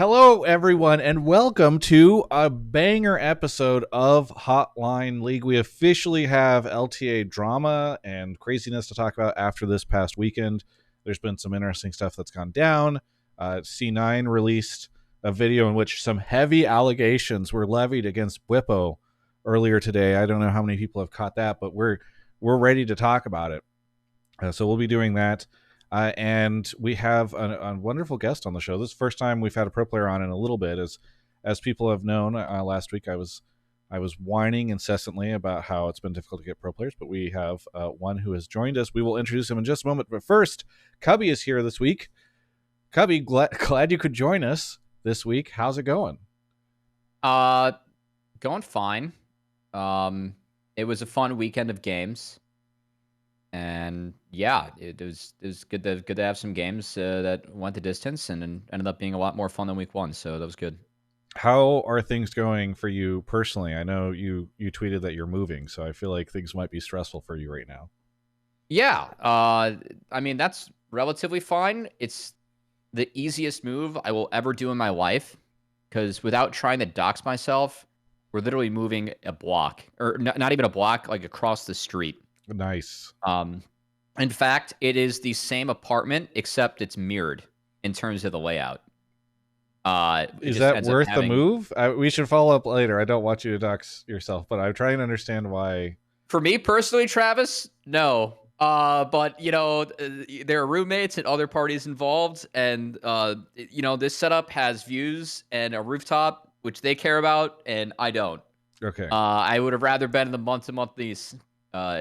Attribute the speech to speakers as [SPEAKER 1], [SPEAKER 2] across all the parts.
[SPEAKER 1] Hello, everyone, and welcome to a banger episode of Hotline League. We officially have LTA drama and craziness to talk about after this past weekend. There's been some interesting stuff that's gone down. C9 released a video in which some heavy allegations were levied against Bwipo earlier today. I don't know how many people have caught that, but we're ready to talk about it. So we'll be doing that. And we have a wonderful guest on the show. This is the first time we've had a pro player on in a little bit. As people have known, last week I was whining incessantly about how it's been difficult to get pro players, but we have one who has joined us. We will introduce him in just a moment. But first, Cubby is here this week. Cubby, glad you could join us this week. How's it going?
[SPEAKER 2] Going fine. It was a fun weekend of games. And yeah, it was good to have some games that went the distance and ended up being a lot more fun than week one. So that was good.
[SPEAKER 1] How are things going for you personally? I know you tweeted that you're moving, so I feel like things might be stressful for you right now.
[SPEAKER 2] Yeah, I mean that's relatively fine. It's the easiest move I will ever do in my life because without trying to dox myself, we're literally moving a block or not even a block, like across the street.
[SPEAKER 1] Nice.
[SPEAKER 2] In fact, it is the same apartment except it's mirrored in terms of the layout.
[SPEAKER 1] Is that worth the move? We should follow up later. I don't want you to dox yourself, but I'm trying to understand why.
[SPEAKER 2] For me personally, Travis, no. But you know, there are roommates and other parties involved, and you know, this setup has views and a rooftop, which they care about, and I don't.
[SPEAKER 1] Okay.
[SPEAKER 2] I would have rather been in the month-to-month lease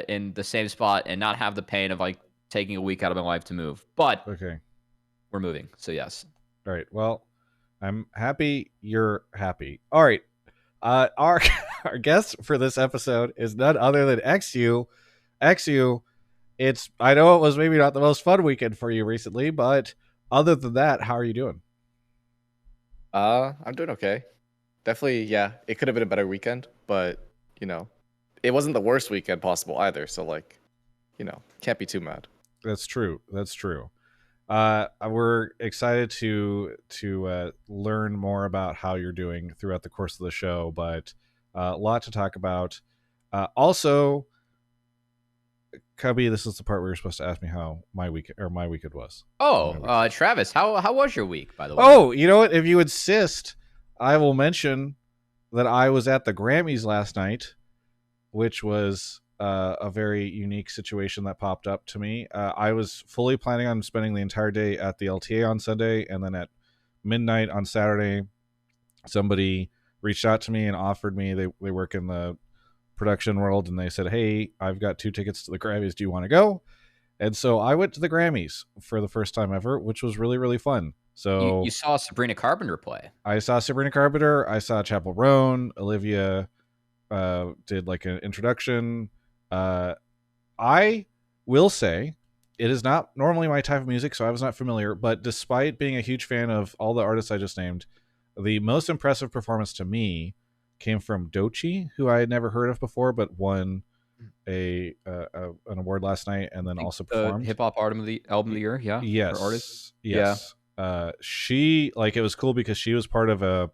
[SPEAKER 2] in the same spot and not have the pain of like taking a week out of my life to move. But
[SPEAKER 1] okay,
[SPEAKER 2] we're moving, so yes.
[SPEAKER 1] All right. Well, I'm happy you're happy. All right. Our guest for this episode is none other than Exyu. Exyu, I know it was maybe not the most fun weekend for you recently, but other than that, how are you doing?
[SPEAKER 3] I'm doing okay. Definitely, yeah. It could have been a better weekend, but you know, it wasn't the worst weekend possible either. So like, you know, can't be too mad.
[SPEAKER 1] That's true. We're excited to learn more about how you're doing throughout the course of the show, but a lot to talk about. Also, Cubby, this is the part where you're supposed to ask me how my weekend was.
[SPEAKER 2] Oh, Travis, how was your week, by the way?
[SPEAKER 1] Oh, you know what? If you insist, I will mention that I was at the Grammys last night, which was a very unique situation that popped up to me. I was fully planning on spending the entire day at the LTA on Sunday, and then at midnight on Saturday, somebody reached out to me and offered me, they work in the production world, and they said, hey, I've got 2 tickets to the Grammys. Do you want to go? And so I went to the Grammys for the first time ever, which was really, really fun. So
[SPEAKER 2] you saw Sabrina Carpenter play.
[SPEAKER 1] I saw Sabrina Carpenter. I saw Chapel Roan. Olivia did like an introduction. I will say it is not normally my type of music, so I was not familiar, but despite being a huge fan of all the artists I just named, the most impressive performance to me came from Doechii, who I had never heard of before, but won an award last night, and then also performed
[SPEAKER 2] hip hop album of the year. Yeah.
[SPEAKER 1] Yes.
[SPEAKER 2] For artists.
[SPEAKER 1] Yes. Yeah. She, like, it was cool because she was part of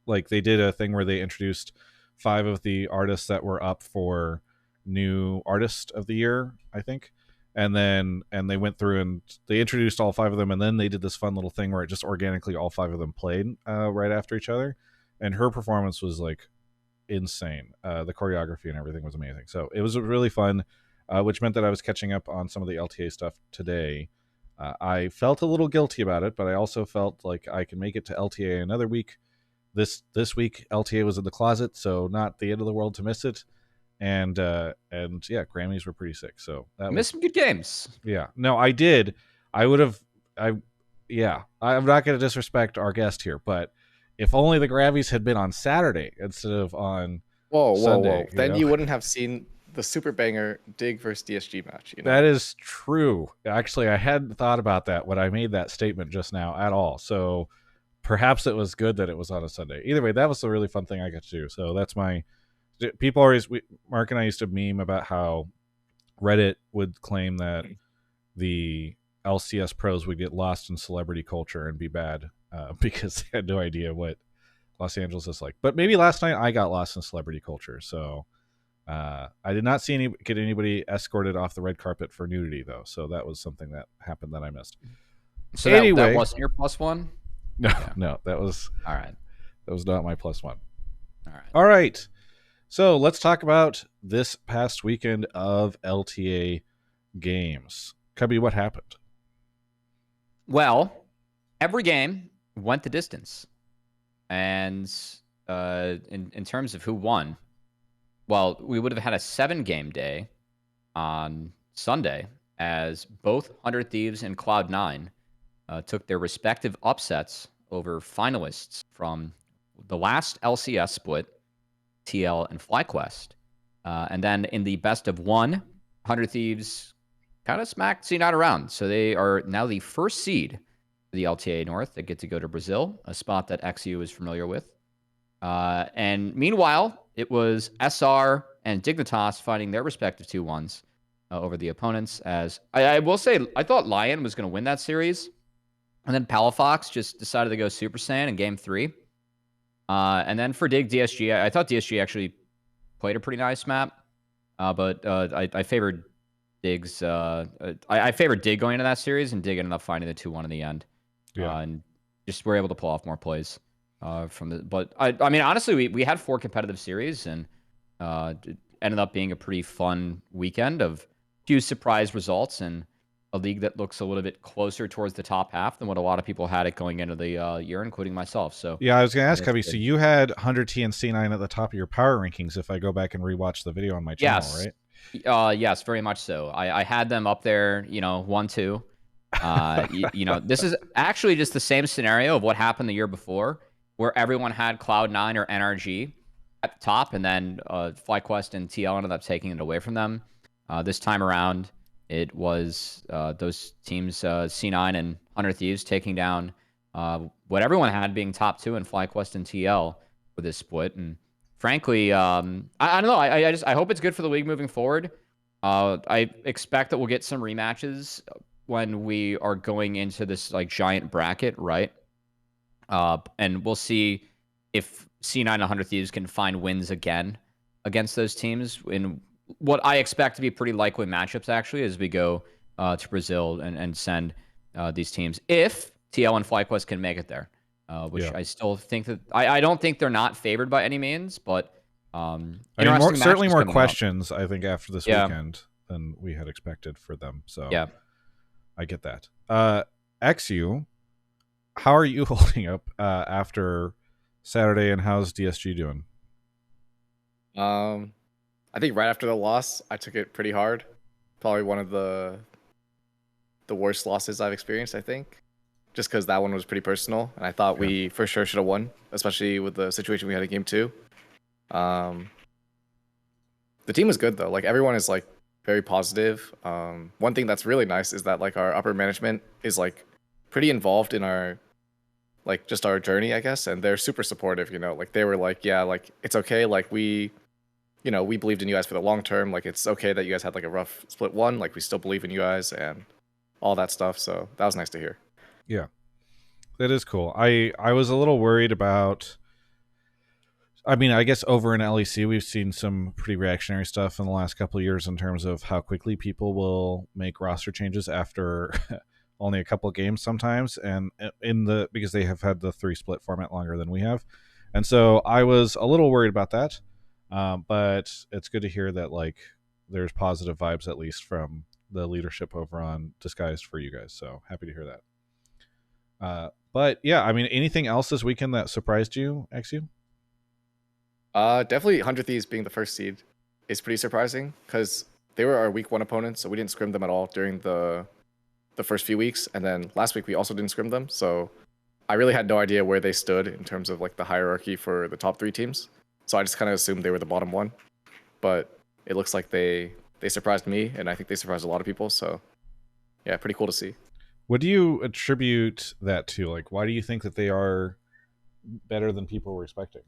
[SPEAKER 1] they did a thing where they introduced 5 of the artists that were up for new artist of the year, I think. And they went through and they introduced all 5 of them, and then they did this fun little thing where it just organically all 5 of them played right after each other. And her performance was like insane. The choreography and everything was amazing. So it was really fun, which meant that I was catching up on some of the LTA stuff today. I felt a little guilty about it, but I also felt like I can make it to LTA another week. This week LTA was in the closet, so not the end of the world to miss it. And yeah, Grammys were pretty sick. So
[SPEAKER 2] that missed some good games.
[SPEAKER 1] Yeah, no, I did. I'm not going to disrespect our guest here, but if only the Grammys had been on Saturday instead of on Sunday.
[SPEAKER 3] Then you wouldn't have seen the super banger Dig versus DSG match. You know?
[SPEAKER 1] That is true. Actually, I hadn't thought about that when I made that statement just now at all. So perhaps it was good that it was on a Sunday. Either way, that was a really fun thing I got to do. So that's people always, Mark and I used to meme about how Reddit would claim that the LCS pros would get lost in celebrity culture and be bad because they had no idea what Los Angeles is like. But maybe last night I got lost in celebrity culture, so I did not see get anybody escorted off the red carpet for nudity though. So that was something that happened that I missed.
[SPEAKER 2] So
[SPEAKER 1] Anyway,
[SPEAKER 2] that wasn't your +1?
[SPEAKER 1] No,
[SPEAKER 2] Yeah.
[SPEAKER 1] no, that was
[SPEAKER 2] All right.
[SPEAKER 1] That was not my +1.
[SPEAKER 2] All right.
[SPEAKER 1] All right. So let's talk about this past weekend of LTA games. Cubby, what happened?
[SPEAKER 2] Well, every game went the distance. And in terms of who won, well, we would have had a 7-game day on Sunday as both 100 Thieves and Cloud9 took their respective upsets over finalists from the last LCS split, TL and FlyQuest. And then in the best of 100 Thieves kind of smacked C9 around. So they are now the first seed for the LTA North that get to go to Brazil, a spot that Exyu is familiar with. And meanwhile, it was SR and Dignitas fighting their respective 2-1s over the opponents. As I will say, I thought Lion was going to win that series. And then Palafox just decided to go Super Saiyan in Game 3. And then for DSG, I thought DSG actually played a pretty nice map. But I favored Dig's. I favored Dig going into that series, and Dig ended up finding the 2-1 in the end.
[SPEAKER 1] Yeah.
[SPEAKER 2] And just were able to pull off more plays from the. But I mean, honestly, we had 4 competitive series, and it ended up being a pretty fun weekend of few surprise results and a league that looks a little bit closer towards the top half than what a lot of people had it going into the year, including myself. So
[SPEAKER 1] yeah, I was going to ask
[SPEAKER 2] that's
[SPEAKER 1] Cubby.
[SPEAKER 2] good.
[SPEAKER 1] So you had 100T and C9 at the top of your power rankings. If I go back and rewatch the video on my channel,
[SPEAKER 2] Yes.
[SPEAKER 1] right?
[SPEAKER 2] Yes, very much so. I had them up there, 1-2. This is actually just the same scenario of what happened the year before, where everyone had Cloud9 or NRG at the top, and then FlyQuest and TL ended up taking it away from them. This time around, it was those teams, C9 and 100 Thieves, taking down what everyone had being top 2 in FlyQuest and TL for this split. And frankly, I don't know. I hope it's good for the league moving forward. I expect that we'll get some rematches when we are going into this like giant bracket, right? And we'll see if C9 and 100 Thieves can find wins again against those teams in what I expect to be pretty likely matchups, actually, as we go to Brazil and send these teams. If TL and FlyQuest can make it there, which I still think that... I don't think they're not favored by any means, but...
[SPEAKER 1] I mean, certainly more questions, I think, after this
[SPEAKER 2] Yeah.
[SPEAKER 1] weekend than we had expected for them. So
[SPEAKER 2] Yeah.
[SPEAKER 1] I get that. Exyu, how are you holding up after Saturday, and how's DSG doing?
[SPEAKER 3] I think right after the loss, I took it pretty hard. Probably one of the worst losses I've experienced, I think. Just because that one was pretty personal, and I thought we for sure should have won, especially with the situation we had in Game 2. The team was good, though. Like, everyone is, like, very positive. One thing that's really nice is that, like, our upper management is, like, pretty involved in our, like, just our journey, I guess, and they're super supportive, Like, they were like, yeah, like, it's okay, like, we believed in you guys for the long term. Like, it's okay that you guys had like a rough split 1. Like, we still believe in you guys and all that stuff. So that was nice to hear.
[SPEAKER 1] Yeah, that is cool. I was a little worried about... I mean, I guess over in LEC, we've seen some pretty reactionary stuff in the last couple of years in terms of how quickly people will make roster changes after only a couple of games sometimes, and because they have had the 3 split format longer than we have. And so I was a little worried about that. But it's good to hear that like there's positive vibes, at least from the leadership over on Disguised for you guys. So happy to hear that. But yeah, I mean, anything else this weekend that surprised you, Exyu?
[SPEAKER 3] Definitely 100 Thieves being the first seed is pretty surprising because they were our week 1 opponents, so we didn't scrim them at all during the first few weeks. And then last week we also didn't scrim them, so I really had no idea where they stood in terms of like the hierarchy for the top 3 teams. So I just kind of assumed they were the bottom 1, but it looks like they surprised me, and I think they surprised a lot of people. So yeah, pretty cool to see.
[SPEAKER 1] What do you attribute that to? Like, why do you think that they are better than people were expecting?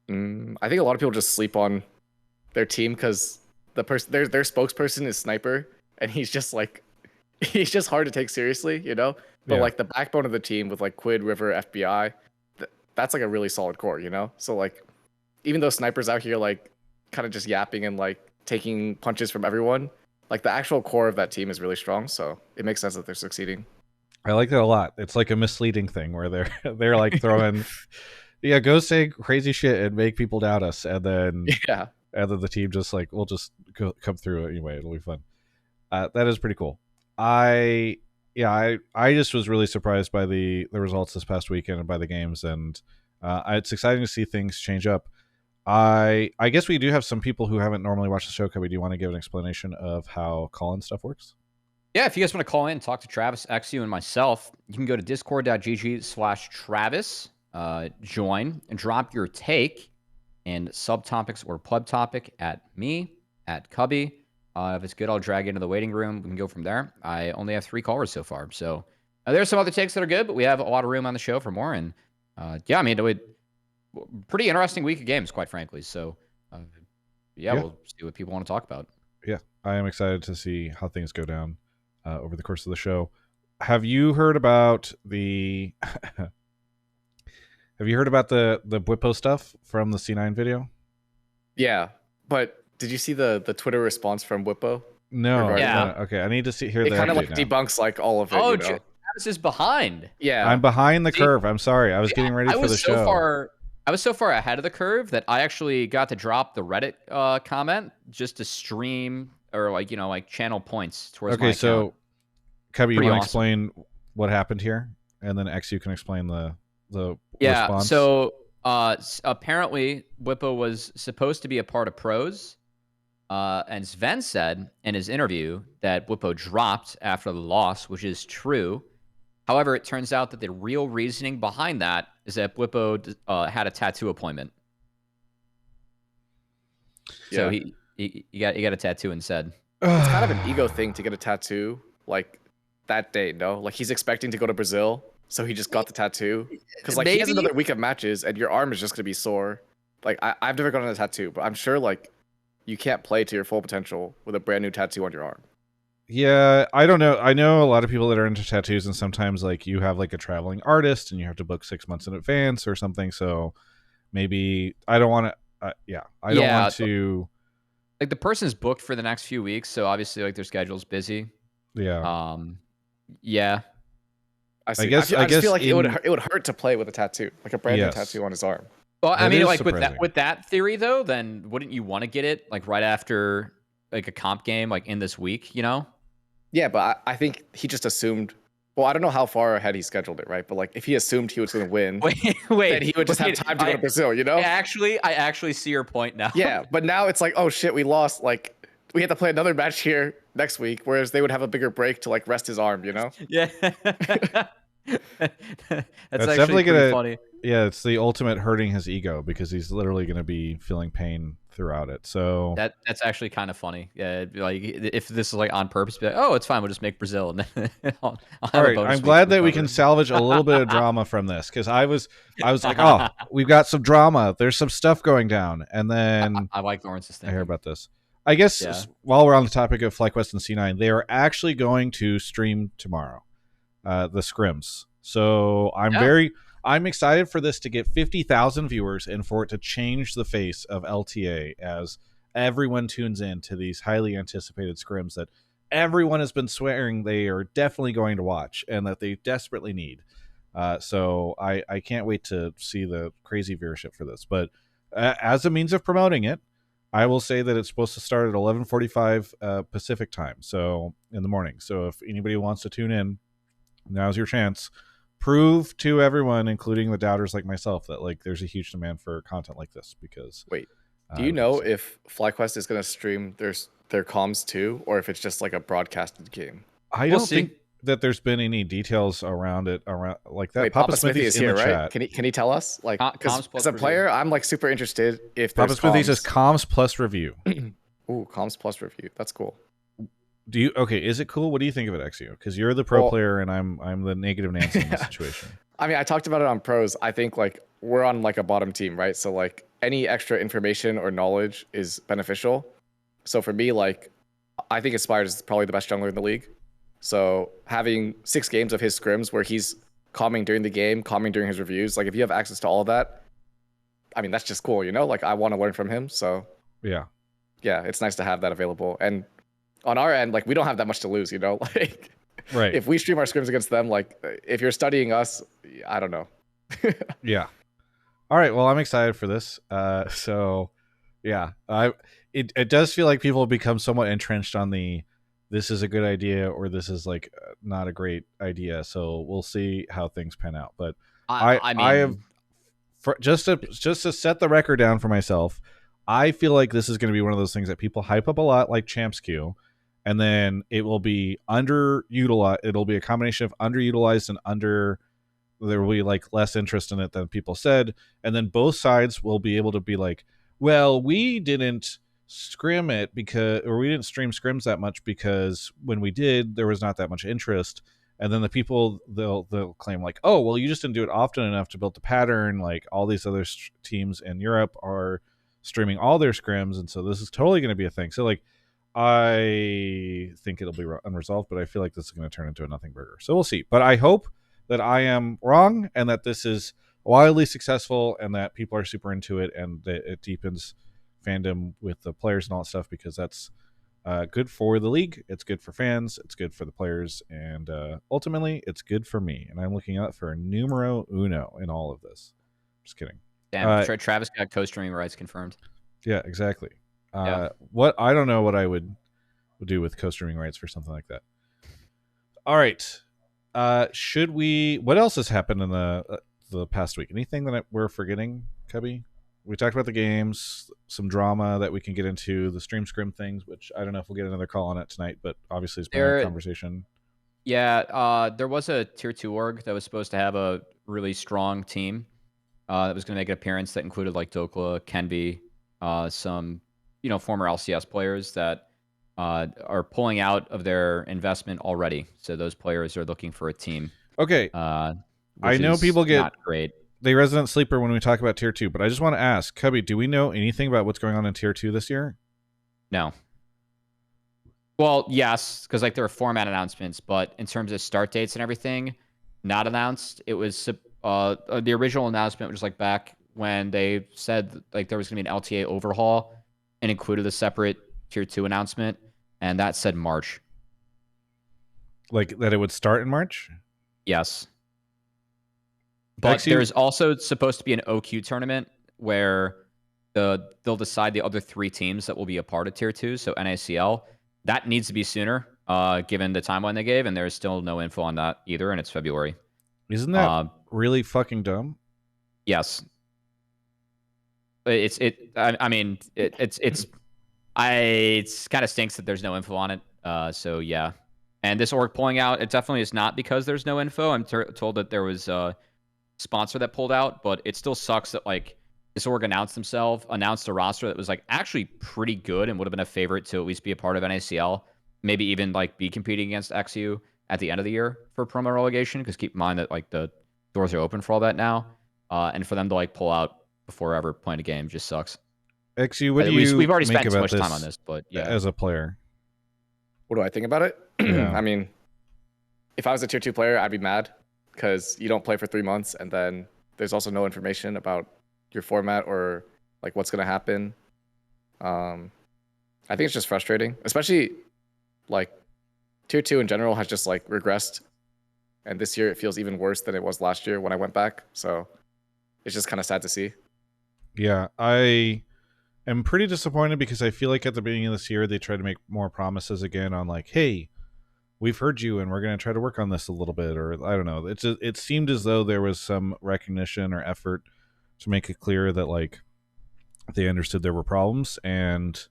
[SPEAKER 3] I think a lot of people just sleep on their team because their spokesperson is Sniper, and he's just like he's just hard to take seriously, you know. But
[SPEAKER 1] Yeah.
[SPEAKER 3] like the backbone of the team with like Quid, River, FBI, that's like a really solid core, you know. So like even though snipers out here like kind of just yapping and like taking punches from everyone, like the actual core of that team is really strong. So it makes sense that they're succeeding.
[SPEAKER 1] I like that a lot. It's like a misleading thing where they're like throwing, yeah, go say crazy shit and make people doubt us, and then
[SPEAKER 3] Yeah.
[SPEAKER 1] the team just like we'll just come through anyway. It'll be fun. That is pretty cool. I just was really surprised by the results this past weekend and by the games, and it's exciting to see things change up. I guess we do have some people who haven't normally watched the show. Cubby, do you want to give an explanation of how call-in stuff works?
[SPEAKER 2] Yeah, if you guys want to call in and talk to Travis, Exyu, and myself, you can go to discord.gg/Travis, join, and drop your take and subtopics or pleb topic at me, at Cubby. If it's good, I'll drag you into the waiting room. We can go from there. I only have 3 callers so far. So there's some other takes that are good, but we have a lot of room on the show for more. And yeah, I mean, it would pretty interesting week of games, quite frankly. So yeah, we'll see what people want to talk about.
[SPEAKER 1] Yeah, I am excited to see how things go down over the course of the show. Have you heard about the the Bwipo stuff from the C9 video?
[SPEAKER 3] Yeah, but did you see the Twitter response from Whippo?
[SPEAKER 1] No.
[SPEAKER 2] Yeah.
[SPEAKER 1] Okay, I need to hear
[SPEAKER 3] It
[SPEAKER 1] that.
[SPEAKER 3] kind of like debunks like all of it.
[SPEAKER 2] Oh,
[SPEAKER 3] you know?
[SPEAKER 2] Travis is behind.
[SPEAKER 3] Yeah,
[SPEAKER 1] I'm behind the curve. I'm sorry. I was getting ready for the show.
[SPEAKER 2] I was so far ahead of the curve that I actually got to drop the Reddit comment just to stream or like channel points towards my account.
[SPEAKER 1] So Cubby, you
[SPEAKER 2] Pretty
[SPEAKER 1] want to
[SPEAKER 2] awesome.
[SPEAKER 1] explain what happened here, and then Exyu can explain the response.
[SPEAKER 2] So apparently Whippo was supposed to be a part of pros, and Sven said in his interview that Whippo dropped after the loss, which is true. However, it turns out that the real reasoning behind that is that Whippo had a tattoo appointment. So he got a tattoo instead.
[SPEAKER 3] It's kind of an ego thing to get a tattoo like that day, no? Like he's expecting to go to Brazil, so he just got the tattoo. Because like he has another week of matches and your arm is just gonna be sore. Like I've never gotten a tattoo, but I'm sure like you can't play to your full potential with a brand new tattoo on your arm.
[SPEAKER 1] Yeah, I don't know. I know a lot of people that are into tattoos, and sometimes like you have like a traveling artist and you have to book 6 months in advance or something. So maybe I don't want to. I don't want to.
[SPEAKER 2] Like the person's booked for the next few weeks, so obviously like their schedule's busy.
[SPEAKER 1] Yeah.
[SPEAKER 2] Yeah.
[SPEAKER 3] I see.
[SPEAKER 1] I
[SPEAKER 3] just feel like it would hurt to play with a tattoo, like a brand new tattoo on his arm.
[SPEAKER 2] Well, I mean, like with that theory though, then wouldn't you want to get it like right after like a comp game, like in this week, you know?
[SPEAKER 3] Yeah, but I think he just assumed. Well, I don't know how far ahead he scheduled it, right? But like, if he assumed he was going to win, then he would just have time to go to Brazil, you know?
[SPEAKER 2] I actually see your point now.
[SPEAKER 3] Yeah, but now it's like, oh shit, we lost. Like, we have to play another match here next week, whereas they would have a bigger break to like rest his arm, you know?
[SPEAKER 2] Yeah. That's
[SPEAKER 1] definitely
[SPEAKER 2] pretty funny.
[SPEAKER 1] Yeah, it's the ultimate hurting his ego because he's literally going to be feeling pain throughout it. So
[SPEAKER 2] that's actually kind of funny. Yeah, like if this is like on purpose, be like, oh, it's fine. We'll just make Brazil. And then I'll
[SPEAKER 1] all right, I'm glad that we can salvage a little bit of drama from this because I was like, oh, we've got some drama. There's some stuff going down, and then
[SPEAKER 2] I like Lawrence's thing.
[SPEAKER 1] I hear about this. I guess while we're on the topic of FlyQuest and C9, they are actually going to stream tomorrow, the scrims. So I'm excited for this to get 50,000 viewers and for it to change the face of LTA as everyone tunes in to these highly anticipated scrims that everyone has been swearing they are definitely going to watch and that they desperately need. So I can't wait to see the crazy viewership for this. But as a means of promoting it, I will say that it's supposed to start at 11:45 Pacific time, so in the morning. So if anybody wants to tune in, now's your chance. Prove to everyone, including the doubters like myself, that like there's a huge demand for content like this. Because
[SPEAKER 3] wait, do you know if FlyQuest is going to stream their comms too, or if it's just like a broadcasted game?
[SPEAKER 1] I don't think that there's been any details around it like that.
[SPEAKER 3] Wait,
[SPEAKER 1] Papa Smithy's in
[SPEAKER 3] here,
[SPEAKER 1] the
[SPEAKER 3] right?
[SPEAKER 1] chat.
[SPEAKER 3] Can he tell us? Like, as a player, I'm like super interested if
[SPEAKER 1] Papa Smithy says comms plus review.
[SPEAKER 3] Ooh, comms plus review. That's cool.
[SPEAKER 1] Is it cool? What do you think of it, Exyu? Because you're the pro player and I'm the negative Nancy in this situation.
[SPEAKER 3] I mean, I talked about it on pros. I think like we're on like a bottom team, right? So like any extra information or knowledge is beneficial. So for me, like I think Aspire is probably the best jungler in the league. So having 6 games of his scrims where he's calming during the game, calming during his reviews, like if you have access to all of that, I mean, that's just cool, you know? Like I want to learn from him. So
[SPEAKER 1] Yeah.
[SPEAKER 3] yeah, it's nice to have that available. And on our end, like we don't have that much to lose, you know? Like
[SPEAKER 1] Right.
[SPEAKER 3] if we stream our scrims against them, like if you're studying us, I don't know.
[SPEAKER 1] Yeah. All right. Well, I'm excited for this. So yeah, it does feel like people have become somewhat entrenched on this is a good idea or this is like not a great idea. So we'll see how things pan out. But
[SPEAKER 2] I mean,
[SPEAKER 1] I have just to set the record down for myself. I feel like this is going to be one of those things that people hype up a lot, like Champs Q, and then it will be underutilized. It'll be a combination of underutilized and there will be like less interest in it than people said, and then both sides will be able to be like, well, we didn't scrim it or we didn't stream scrims that much because when we did there was not that much interest, and then the people they'll claim like, oh well, you just didn't do it often enough to build the pattern, like all these other teams in Europe are streaming all their scrims, and so this is totally going to be a thing. So like I think it'll be unresolved, but I feel like this is going to turn into a nothing burger, so we'll see. But I hope that I am wrong and that this is wildly successful and that people are super into it and that it deepens fandom with the players and all that stuff, because that's good for the league, it's good for fans, it's good for the players, and ultimately it's good for me, and I'm looking out for numero uno in all of this. Just kidding.
[SPEAKER 2] damn, Travis got co-streaming rights confirmed.
[SPEAKER 1] Yeah, exactly.
[SPEAKER 2] Yeah.
[SPEAKER 1] What I don't know what I would do with co-streaming rights for something like that. All right. What else has happened in the past week? Anything that we're forgetting, Cubby? We talked about the games, some drama that we can get into, the stream scrim things, which I don't know if we'll get another call on it tonight, but obviously it's been a conversation.
[SPEAKER 2] Yeah, there was a tier 2 org that was supposed to have a really strong team that was going to make an appearance that included like Dokla, Kenby, some former LCS players that are pulling out of their investment already. So those players are looking for a team.
[SPEAKER 1] Okay. I know people get
[SPEAKER 2] not great.
[SPEAKER 1] The resident sleeper when we talk about tier 2, but I just want to ask, Cubby, do we know anything about what's going on in tier 2 this year?
[SPEAKER 2] No. Well, yes, because like there are format announcements, but in terms of start dates and everything, not announced. It was the original announcement was like back when they said like there was going to be an LTA overhaul and included a separate tier 2 announcement, and that said March.
[SPEAKER 1] Like that it would start in March?
[SPEAKER 2] Yes. But there's also supposed to be an OQ tournament where they'll decide the other 3 teams that will be a part of tier 2, so NACL. That needs to be sooner, given the timeline they gave, and there's still no info on that either, and it's February.
[SPEAKER 1] Isn't that really fucking dumb?
[SPEAKER 2] Yes. It kind of stinks that there's no info on it. So yeah. And this org pulling out, it definitely is not because there's no info. I'm told that there was a sponsor that pulled out, but it still sucks that like this org announced a roster that was like actually pretty good and would have been a favorite to at least be a part of NACL, maybe even like be competing against Exyu at the end of the year for promo relegation, because keep in mind that like the doors are open for all that now, and for them to like pull out before ever playing a game just sucks.
[SPEAKER 1] Exyu, what do you
[SPEAKER 2] we've already
[SPEAKER 1] make
[SPEAKER 2] spent
[SPEAKER 1] about
[SPEAKER 2] too much time on this, but yeah,
[SPEAKER 1] as a player,
[SPEAKER 3] what do I think about it?
[SPEAKER 1] Yeah.
[SPEAKER 3] I mean, if I was a tier 2 player, I'd be mad because you don't play for 3 months and then there's also no information about your format or like what's gonna happen. I think it's just frustrating, especially like tier 2 in general has just like regressed, and this year it feels even worse than it was last year when I went back. So it's just kind of sad to see.
[SPEAKER 1] Yeah, I am pretty disappointed because I feel like at the beginning of this year they tried to make more promises again on like, hey, we've heard you and we're going to try to work on this a little bit, or I don't know. It seemed as though there was some recognition or effort to make it clear that like they understood there were problems, and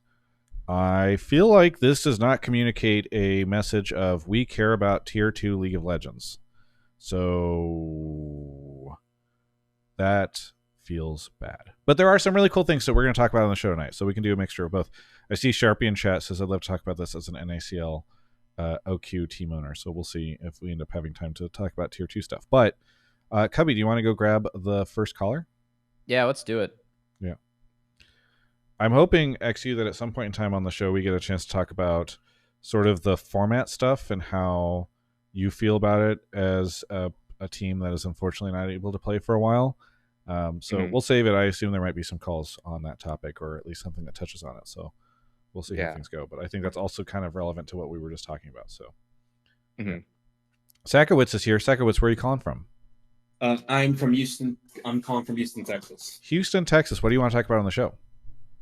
[SPEAKER 1] I feel like this does not communicate a message of we care about tier 2 League of Legends. So that feels bad. But there are some really cool things that we're going to talk about on the show tonight, so we can do a mixture of both. I see Sharpie in chat says I'd love to talk about this as an NACL OQ team owner, so we'll see if we end up having time to talk about tier 2 stuff. But Cubby, do you want to go grab the first caller?
[SPEAKER 2] Yeah, let's do it.
[SPEAKER 1] Yeah. I'm hoping, Exyu, that at some point in time on the show we get a chance to talk about sort of the format stuff and how you feel about it as a team that is unfortunately not able to play for a while. So we'll save it. I assume there might be some calls on that topic, or at least something that touches on it. So we'll see how things go. But I think that's also kind of relevant to what we were just talking about. So Sakowitz is here. Sakowitz, where are you calling from?
[SPEAKER 4] I'm from Houston. I'm calling from Houston, Texas.
[SPEAKER 1] Houston, Texas. What do you want to talk about on the show?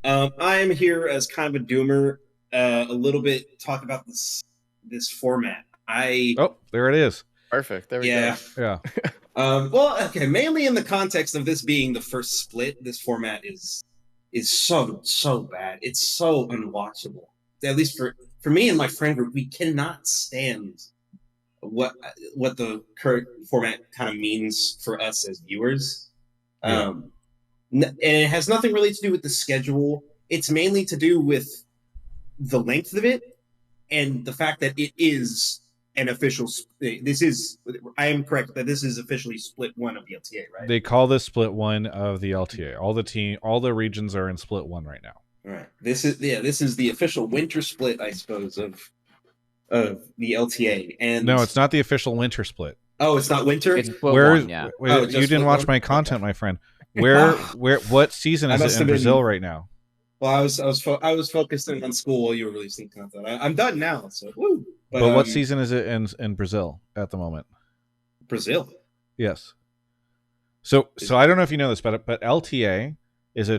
[SPEAKER 4] I'm here as kind of a doomer, a little bit talk about this format.
[SPEAKER 1] Oh, there it is.
[SPEAKER 3] Perfect. There we go.
[SPEAKER 1] Yeah.
[SPEAKER 4] Well, okay. Mainly in the context of this being the first split, this format is so bad. It's so unwatchable. At least for me and my friend group, we cannot stand what the current format kind of means for us as viewers. And it has nothing really to do with the schedule. It's mainly to do with the length of it and the fact that it is an official. I am correct that this is officially split 1 of the LTA, right?
[SPEAKER 1] They call this split 1 of the LTA. All the regions are in split 1 right now.
[SPEAKER 4] All right. This is the official winter split, I suppose, of the LTA. And
[SPEAKER 1] no, it's not the official winter split.
[SPEAKER 4] Oh, it's not winter.
[SPEAKER 2] It's split 1, yeah.
[SPEAKER 1] You didn't watch my content, my friend. What season is it in Brazil right now?
[SPEAKER 4] Well, I was focusing on school while you were releasing content. I'm done now, so woo.
[SPEAKER 1] But what season is it in Brazil at the moment?
[SPEAKER 4] Brazil.
[SPEAKER 1] Yes. So I don't know if you know this, but LTA is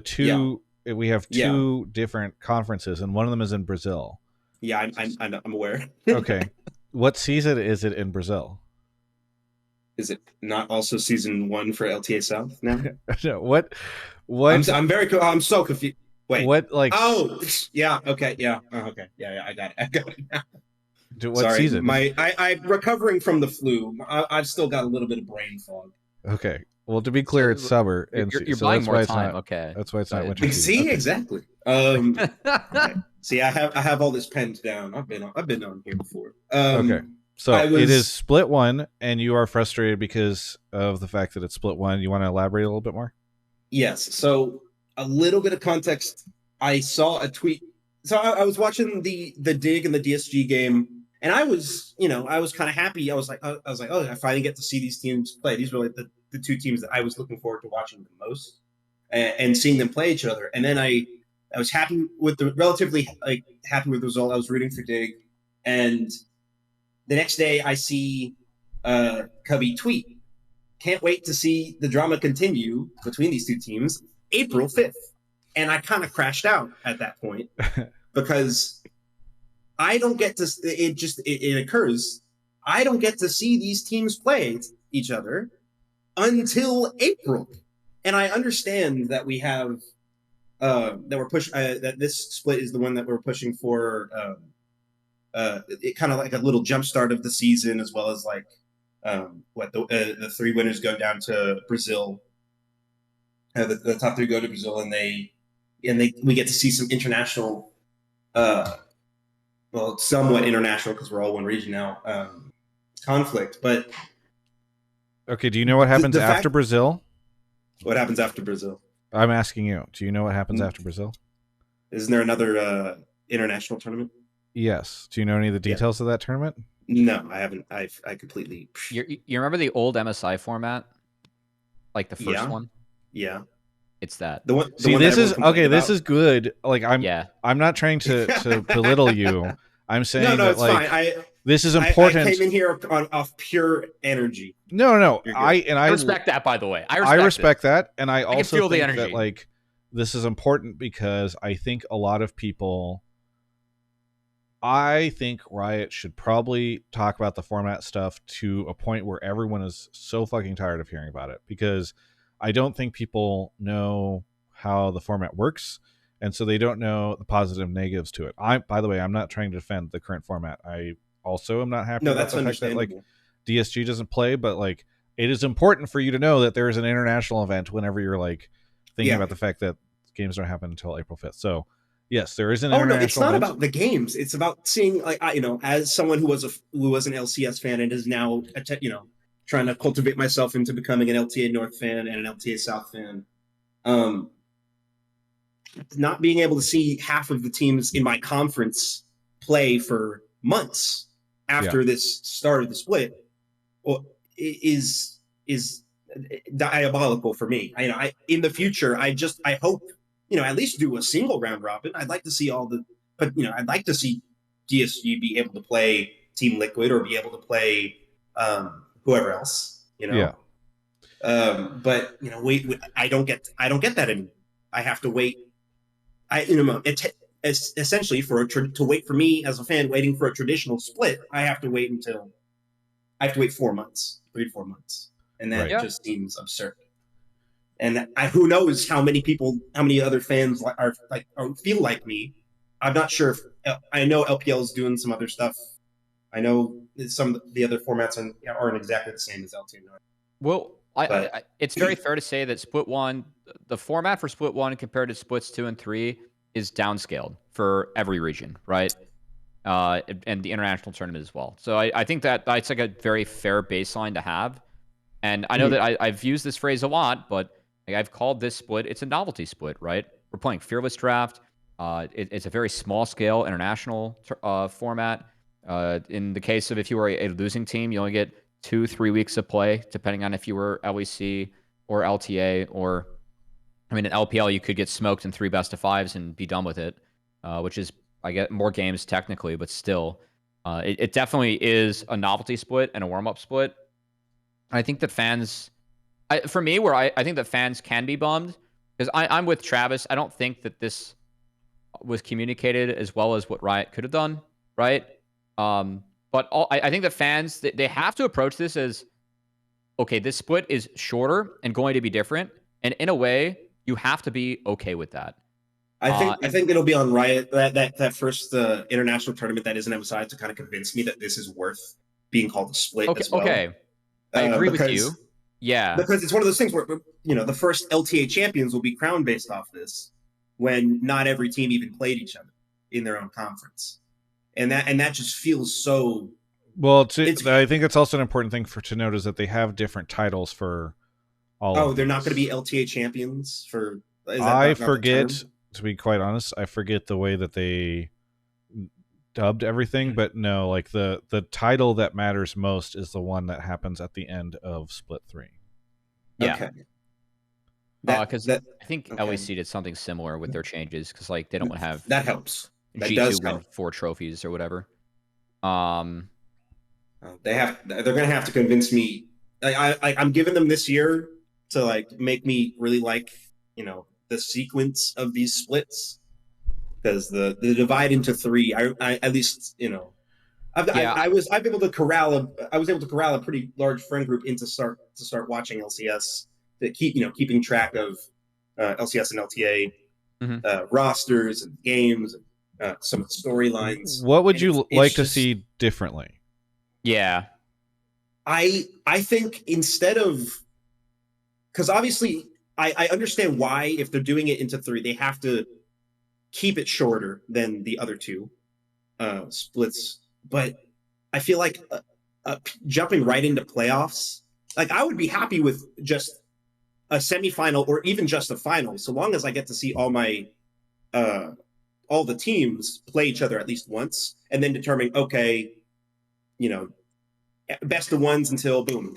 [SPEAKER 1] we have 2 different conferences, and one of them is in Brazil.
[SPEAKER 4] Yeah, I'm aware.
[SPEAKER 1] Okay. What season is it in Brazil?
[SPEAKER 4] Is it not also season 1 for LTA South now?
[SPEAKER 1] No, what?
[SPEAKER 4] I'm so confused. Wait.
[SPEAKER 1] What
[SPEAKER 4] Oh, yeah. Okay. Yeah. Okay. Yeah. I got it now.
[SPEAKER 1] What season?
[SPEAKER 4] I'm recovering from the flu. I've still got a little bit of brain fog.
[SPEAKER 1] Okay. Well, to be clear, it's summer, and
[SPEAKER 2] you're buying more time. Okay.
[SPEAKER 1] That's why it's not winter season.
[SPEAKER 4] See,
[SPEAKER 1] okay.
[SPEAKER 4] Exactly. Okay. See, I have all this penned down. I've been on here before.
[SPEAKER 1] Okay. So it is split 1, and you are frustrated because of the fact that it's split 1. You want to elaborate a little bit more?
[SPEAKER 4] Yes. So a little bit of context. I saw a tweet. So I was watching the Dig and the DSG game, and I was kind of happy. I was like, oh, I finally get to see these teams play. These were like the 2 teams that I was looking forward to watching the most, and seeing them play each other. And then I was happy with the happy with the result. I was rooting for Dig, and the next day I see Cubby tweet, "Can't wait to see the drama continue between these 2 teams, April 5th." And I kind of crashed out at that point because I don't get to. It occurs. I don't get to see these teams play each other until April, and I understand that we have that we're pushing that this split is the one that we're pushing for. It kind of like a little jump start of the season, as well as like the 3 winners go down to Brazil. The top 3 go to Brazil, and we get to see some international, somewhat international because we're all one region now, conflict. But
[SPEAKER 1] okay, do you know what happens after Brazil?
[SPEAKER 4] What happens after Brazil?
[SPEAKER 1] I'm asking you. Do you know what happens after Brazil?
[SPEAKER 4] Isn't there another international tournament?
[SPEAKER 1] Yes. Do you know any of the details of that tournament?
[SPEAKER 4] No, I haven't. I completely.
[SPEAKER 2] You remember the old MSI format, like the first one?
[SPEAKER 4] Yeah.
[SPEAKER 2] It's that.
[SPEAKER 1] This is okay. This is good. Like I'm not trying to belittle you. I'm saying that
[SPEAKER 4] it's fine.
[SPEAKER 1] This is important.
[SPEAKER 4] I came in here off pure energy.
[SPEAKER 1] No. I
[SPEAKER 2] respect that. By the way,
[SPEAKER 1] I respect that, and I also
[SPEAKER 2] feel
[SPEAKER 1] think
[SPEAKER 2] the energy.
[SPEAKER 1] that this is important because I think a lot of people. I think Riot should probably talk about the format stuff to a point where everyone is so fucking tired of hearing about it, because I don't think people know how the format works, and so they don't know the positive and negatives to it. By the way, I'm not trying to defend the current format. I also am not happy about the fact that DSG doesn't play, but it is important for you to know that there is an international event whenever you're thinking about the fact that games don't happen until April 5th. So yes, there is an international event.
[SPEAKER 4] It's not about the games. It's about seeing, as someone who was an LCS fan and is now, trying to cultivate myself into becoming an LTA North fan and an LTA South fan. Not being able to see half of the teams in my conference play for months after this start of the split, well, is diabolical for me. I in the future, I hope, at least do a single round robin. I'd like to see I'd like to see DSG be able to play Team Liquid or be able to play whoever else.
[SPEAKER 1] Yeah.
[SPEAKER 4] But I don't get that anymore. I have to wait. Essentially to wait for me as a fan waiting for a traditional split. I have to wait 4 months, 3 to 4 months, and that just seems absurd. And who knows how many other fans feel like me. I'm not sure if I know LPL is doing some other stuff. I know some of the other formats aren't exactly the same as L2.
[SPEAKER 2] Well, it's very fair to say that Split 1, the format for Split 1 compared to Splits 2 and 3 is downscaled for every region, right? And the international tournament as well. So I think that's like a very fair baseline to have. And I know that I've used this phrase a lot, but I've called this split, it's a novelty split, right? We're playing Fearless Draft. It's a very small scale international format. In the case of if you were a losing team, you only get 2-3 weeks of play, depending on if you were LEC or LTA, or in LPL, you could get smoked in 3 best-of-5s and be done with it, which is, I get more games technically, but still, it definitely is a novelty split and a warm-up split. I think that fans, for me, where I think that fans can be bummed, because I'm with Travis. I don't think that this was communicated as well as what Riot could have done, right? But I think the fans, they have to approach this as, okay, this split is shorter and going to be different. And in a way, you have to be okay with that.
[SPEAKER 4] I think it'll be on Riot, that first international tournament that isn't MSI, to kind of convince me that this is worth being called a split as well.
[SPEAKER 2] Okay, I agree with you. Yeah.
[SPEAKER 4] Because it's one of those things where, the first LTA champions will be crowned based off this, when not every team even played each other in their own conference. And that just feels so.
[SPEAKER 1] Well, I think it's also an important thing to note is that they have different titles for all.
[SPEAKER 4] Oh, they're not going to be LTA champions for.
[SPEAKER 1] I forget, to be quite honest, I forget the way that they dubbed everything, but no, like the title that matters most is the one that happens at the end of Split 3.
[SPEAKER 2] Yeah.
[SPEAKER 4] Okay.
[SPEAKER 2] Because I think LEC did something similar with their changes, because they don't want to have
[SPEAKER 4] that helps. That
[SPEAKER 2] G2
[SPEAKER 4] does
[SPEAKER 2] win
[SPEAKER 4] help.
[SPEAKER 2] 4 trophies or whatever.
[SPEAKER 4] They're gonna have to convince me. I'm giving them this year to make me really like the sequence of these splits, because the divide into 3. I at least I was able to corral a pretty large friend group into start watching LCS, to keeping track of LCS and LTA rosters and games, and some of the storylines.
[SPEAKER 1] What would you like to see differently?
[SPEAKER 2] Yeah,
[SPEAKER 4] I think instead of, because obviously I understand why, if they're doing it into 3, they have to keep it shorter than the other 2 splits. But I feel like jumping right into playoffs, I would be happy with just a semifinal or even just a final, so long as I get to see all my all the teams play each other at least once, and then determine, okay, best of ones until boom,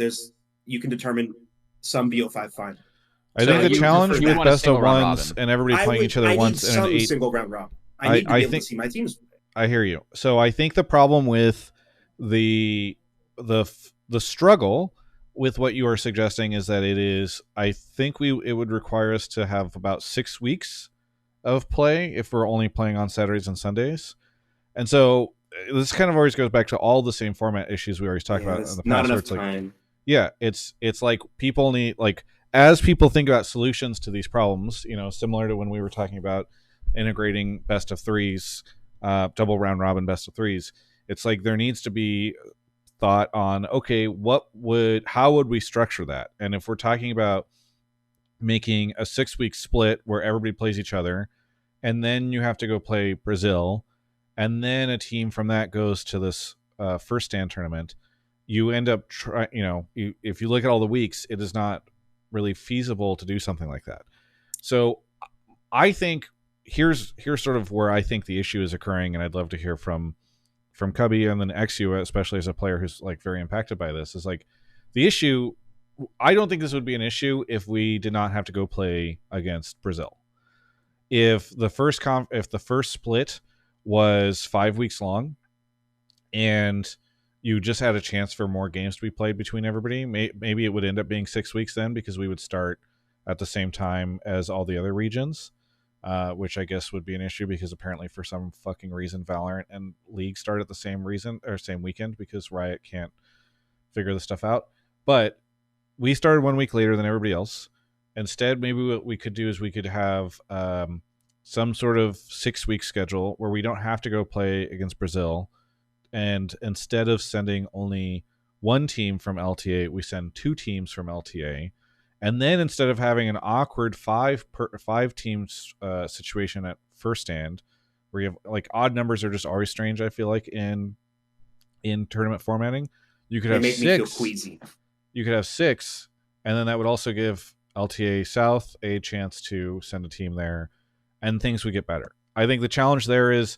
[SPEAKER 4] you can determine some BO5 final.
[SPEAKER 1] I think the challenge with best of ones and everybody playing each other once in an 8
[SPEAKER 4] single round robin. I need to be able to see my teams.
[SPEAKER 1] I hear you. So I think the problem with the struggle with what you are suggesting is that I think it would require us to have about 6 weeks of play if we're only playing on Saturdays and Sundays. And so this kind of always goes back to all the same format issues we always talk about in the past.
[SPEAKER 4] Not enough time.
[SPEAKER 1] It's like people need, as people think about solutions to these problems, similar to when we were talking about integrating best of 3s, double round robin best of 3s, it's like there needs to be thought on, okay, how would we structure that? And if we're talking about making a 6-week split where everybody plays each other, and then you have to go play Brazil, and then a team from that goes to this first stand tournament, you end up if you look at all the weeks, it is not really feasible to do something like that. So I think here's sort of where I think the issue is occurring, and I'd love to hear from from Cubby and then Exyu, especially as a player who's like very impacted by this, is like the issue. I don't think this would be an issue if we did not have to go play against Brazil. If the first split was 5 weeks long, and you just had a chance for more games to be played between everybody, maybe it would end up being 6 weeks then, because we would start at the same time as all the other regions, which I guess would be an issue because apparently for some fucking reason Valorant and League start at the same weekend because Riot can't figure this stuff out. But we started 1 week later than everybody else. Instead, maybe what we could do is we could have some sort of 6 week schedule where we don't have to go play against Brazil. And instead of sending only one team from LTA, we send 2 teams from LTA. And then instead of having an awkward five teams situation at first stand, where you have like odd numbers are just always strange, I feel like in tournament formatting, you could have 6.
[SPEAKER 4] Me feel queasy.
[SPEAKER 1] You could have 6, and then that would also give LTA South a chance to send a team there, and things would get better. I think the challenge there is,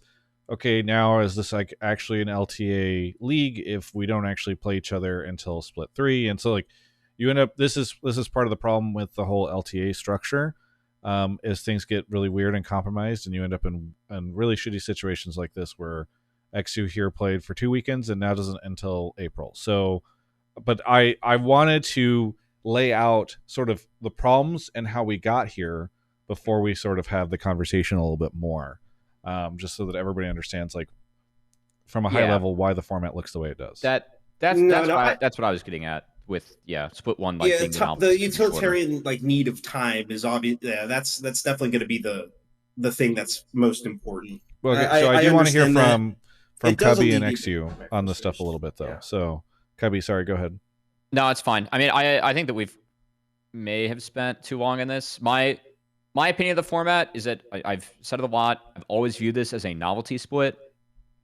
[SPEAKER 1] okay, now is this like actually an LTA league if we don't actually play each other until split 3? And so like you end up, this is part of the problem with the whole LTA structure, is things get really weird and compromised, and you end up in really shitty situations like this where Exyu here played for 2 weekends and now doesn't until April. So, but I wanted to lay out sort of the problems and how we got here before we sort of have the conversation a little bit more, just so that everybody understands, like, from a high level, why the format looks the way it does.
[SPEAKER 2] That's what I was getting at with split 1. Like,
[SPEAKER 4] the utilitarian like need of time is obvious. Yeah, that's definitely going to be the thing that's most important.
[SPEAKER 1] Well, okay, so I do want to hear from Cubby and Exyu on this stuff a little bit though. Yeah. So Cubby, sorry, go ahead.
[SPEAKER 2] No, it's fine. I mean, I think that we've may have spent too long in this. My opinion of the format is that I've said it a lot. I've always viewed this as a novelty split,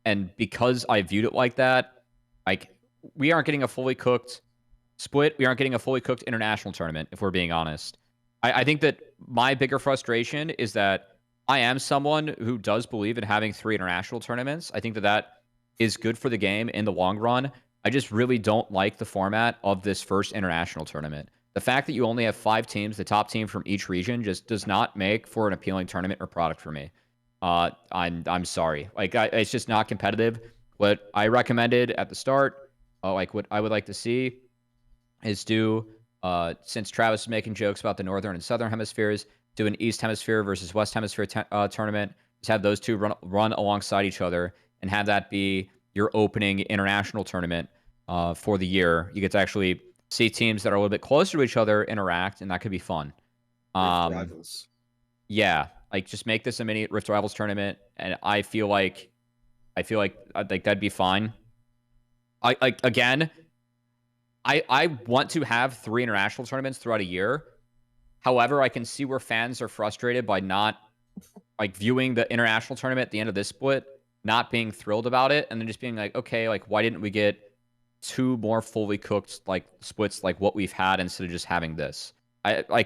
[SPEAKER 2] and because I viewed it like that, like, we aren't getting a fully cooked split. We aren't getting a fully cooked international tournament, if we're being honest. I think that my bigger frustration is that I am someone who does believe in having 3 international tournaments. I think that is good for the game in the long run. I just really don't like the format of this first international tournament. The fact that you only have 5 teams, the top team from each region, just does not make for an appealing tournament or product for me. I'm sorry. Like, it's just not competitive. What I recommended at the start, like what I would like to see, is do, since Travis is making jokes about the northern and southern hemispheres, do an East Hemisphere versus West Hemisphere tournament. Just have those two run alongside each other, and have that be your opening international tournament for the year. You get to actually see teams that are a little bit closer to each other interact, and that could be fun.
[SPEAKER 4] Rivals.
[SPEAKER 2] Yeah, like, just make this a mini Rift Rivals tournament, and I feel like that'd be fine. I want to have 3 international tournaments throughout a year. However, I can see where fans are frustrated by not, like, viewing the international tournament at the end of this split, not being thrilled about it, and then just being like, okay, like, why didn't we get 2 more fully cooked, like, splits like what we've had instead of just having this?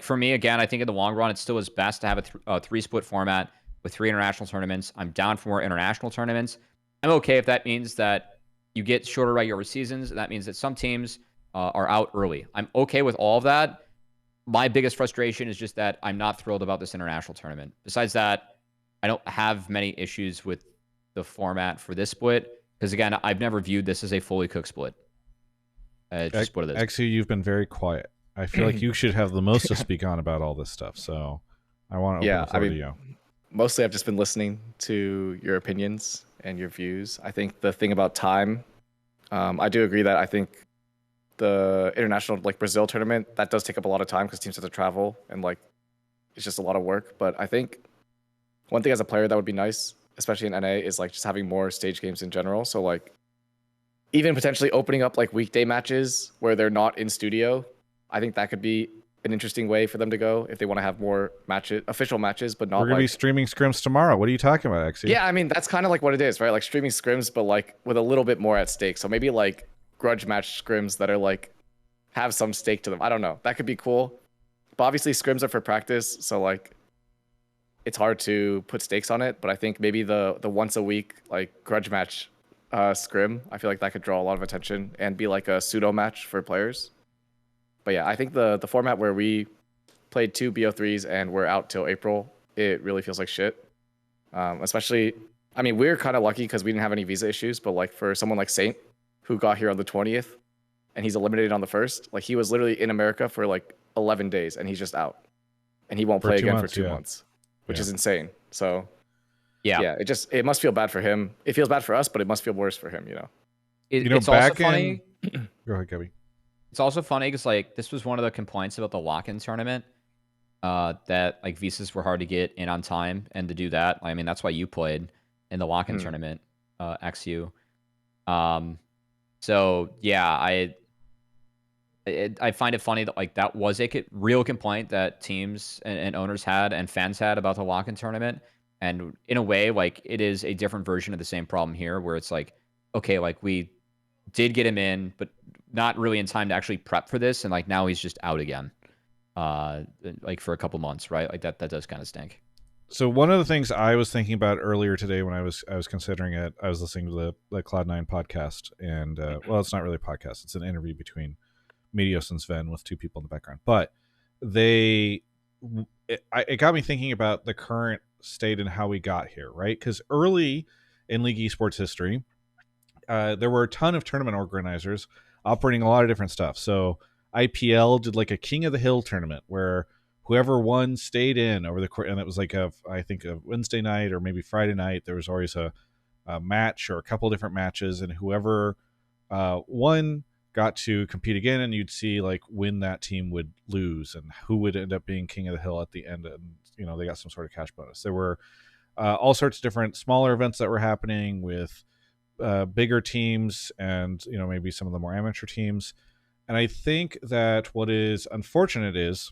[SPEAKER 2] For me, again, I think in the long run, it still is best to have a 3-split format with 3 international tournaments. I'm down for more international tournaments. I'm okay if that means that you get shorter regular seasons, and that means that some teams are out early. I'm okay with all of that. My biggest frustration is just that I'm not thrilled about this international tournament. Besides that, I don't have many issues with the format for this split, because, again, I've never viewed this as a fully cooked split. It's just what it is.
[SPEAKER 1] Actually, you've been very quiet. I feel like you should have the most to speak on about all this stuff. So I want to open the floor to you.
[SPEAKER 3] Mostly I've just been listening to your opinions and your views. I think the thing about time, I do agree that I think the international, like, Brazil tournament, that does take up a lot of time because teams have to travel, and, like, it's just a lot of work. But I think one thing as a player that would be nice, especially in NA, is, like, just having more stage games in general. So, like, even potentially opening up, like, weekday matches where they're not in studio. I think that could be an interesting way for them to go if they want to have more matches, official matches, but not.
[SPEAKER 1] We're gonna be streaming scrims tomorrow. What are you talking about, Exyu?
[SPEAKER 3] Yeah, I mean, that's kind of like what it is, right? Like, streaming scrims, but, like, with a little bit more at stake. So maybe, like, grudge match scrims that are, like, have some stake to them. I don't know. That could be cool. But obviously scrims are for practice, so, like, it's hard to put stakes on it. But I think maybe the once a week, like, grudge match scrim. I feel like that could draw a lot of attention and be like a pseudo match for players. But yeah, I think the format where we played 2 BO3s and we're out till April, it really feels like shit. Especially, I mean, we're kind of lucky because we didn't have any visa issues, but like for someone like Saint, who got here on the 20th, and he's eliminated on the 1st, like he was literally in America for like 11 days, and he's just out. And he won't play again for 2 months, which is insane. So, yeah, it must feel bad for him. It feels bad for us, but it must feel worse for him, you know?
[SPEAKER 2] It's also funny.
[SPEAKER 1] Go ahead, Kevin.
[SPEAKER 2] It's also funny because like this was one of the complaints about the lock-in tournament, that like visas were hard to get in on time, and to do that, I mean that's why you played in the lock-in tournament, XU. So yeah, I find it funny that like that was a real complaint that teams and owners had and fans had about the lock-in tournament, and in a way like it is a different version of the same problem here, where it's like, okay, like we did get him in, but not really in time to actually prep for this, and like now he's just out again, like for a couple months, right? Like that does kind of stink.
[SPEAKER 1] So one of the things I was thinking about earlier today when I was considering it, I was listening to the Cloud9 podcast, and well, it's not really a podcast; it's an interview between Medios and Sven with 2 people in the background. But it got me thinking about the current state and how we got here, right? Because early in League Esports history, there were a ton of tournament organizers operating a lot of different stuff. So IPL did like a King of the Hill tournament where whoever won stayed in over the course, and it was like I think a Wednesday night or maybe Friday night. There was always a match or a couple different matches, and whoever won got to compete again, and you'd see like when that team would lose and who would end up being King of the Hill at the end, and you know they got some sort of cash bonus. There were all sorts of different smaller events that were happening with bigger teams and you know maybe some of the more amateur teams. And I think that what is unfortunate is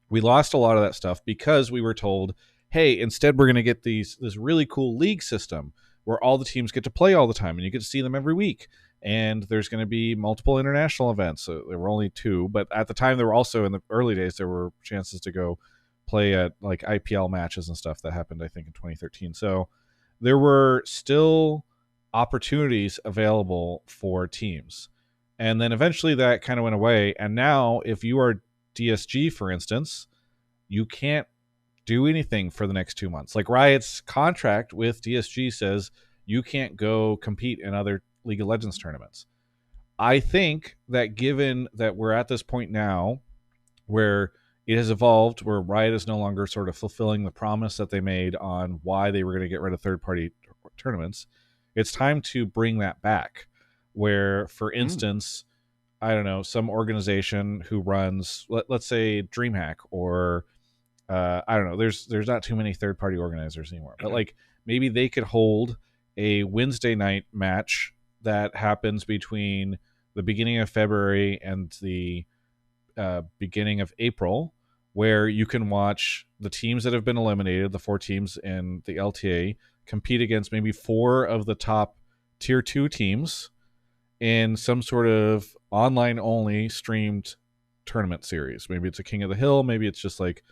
[SPEAKER 1] we lost a lot of that stuff because we were told, hey, instead we're going to get this really cool league system where all the teams get to play all the time and you get to see them every week. And there's going to be multiple international events. So there were only 2, but at the time there were also, in the early days, there were chances to go play at like IPL matches and stuff that happened, I think, in 2013. So there were still opportunities available for teams. And then eventually that kind of went away. And now if you are DSG, for instance, you can't do anything for the next 2 months. Like Riot's contract with DSG says you can't go compete in other League of Legends tournaments. I think that given that we're at this point now where it has evolved, where Riot is no longer sort of fulfilling the promise that they made on why they were going to get rid of third-party tournaments, it's time to bring that back. Where, for instance, I don't know, some organization who runs, let's say DreamHack, or I don't know, there's not too many third-party organizers anymore, but like maybe they could hold a Wednesday night match that happens between the beginning of February and the beginning of April, where you can watch the teams that have been eliminated, the 4 teams in the LTA, compete against maybe 4 of the top tier 2 teams in some sort of online only streamed tournament series. Maybe it's a King of the Hill, maybe it's just like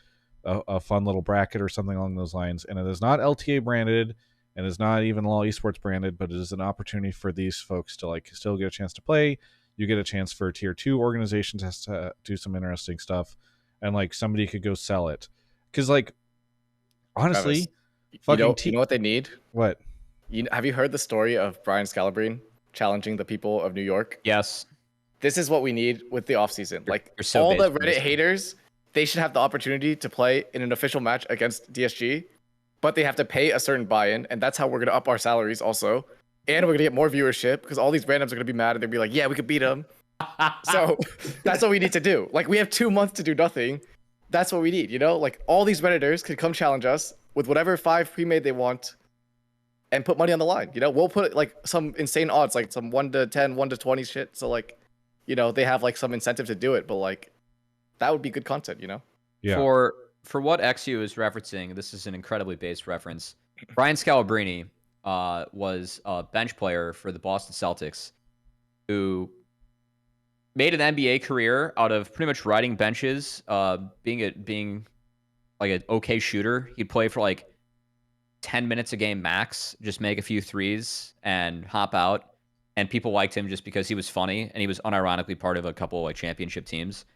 [SPEAKER 1] a fun little bracket or something along those lines. And it is not LTA branded, and is not even Law Esports branded, but it is an opportunity for these folks to like still get a chance to play. You get a chance for tier 2 organizations to do some interesting stuff, and like somebody could go sell it. Because like honestly,
[SPEAKER 3] Travis, you know what they need?
[SPEAKER 1] What?
[SPEAKER 3] Have you heard the story of Brian Scalabrine challenging the people of New York?
[SPEAKER 2] Yes.
[SPEAKER 3] This is what we need with the offseason. Like
[SPEAKER 2] so
[SPEAKER 3] all the Reddit haters, they should have the opportunity to play in an official match against DSG. But they have to pay a certain buy-in, and that's how we're going to up our salaries also. And we're going to get more viewership because all these randoms are going to be mad and they'll be like, yeah, we could beat them. So that's what we need to do. Like, we have 2 months to do nothing. That's what we need, you know? Like, all these Redditors could come challenge us with whatever 5 pre-made they want and put money on the line, you know? We'll put, like, some insane odds, like some 1 to 10, 1 to 20 shit. So, like, you know, they have, like, some incentive to do it. But, like, that would be good content, you know?
[SPEAKER 1] Yeah.
[SPEAKER 2] For what XU is referencing, this is an incredibly based reference. Brian Scalabrine was a bench player for the Boston Celtics who made an NBA career out of pretty much riding benches, being like an okay shooter. He'd play for like 10 minutes a game max, just make a few threes and hop out. And people liked him just because he was funny and he was unironically part of a couple like championship teams.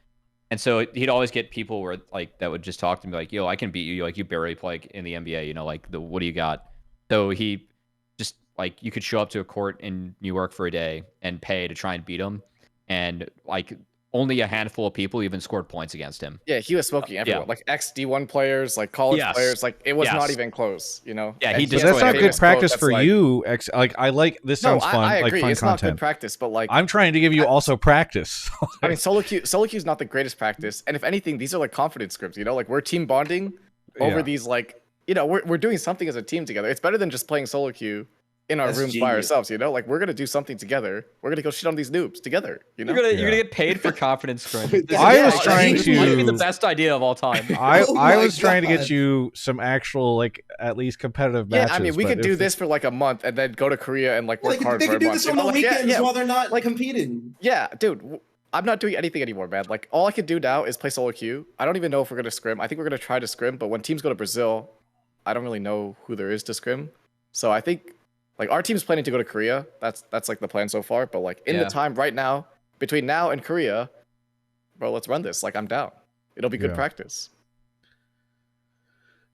[SPEAKER 2] And so he'd always get people where like that would just talk to me like, "Yo, I can beat you. Like you barely play like, in the NBA. You know, like what do you got?" So he just like you could show up to a court in New York for a day and pay to try and beat him, and like only a handful of people even scored points against him.
[SPEAKER 3] Yeah, he was smoking everyone.
[SPEAKER 2] Yeah.
[SPEAKER 3] Like XD1 players, like college
[SPEAKER 2] Yes.
[SPEAKER 3] players. Like it was not
[SPEAKER 2] Yes.
[SPEAKER 3] even close. You know.
[SPEAKER 2] Yeah,
[SPEAKER 3] And
[SPEAKER 2] he
[SPEAKER 1] But
[SPEAKER 2] destroyed
[SPEAKER 1] that's not
[SPEAKER 2] everyone.
[SPEAKER 1] good practice
[SPEAKER 3] That's
[SPEAKER 1] for
[SPEAKER 3] like-
[SPEAKER 1] you. Like I like this sounds fun.
[SPEAKER 3] I agree.
[SPEAKER 1] Like fun
[SPEAKER 3] it's not good
[SPEAKER 1] content.
[SPEAKER 3] practice, but like
[SPEAKER 1] I'm trying to give you also practice.
[SPEAKER 3] I mean, solo queue is not the greatest practice, and if anything, these are like confidence scripts. You know, like we're team bonding over
[SPEAKER 1] Yeah.
[SPEAKER 3] these. Like we're doing something as a team together. It's better than just playing solo queue in our
[SPEAKER 4] That's
[SPEAKER 3] rooms by
[SPEAKER 4] genius.
[SPEAKER 3] ourselves. You know, like we're gonna do something together. We're gonna go shit on these noobs together. You know,
[SPEAKER 2] You're gonna get paid for confidence scrim.
[SPEAKER 1] I was
[SPEAKER 2] This
[SPEAKER 1] trying
[SPEAKER 2] might be the
[SPEAKER 1] to-
[SPEAKER 2] best idea of all time.
[SPEAKER 1] I
[SPEAKER 4] Oh my
[SPEAKER 1] was trying to get
[SPEAKER 4] God.
[SPEAKER 1] you some actual like at least competitive
[SPEAKER 3] yeah.
[SPEAKER 1] matches.
[SPEAKER 3] I mean, we
[SPEAKER 1] but
[SPEAKER 3] could do
[SPEAKER 1] if-
[SPEAKER 3] this for like a month and then go to Korea and like
[SPEAKER 4] Well,
[SPEAKER 3] work hard
[SPEAKER 4] they
[SPEAKER 3] for a
[SPEAKER 4] can do
[SPEAKER 3] month.
[SPEAKER 4] this
[SPEAKER 3] You
[SPEAKER 4] on
[SPEAKER 3] know,
[SPEAKER 4] the
[SPEAKER 3] like,
[SPEAKER 4] weekends while they're not like competing.
[SPEAKER 3] Yeah, dude, I'm not doing anything anymore, man. Like, all I can do now is play solo queue. I don't even know if we're gonna scrim. I think we're gonna try to scrim, but when teams go to Brazil, I don't really know who there is to scrim. So I think, like, our team's planning to go to Korea. That's like the plan so far. But like in
[SPEAKER 2] Yeah.
[SPEAKER 3] the time right now, between now and Korea, bro, let's run this. Like, I'm down. It'll be good
[SPEAKER 1] Yeah.
[SPEAKER 3] practice.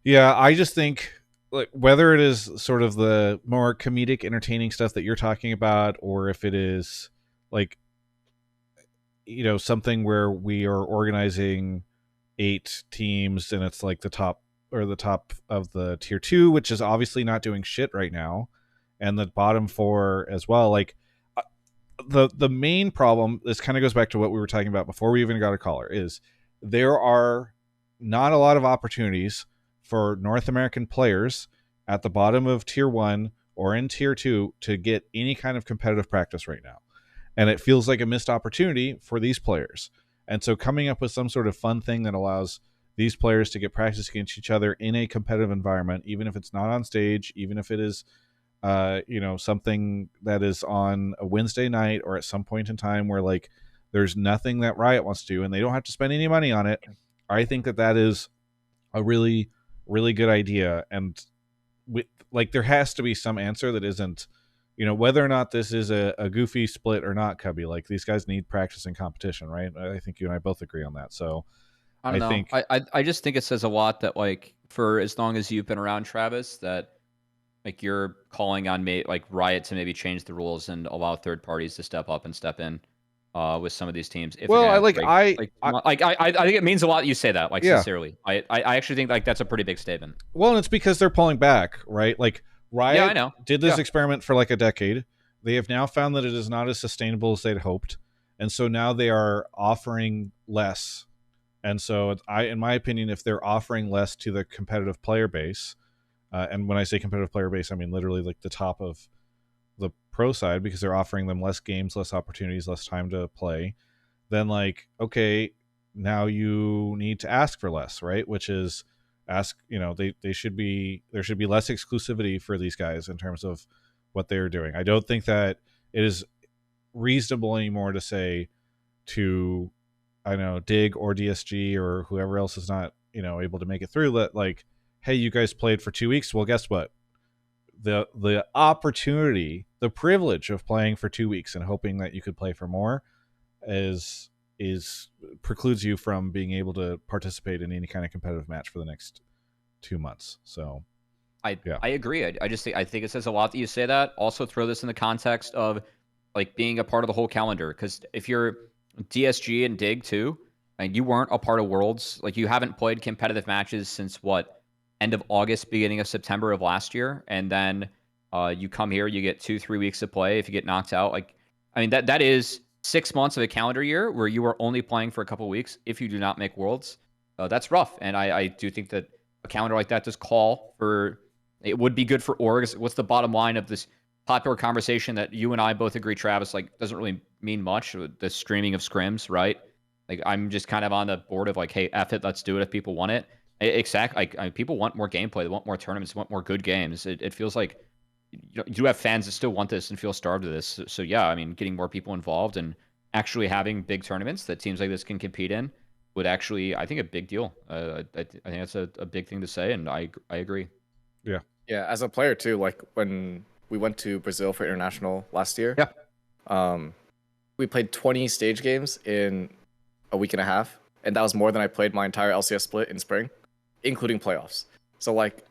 [SPEAKER 1] Yeah, I just think like whether it is sort of the more comedic, entertaining stuff that you're talking about, or if it is like something where we are organizing 8 teams and it's like the top of the tier 2, which is obviously not doing shit right now, and the bottom 4 as well. Like the main problem, this kind of goes back to what we were talking about before we even got a caller, is there are not a lot of opportunities for North American players at the bottom of tier 1 or in tier 2 to get any kind of competitive practice right now. And it feels like a missed opportunity for these players. And so coming up with some sort of fun thing that allows these players to get practice against each other in a competitive environment, even if it's not on stage, even if it is something that is on a Wednesday night or at some point in time where like there's nothing that Riot wants to do and they don't have to spend any money on it. I think that is a really, really good idea. And like there has to be some answer that isn't, whether or not this is a goofy split or not, Cubby, like these guys need practice and competition, right? I think you and I both agree on that. So
[SPEAKER 2] I don't know.
[SPEAKER 1] think-
[SPEAKER 2] I just think it says a lot that like for as long as you've been around, Travis, that like you're calling on like Riot to maybe change the rules and allow third parties to step up and step in with some of these teams. If
[SPEAKER 1] Well,
[SPEAKER 2] they're
[SPEAKER 1] I
[SPEAKER 2] gonna I think it means a lot that you say that, like
[SPEAKER 1] Yeah.
[SPEAKER 2] sincerely. I actually think like that's a pretty big statement.
[SPEAKER 1] well, and it's because they're pulling back, right? Like Riot
[SPEAKER 2] Yeah, I know.
[SPEAKER 1] did this
[SPEAKER 2] Yeah.
[SPEAKER 1] experiment for like a decade. They have now found that it is not as sustainable as they'd hoped. And so now they are offering less. And so in my opinion, if they're offering less to the competitive player base, and when I say competitive player base, I mean literally like the top of the pro side, because they're offering them less games, less opportunities, less time to play, then like, okay, now you need to ask for less, right? Which is there should be less exclusivity for these guys in terms of what they're doing. I don't think that it is reasonable anymore to say to, I don't know, Dig or DSG or whoever else is not, able to make it through, that like, hey, you guys played for 2 weeks. Well, guess what? The opportunity, the privilege of playing for 2 weeks and hoping that you could play for more is precludes you from being able to participate in any kind of competitive match for the next 2 months. So
[SPEAKER 2] I agree. I think it says a lot that you say that. Also throw this in the context of like being a part of the whole calendar, because if you're DSG and Dig too, and you weren't a part of Worlds, like you haven't played competitive matches since what, end of August, beginning of September of last year, and then you come here, you get 2-3 weeks to play. If you get knocked out, like, I mean, that is 6 months of a calendar year where you are only playing for a couple weeks. If you do not make Worlds, that's rough. And I do think that a calendar like that does call for, it would be good for orgs. What's the bottom line of this popular conversation that you and I both agree, Travis, like doesn't really mean much, the streaming of scrims, right? Like I'm just kind of on the board of like, hey, F it, let's do it if people want it. Exactly. Like people want more gameplay. They want more tournaments. They want more good games. It feels like you do have fans that still want this and feel starved of this. So yeah, I mean, getting more people involved and actually having big tournaments that teams like this can compete in would actually, I think, a big deal. I think that's a big thing to say, and I agree.
[SPEAKER 1] Yeah,
[SPEAKER 3] Yeah, as a player too, like when we went to Brazil for international last year, we played 20 stage games in a week and a half, and that was more than I played my entire LCS split in spring, including playoffs. So like,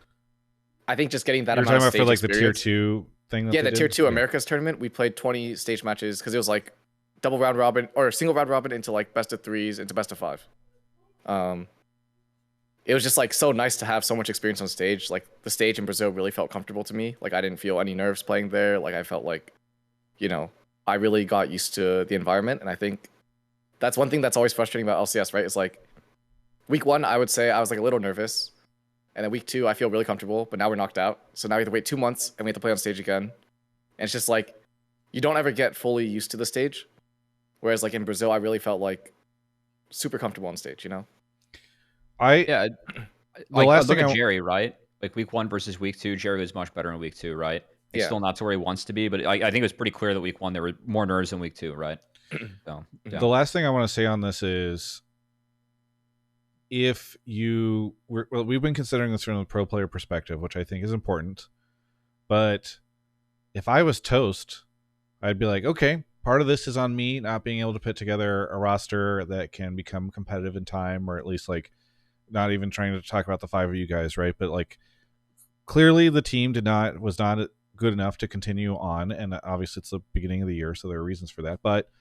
[SPEAKER 3] I think just getting that
[SPEAKER 1] You're
[SPEAKER 3] amount
[SPEAKER 1] talking
[SPEAKER 3] of
[SPEAKER 1] about for
[SPEAKER 3] stage
[SPEAKER 1] like the tier
[SPEAKER 3] experience.
[SPEAKER 1] 2 thing.
[SPEAKER 3] Yeah, the tier 2
[SPEAKER 1] Yeah.
[SPEAKER 3] Americas tournament, we played 20 stage matches because it was like double round robin or single round robin into like best of 3s into best of 5. It was just like so nice to have so much experience on stage. Like the stage in Brazil really felt comfortable to me. Like I didn't feel any nerves playing there. Like I felt like, you know, I really got used to the environment. And I think that's one thing that's always frustrating about LCS, right? Is like week 1, I would say I was like a little nervous. And then week 2, I feel really comfortable, but now we're knocked out. So now we have to wait 2 months and we have to play on stage again. And it's just like, you don't ever get fully used to the stage. Whereas like in Brazil, I really felt like super comfortable on stage, you know?
[SPEAKER 2] Yeah. Like,
[SPEAKER 1] last
[SPEAKER 2] look
[SPEAKER 1] thing
[SPEAKER 2] at Jerry, right? Like week 1 versus week 2, Jerry was much better in week 2, right? It's
[SPEAKER 3] Yeah.
[SPEAKER 2] still not to where he wants to be, but I think it was pretty clear that week 1 there were more nerves than week 2, right? So, yeah.
[SPEAKER 1] The last thing I want to say on this is, if we've been considering this from a pro player perspective, which I think is important, but if I was Toast, I'd be like, okay, part of this is on me not being able to put together a roster that can become competitive in time, or at least like not even trying to talk about the 5 of you guys, right? But like clearly the team was not good enough to continue on, and obviously it's the beginning of the year, so there are reasons for that. But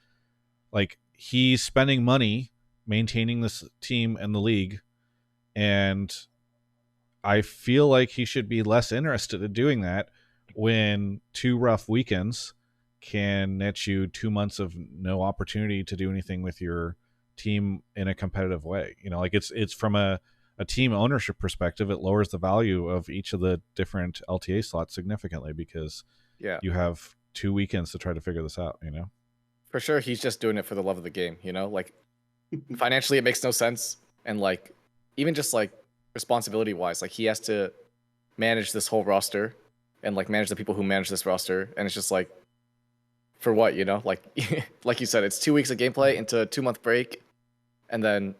[SPEAKER 1] like he's spending money maintaining this team and the league, and I feel like he should be less interested in doing that when 2 rough weekends can net you 2 months of no opportunity to do anything with your team in a competitive way. You know, like it's from a team ownership perspective, it lowers the value of each of the different LTA slots significantly, because you have 2 weekends to try to figure this out, you know?
[SPEAKER 3] For sure, he's just doing it for the love of the game, you know? Like, financially, it makes no sense. And, like, even just, like, responsibility-wise, like, he has to manage this whole roster and, like, manage the people who manage this roster. And it's just, like, for what, you know? Like, like you said, it's 2 weeks of gameplay into a 2-month break. And then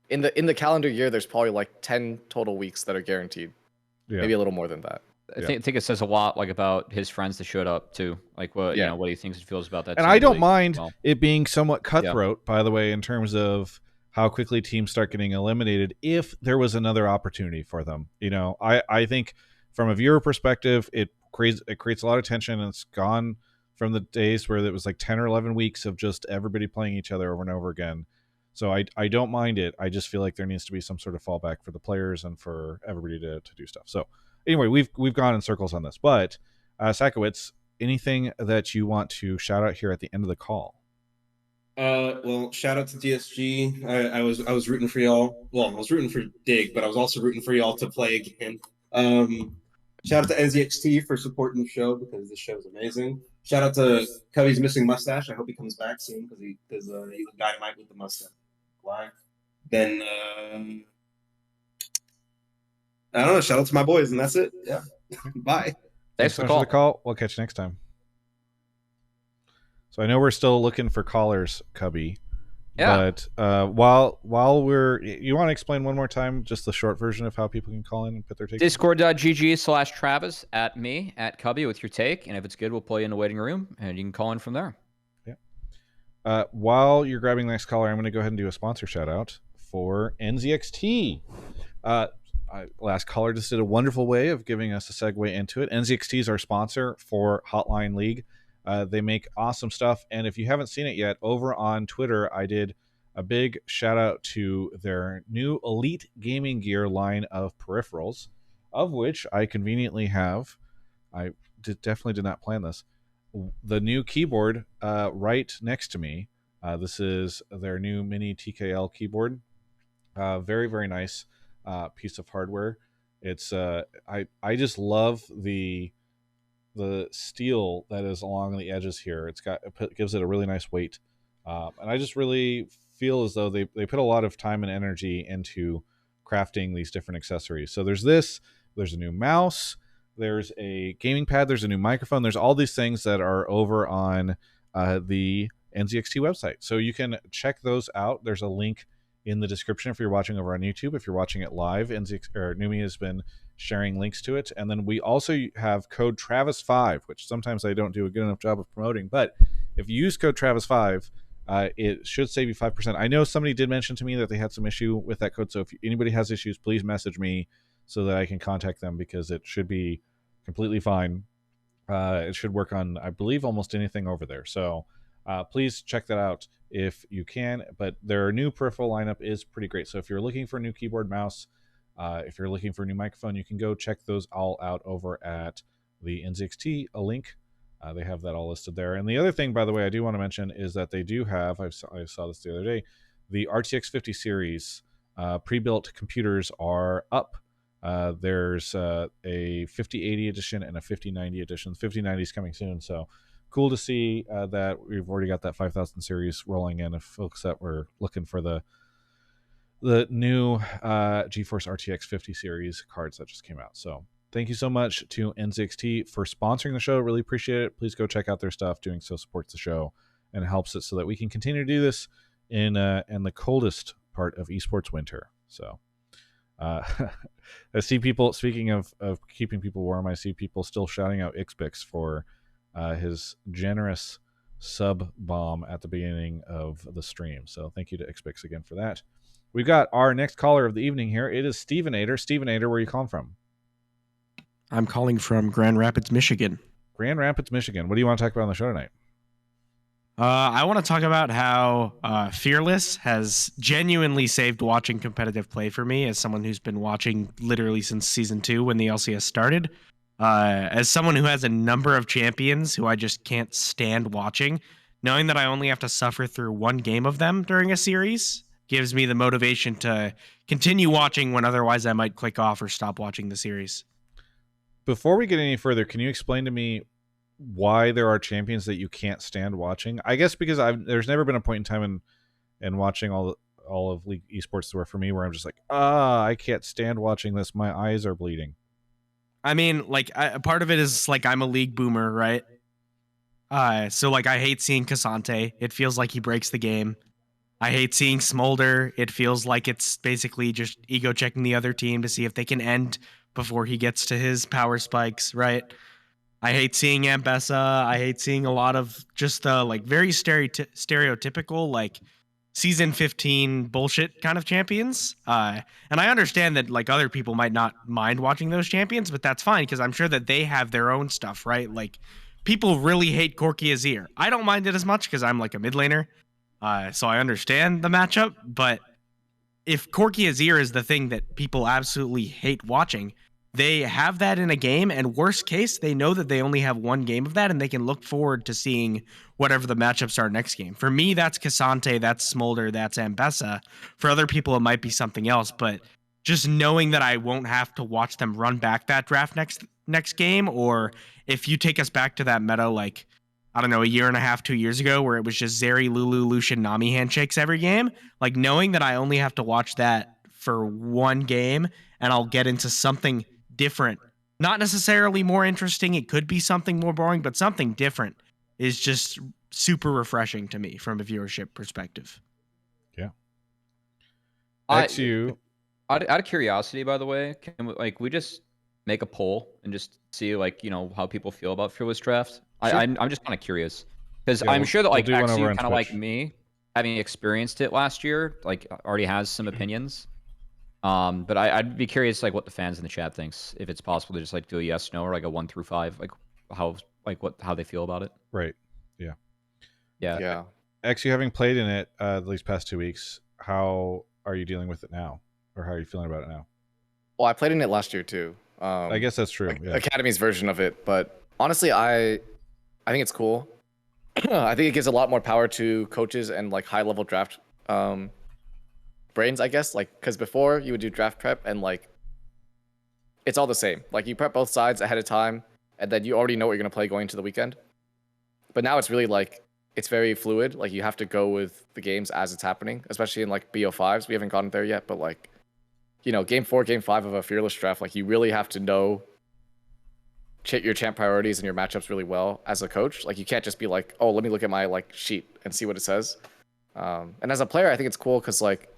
[SPEAKER 3] in the calendar year, there's probably, like, 10 total weeks that are guaranteed. Yeah. Maybe a little more than that.
[SPEAKER 2] I think it says a lot, like, about his friends that showed up too, like what you know, what he thinks and feels about that.
[SPEAKER 1] And I don't mind it being somewhat cutthroat, by the way, in terms of how quickly teams start getting eliminated if there was another opportunity for them. You know, I think from a viewer perspective, it creates a lot of tension, and it's gone from the days where it was like 10 or 11 weeks of just everybody playing each other over and over again. So I don't mind it. I just feel like there needs to be some sort of fallback for the players and for everybody to do stuff. So anyway, we've gone in circles on this, but Sakowitz, anything that you want to shout out here at the end of the call?
[SPEAKER 4] Well, shout out to DSG. I was rooting for y'all. Well, I was rooting for Dig, but I was also rooting for y'all to play again. Shout out to NZXT for supporting the show, because this show is amazing. Shout out to Cubby's missing mustache. I hope he comes back soon, because he was dynamite with the mustache. Why? Then I don't know. Shout out to my boys, and that's it. Yeah. Bye.
[SPEAKER 2] Thanks for the
[SPEAKER 1] call. We'll catch you next time. So I know we're still looking for callers, Cubby.
[SPEAKER 2] Yeah.
[SPEAKER 1] But while you want to explain one more time just the short version of how people can call in and put their take?
[SPEAKER 2] Discord.gg/Travis @me @Cubby with your take, and if it's good, we'll play you in the waiting room, and you can call in from there.
[SPEAKER 1] Yeah. While you're grabbing the next caller, I'm going to go ahead and do a sponsor shout out for NZXT. Last caller just did a wonderful way of giving us a segue into it. NZXT is our sponsor for Hotline League. They make awesome stuff, and if you haven't seen it yet, over on Twitter, I did a big shout out to their new Elite Gaming Gear line of peripherals, of which I conveniently have. I definitely did not plan this. The new keyboard right next to me. This is their new mini TKL keyboard. Very, very nice piece of hardware. It's I just love the steel that is along the edges here. It gives it a really nice weight, and I just really feel as though they put a lot of time and energy into crafting these different accessories. So there's a new mouse, there's a gaming pad, there's a new microphone, there's all these things that are over on the NZXT website, so you can check those out. There's a link in the description if you're watching over on YouTube. If you're watching it live, Numi has been sharing links to it. And then we also have code Travis5, which sometimes I don't do a good enough job of promoting. But if you use code Travis5, it should save you 5%. I know somebody did mention to me that they had some issue with that code. So if anybody has issues, please message me so that I can contact them, because it should be completely fine. It should work on, I believe, almost anything over there. So please check that out if you can. But their new peripheral lineup is pretty great. So if you're looking for a new keyboard, mouse, if you're looking for a new microphone, you can go check those all out over at the NZXT, a link. They have that all listed there. And the other thing, by the way, I do want to mention is that they do have, I saw this the other day, the RTX 50 series pre-built computers are up. There's a 5080 edition and a 5090 edition. The 5090 is coming soon, so cool to see that we've already got that 5000 series rolling in. If folks that were looking for the new GeForce RTX 50 series cards that just came out. So thank you so much to NZXT for sponsoring the show. Really appreciate it. Please go check out their stuff. Doing so supports the show and helps it so that we can continue to do this in the coldest part of esports winter. So I see people, speaking of keeping people warm, I see people still shouting out Ixbix for his generous sub bomb at the beginning of the stream. So thank you to Ixbix again for that. We've got our next caller of the evening here. It is stevenator. Stevenator, where are you calling from?
[SPEAKER 5] I'm calling from Grand Rapids, Michigan.
[SPEAKER 1] Grand Rapids, Michigan. What do you want to talk about on the show tonight?
[SPEAKER 5] I want to talk about how Fearless has genuinely saved watching competitive play for me, as someone who's been watching literally since Season 2 when the LCS started. As someone who has a number of champions who I just can't stand watching, knowing that I only have to suffer through one game of them during a series gives me the motivation to continue watching when otherwise I might click off or stop watching the series.
[SPEAKER 1] Before we get any further, can you explain to me why there are champions that you can't stand watching? I guess because there's never been a point in time in watching all of League esports where for me where I'm just like, I can't stand watching this. My eyes are bleeding.
[SPEAKER 5] I mean, like, part of it is like I'm a League boomer, right? So like I hate seeing Cassante. It feels like he breaks the game. I hate seeing Smolder. It feels like it's basically just ego checking the other team to see if they can end before he gets to his power spikes, right? I hate seeing Ambessa. I hate seeing a lot of just like very stereotypical like season 15 bullshit kind of champions. And I understand that like other people might not mind watching those champions, but that's fine because I'm sure that they have their own stuff, right? Like people really hate Corki Azir. I don't mind it as much because I'm like a mid laner. So I understand the matchup, but if Corki Azir is the thing that people absolutely hate watching, they have that in a game, and worst case, they know that they only have one game of that, and they can look forward to seeing whatever the matchups are next game. For me, that's Cassante, that's Smolder, that's Ambessa. For other people, it might be something else, but just knowing that I won't have to watch them run back that draft next game, or if you take us back to that meta, like, I don't know, a year and a half, 2 years ago, where it was just Zeri, Lulu, Lucian, Nami handshakes every game, like knowing that I only have to watch that for one game, and I'll get into something different, not necessarily more interesting, it could be something more boring, but something different is just super refreshing to me from a viewership perspective.
[SPEAKER 1] Yeah.
[SPEAKER 2] Exyu, out of curiosity, by the way, can we just make a poll and just see like, you know, how people feel about Fearless Draft? Sure. I'm just kind of curious because I'm sure that like Exyu, kind of like me, having experienced it last year, like already has some opinions. But I'd be curious, like, what the fans in the chat thinks, if it's possible to just like do a yes, no, or like a 1 through 5, like how they feel about it.
[SPEAKER 1] Right. Yeah.
[SPEAKER 3] Actually,
[SPEAKER 1] having played in it these past 2 weeks, how are you dealing with it now, or how are you feeling about it now?
[SPEAKER 3] Well, I played in it last year too.
[SPEAKER 1] I guess that's true.
[SPEAKER 3] Like, yeah. Academy's version of it, but honestly, I think it's cool. I think it gives a lot more power to coaches and like high level draft brains, I guess, like because before you would do draft prep and like it's all the same. Like you prep both sides ahead of time and then you already know what you're gonna play going into the weekend. But now it's really like it's very fluid. Like you have to go with the games as it's happening, especially in like BO5s. We haven't gotten there yet, but like, you know, game 4, game 5 of a Fearless draft, like you really have to know your champ priorities and your matchups really well as a coach. Like you can't just be like, oh, let me look at my like sheet and see what it says. And as a player, I think it's cool because like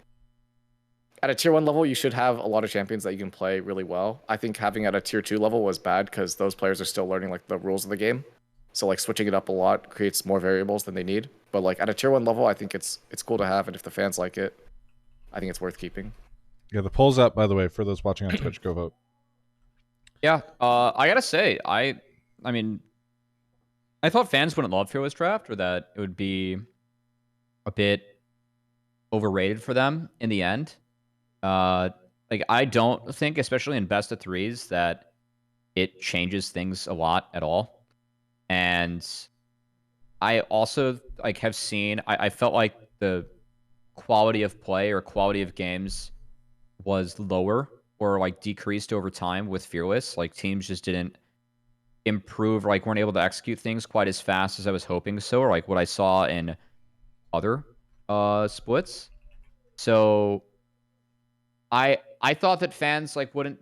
[SPEAKER 3] at a tier 1 level, you should have a lot of champions that you can play really well. I think having at a tier 2 level was bad because those players are still learning like the rules of the game. So like switching it up a lot creates more variables than they need. But like at a tier 1 level, I think it's cool to have, and if the fans like it, I think it's worth keeping.
[SPEAKER 1] Yeah, the poll's up, by the way, for those watching on Twitch. Go vote.
[SPEAKER 2] Yeah, I gotta say, I mean, I thought fans wouldn't love Fearless Draft, or that it would be a bit overrated for them in the end. Like I don't think, especially in best of threes, that it changes things a lot at all. And I also like have seen, I felt like the quality of play or quality of games was lower or like decreased over time with Fearless. Like teams just didn't improve, or, like weren't able to execute things quite as fast as I was hoping so, or like what I saw in other splits. So I thought that fans like wouldn't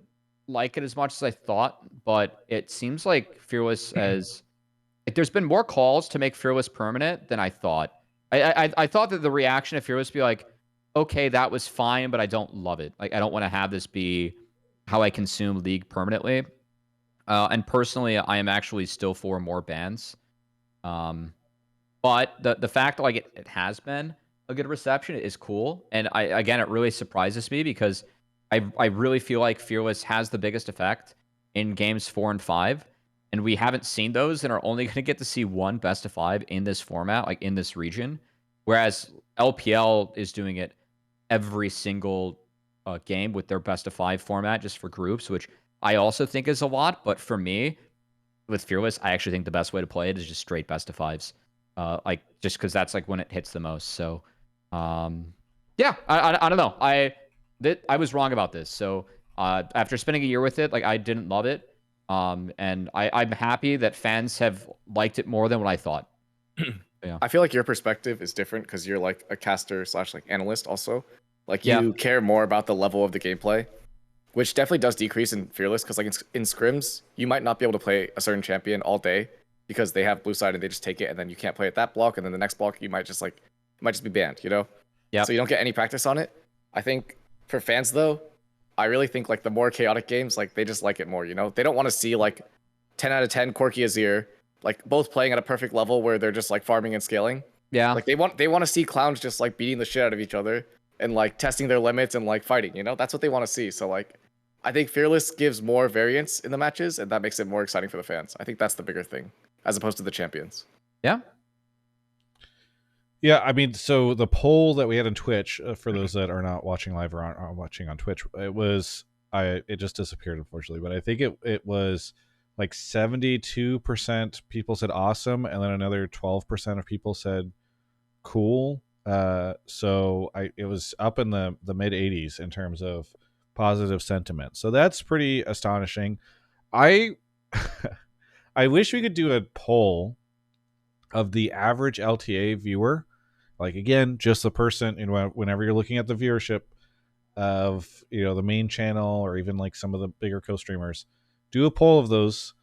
[SPEAKER 2] like it as much as I thought, but it seems like Fearless as like there's been more calls to make Fearless permanent than I thought. I thought that the reaction of Fearless would be like, okay, that was fine, but I don't love it. Like I don't want to have this be how I consume League permanently. And personally, I am actually still for more bans. But the fact that like it has been a good reception is cool. And again, it really surprises me because I really feel like Fearless has the biggest effect in games 4 and 5. And we haven't seen those and are only going to get to see one best of 5 in this format, like in this region. Whereas LPL is doing it every single game with their best of 5 format just for groups, which I also think is a lot. But for me, with Fearless, I actually think the best way to play it is just straight best of 5s. Like just because that's like when it hits the most. So, yeah, I don't know. I was wrong about this. So after spending a year with it, like I didn't love it. And I'm happy that fans have liked it more than what I thought. Yeah.
[SPEAKER 3] I feel like your perspective is different because you're like a caster / like analyst also. Like you care more about the level of the gameplay, which definitely does decrease in Fearless because like in scrims, you might not be able to play a certain champion all day because they have blue side and they just take it, and then you can't play at that block, and then the next block you might just be banned, you know?
[SPEAKER 2] Yeah.
[SPEAKER 3] So you don't get any practice on it. I think for fans though, I really think like the more chaotic games, like they just like it more, you know? They don't want to see like 10 out of 10 Corki Azir, like both playing at a perfect level where they're just like farming and scaling.
[SPEAKER 2] Yeah.
[SPEAKER 3] Like they want to see clowns just like beating the shit out of each other and like testing their limits and like fighting, you know? That's what they want to see. So like I think Fearless gives more variance in the matches, and that makes it more exciting for the fans. I think that's the bigger thing, as opposed to the champions.
[SPEAKER 2] Yeah.
[SPEAKER 1] Yeah, I mean, so the poll that we had on Twitch, for those that are not watching live or aren't watching on Twitch, it just disappeared, unfortunately. But I think it was like 72% people said awesome, and then another 12% of people said cool. So it was up in the mid 80s in terms of positive sentiment. So that's pretty astonishing. I wish we could do a poll of the average LTA viewer. Like again, just the person, whenever you're looking at the viewership of, the main channel or even like some of the bigger co-streamers, do a poll of those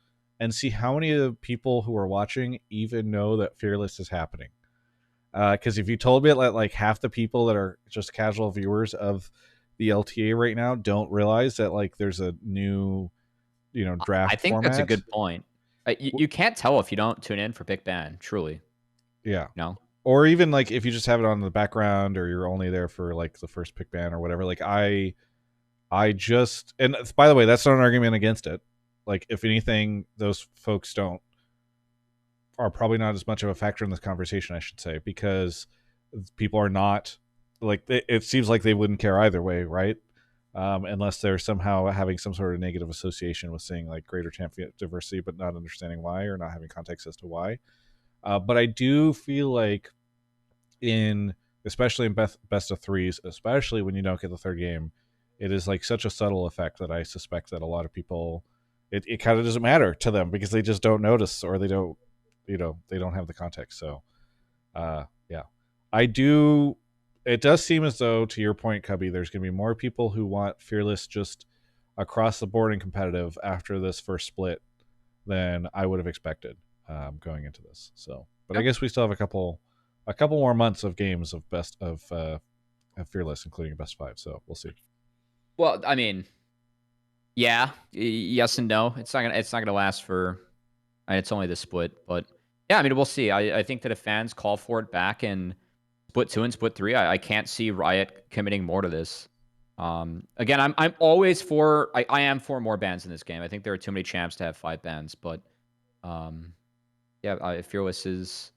[SPEAKER 1] and see how many of the people who are watching even know that Fearless is happening. Because if you told me that like half the people that are just casual viewers of the LTA right now don't realize that like there's a new, draft
[SPEAKER 2] I think
[SPEAKER 1] format.
[SPEAKER 2] that's a good point. You can't tell if you don't tune in for Big Ben, truly.
[SPEAKER 1] Yeah.
[SPEAKER 2] No.
[SPEAKER 1] Or even like if you just have it on in the background, or you're only there for like the first pick ban or whatever. Like I just, and by the way, that's not an argument against it. Like if anything, those folks are probably not as much of a factor in this conversation, I should say, because people are not like, it seems like they wouldn't care either way, right? Unless they're somehow having some sort of negative association with saying like greater champion diversity, but not understanding why, or not having context as to why. But I do feel like especially in best of threes, especially when you don't get the third game, it is like such a subtle effect that I suspect that a lot of people, it kind of doesn't matter to them because they just don't notice, or they don't, they don't have the context. So, yeah, it does seem as though, to your point, Cubby, there's going to be more people who want Fearless just across the board and competitive after this first split than I would have expected. Going into this, so but I guess we still have a couple more months of games of best of have Fearless, including a best 5. So we'll see.
[SPEAKER 2] Well, I mean, yeah, yes and no. It's not gonna last for. It's only the split, but yeah, I mean, we'll see. I think that if fans call for it back in split 2 and split 3, I can't see Riot committing more to this. Again, I'm always for. I am for more bans in this game. I think there are too many champs to have 5 bans, but yeah, Fearless is.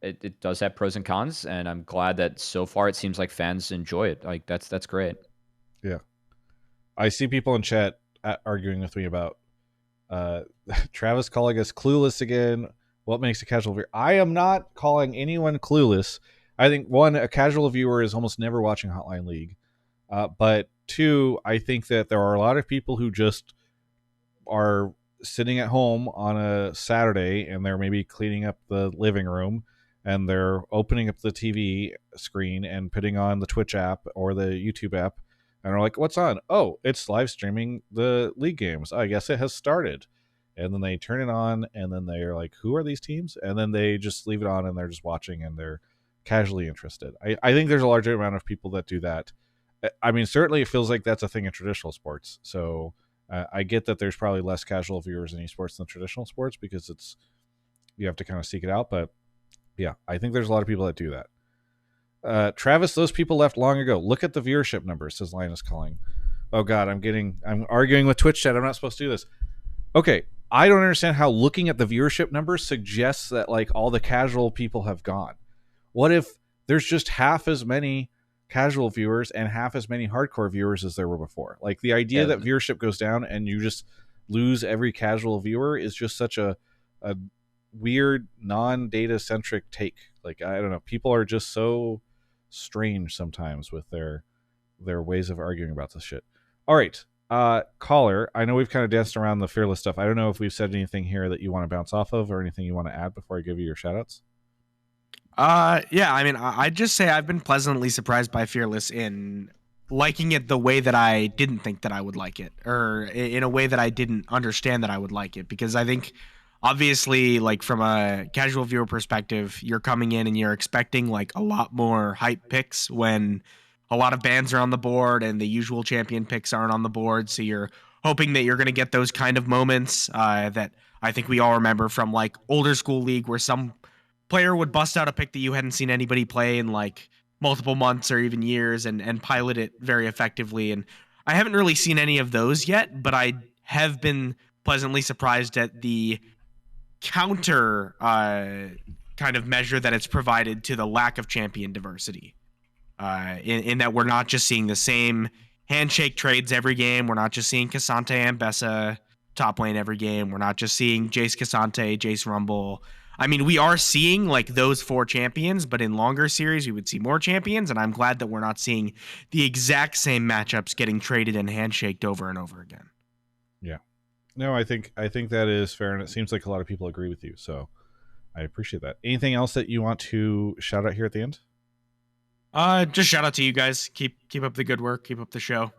[SPEAKER 2] It does have pros and cons, and I'm glad that so far it seems like fans enjoy it. Like that's great.
[SPEAKER 1] Yeah, I see people in chat arguing with me about Travis calling us clueless again. What makes a casual viewer? I am not calling anyone clueless. I think 1, a casual viewer is almost never watching Hotline League, but 2, I think that there are a lot of people who just are sitting at home on a Saturday and they're maybe cleaning up the living room and they're opening up the TV screen and putting on the Twitch app or the YouTube app and are like, what's on? Oh, it's live streaming the league games. I guess it has started. And then they turn it on and then they're like, who are these teams? And then they just leave it on and they're just watching and they're casually interested. I think there's a large amount of people that do that. I mean, certainly it feels like that's a thing in traditional sports. So I get that there's probably less casual viewers in esports than traditional sports because you have to kind of seek it out. But yeah, I think there's a lot of people that do that. Travis, those people left long ago. Look at the viewership numbers, says Linus Calling. Oh God, I'm arguing with Twitch chat. I'm not supposed to do this. Okay, I don't understand how looking at the viewership numbers suggests that like all the casual people have gone. What if there's just half as many casual viewers and half as many hardcore viewers as there were before? Like the idea that viewership goes down and you just lose every casual viewer is just such a weird non-data centric take. Like I don't know, people are just so strange sometimes with their ways of arguing about this shit. All right, caller, I know we've kind of danced around the Fearless stuff. I don't know if we've said anything here that you want to bounce off of or anything you want to add before I give you your shout outs.
[SPEAKER 5] Yeah, I mean, I'd just say I've been pleasantly surprised by Fearless in liking it the way that I didn't think that I would like it, or in a way that I didn't understand that I would like it, because I think obviously, like from a casual viewer perspective, you're coming in and you're expecting like a lot more hype picks when a lot of bans are on the board and the usual champion picks aren't on the board. So you're hoping that you're going to get those kind of moments that I think we all remember from like older school League, where some player would bust out a pick that you hadn't seen anybody play in like multiple months or even years and pilot it very effectively. And I haven't really seen any of those yet, but I have been pleasantly surprised at the counter kind of measure that it's provided to the lack of champion diversity. In that we're not just seeing the same handshake trades every game. We're not just seeing Cassante and Bessa top lane every game. We're not just seeing Jace Cassante, Jace Rumble. I mean, we are seeing like those 4 champions, but in longer series, we would see more champions. And I'm glad that we're not seeing the exact same matchups getting traded and handshaked over and over again.
[SPEAKER 1] Yeah. No, I think that is fair. And it seems like a lot of people agree with you. So I appreciate that. Anything else that you want to shout out here at the end?
[SPEAKER 5] Just shout out to you guys. Keep up the good work. Keep up the show.